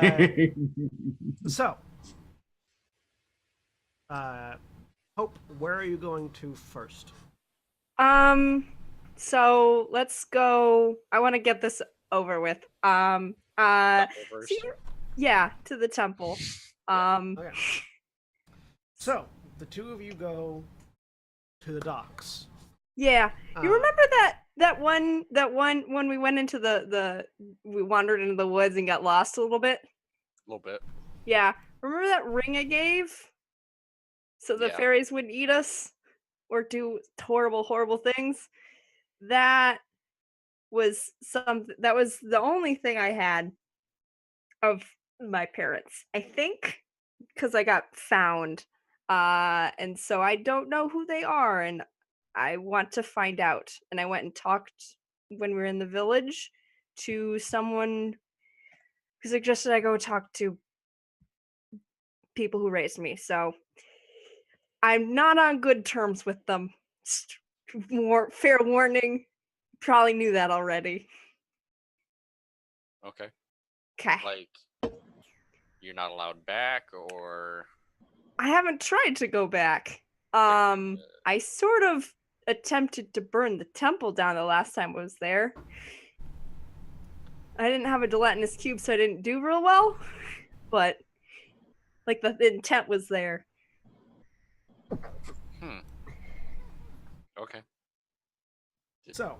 So, Hope, where are you going to first? So let's go. I want to get this over with. Dumbleverse. See, yeah, to the temple. Okay. So, the two of you go to the docks. Yeah. You Uh, remember that one when we went into we wandered into the woods and got lost a little bit? A little bit. Yeah. Remember that ring I gave? So the Yeah. fairies wouldn't eat us or do horrible, horrible things. That was the only thing I had of my parents, I think, because I got found. And so I don't know who they are, and I want to find out. And I went and talked when we were in the village to someone who suggested I go talk to people who raised me. So I'm not on good terms with them. Fair warning. Probably knew that already. Okay. Okay. Like, you're not allowed back, or I haven't tried to go back. I sort of attempted to burn the temple down the last time I was there. I didn't have a gelatinous cube, so I didn't do real well. But like the intent was there. okay. So,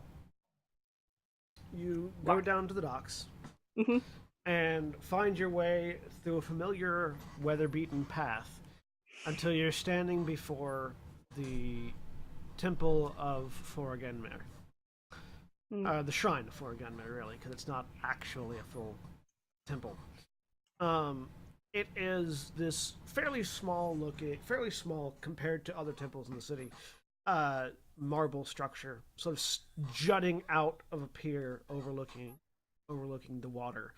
you go down to the docks Mhm. and find your way through a familiar weather-beaten path until you're standing before the temple of Foragenmer. The shrine of Foragenmer, really, because it's not actually a full temple. It is this fairly small compared to other temples in the city, marble structure, sort of jutting out of a pier overlooking the water.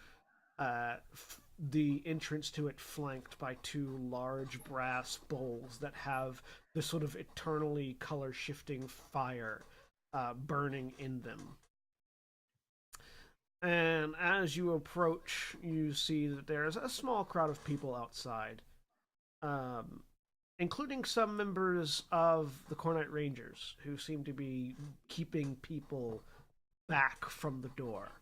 The entrance to it flanked by two large brass bowls that have this sort of eternally color-shifting fire burning in them. And as you approach, you see that there's a small crowd of people outside, including some members of the Cornite Rangers, who seem to be keeping people back from the door.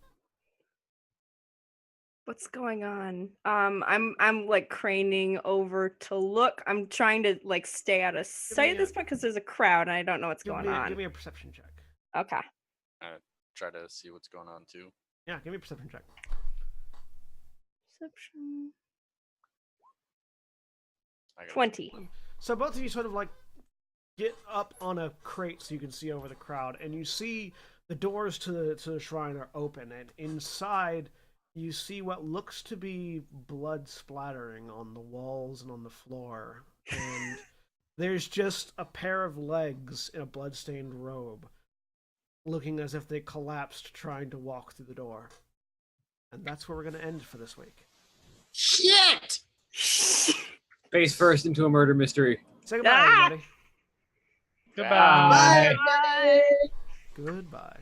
What's going on? I'm like craning over to look. I'm trying to like stay out of sight at this point because there's a crowd and I don't know what's going on. Give me a perception check. Okay. Try to see what's going on too. Yeah, give me a perception check. Perception. I got 20. So both of you sort of like get up on a crate so you can see over the crowd, and you see the doors to the shrine are open, and inside you see what looks to be blood splattering on the walls and on the floor, and there's just a pair of legs in a bloodstained robe, looking as if they collapsed trying to walk through the door. And that's where we're going to end for this week. Shit! Face first into a murder mystery. Say goodbye, everybody. Goodbye. Bye. Goodbye.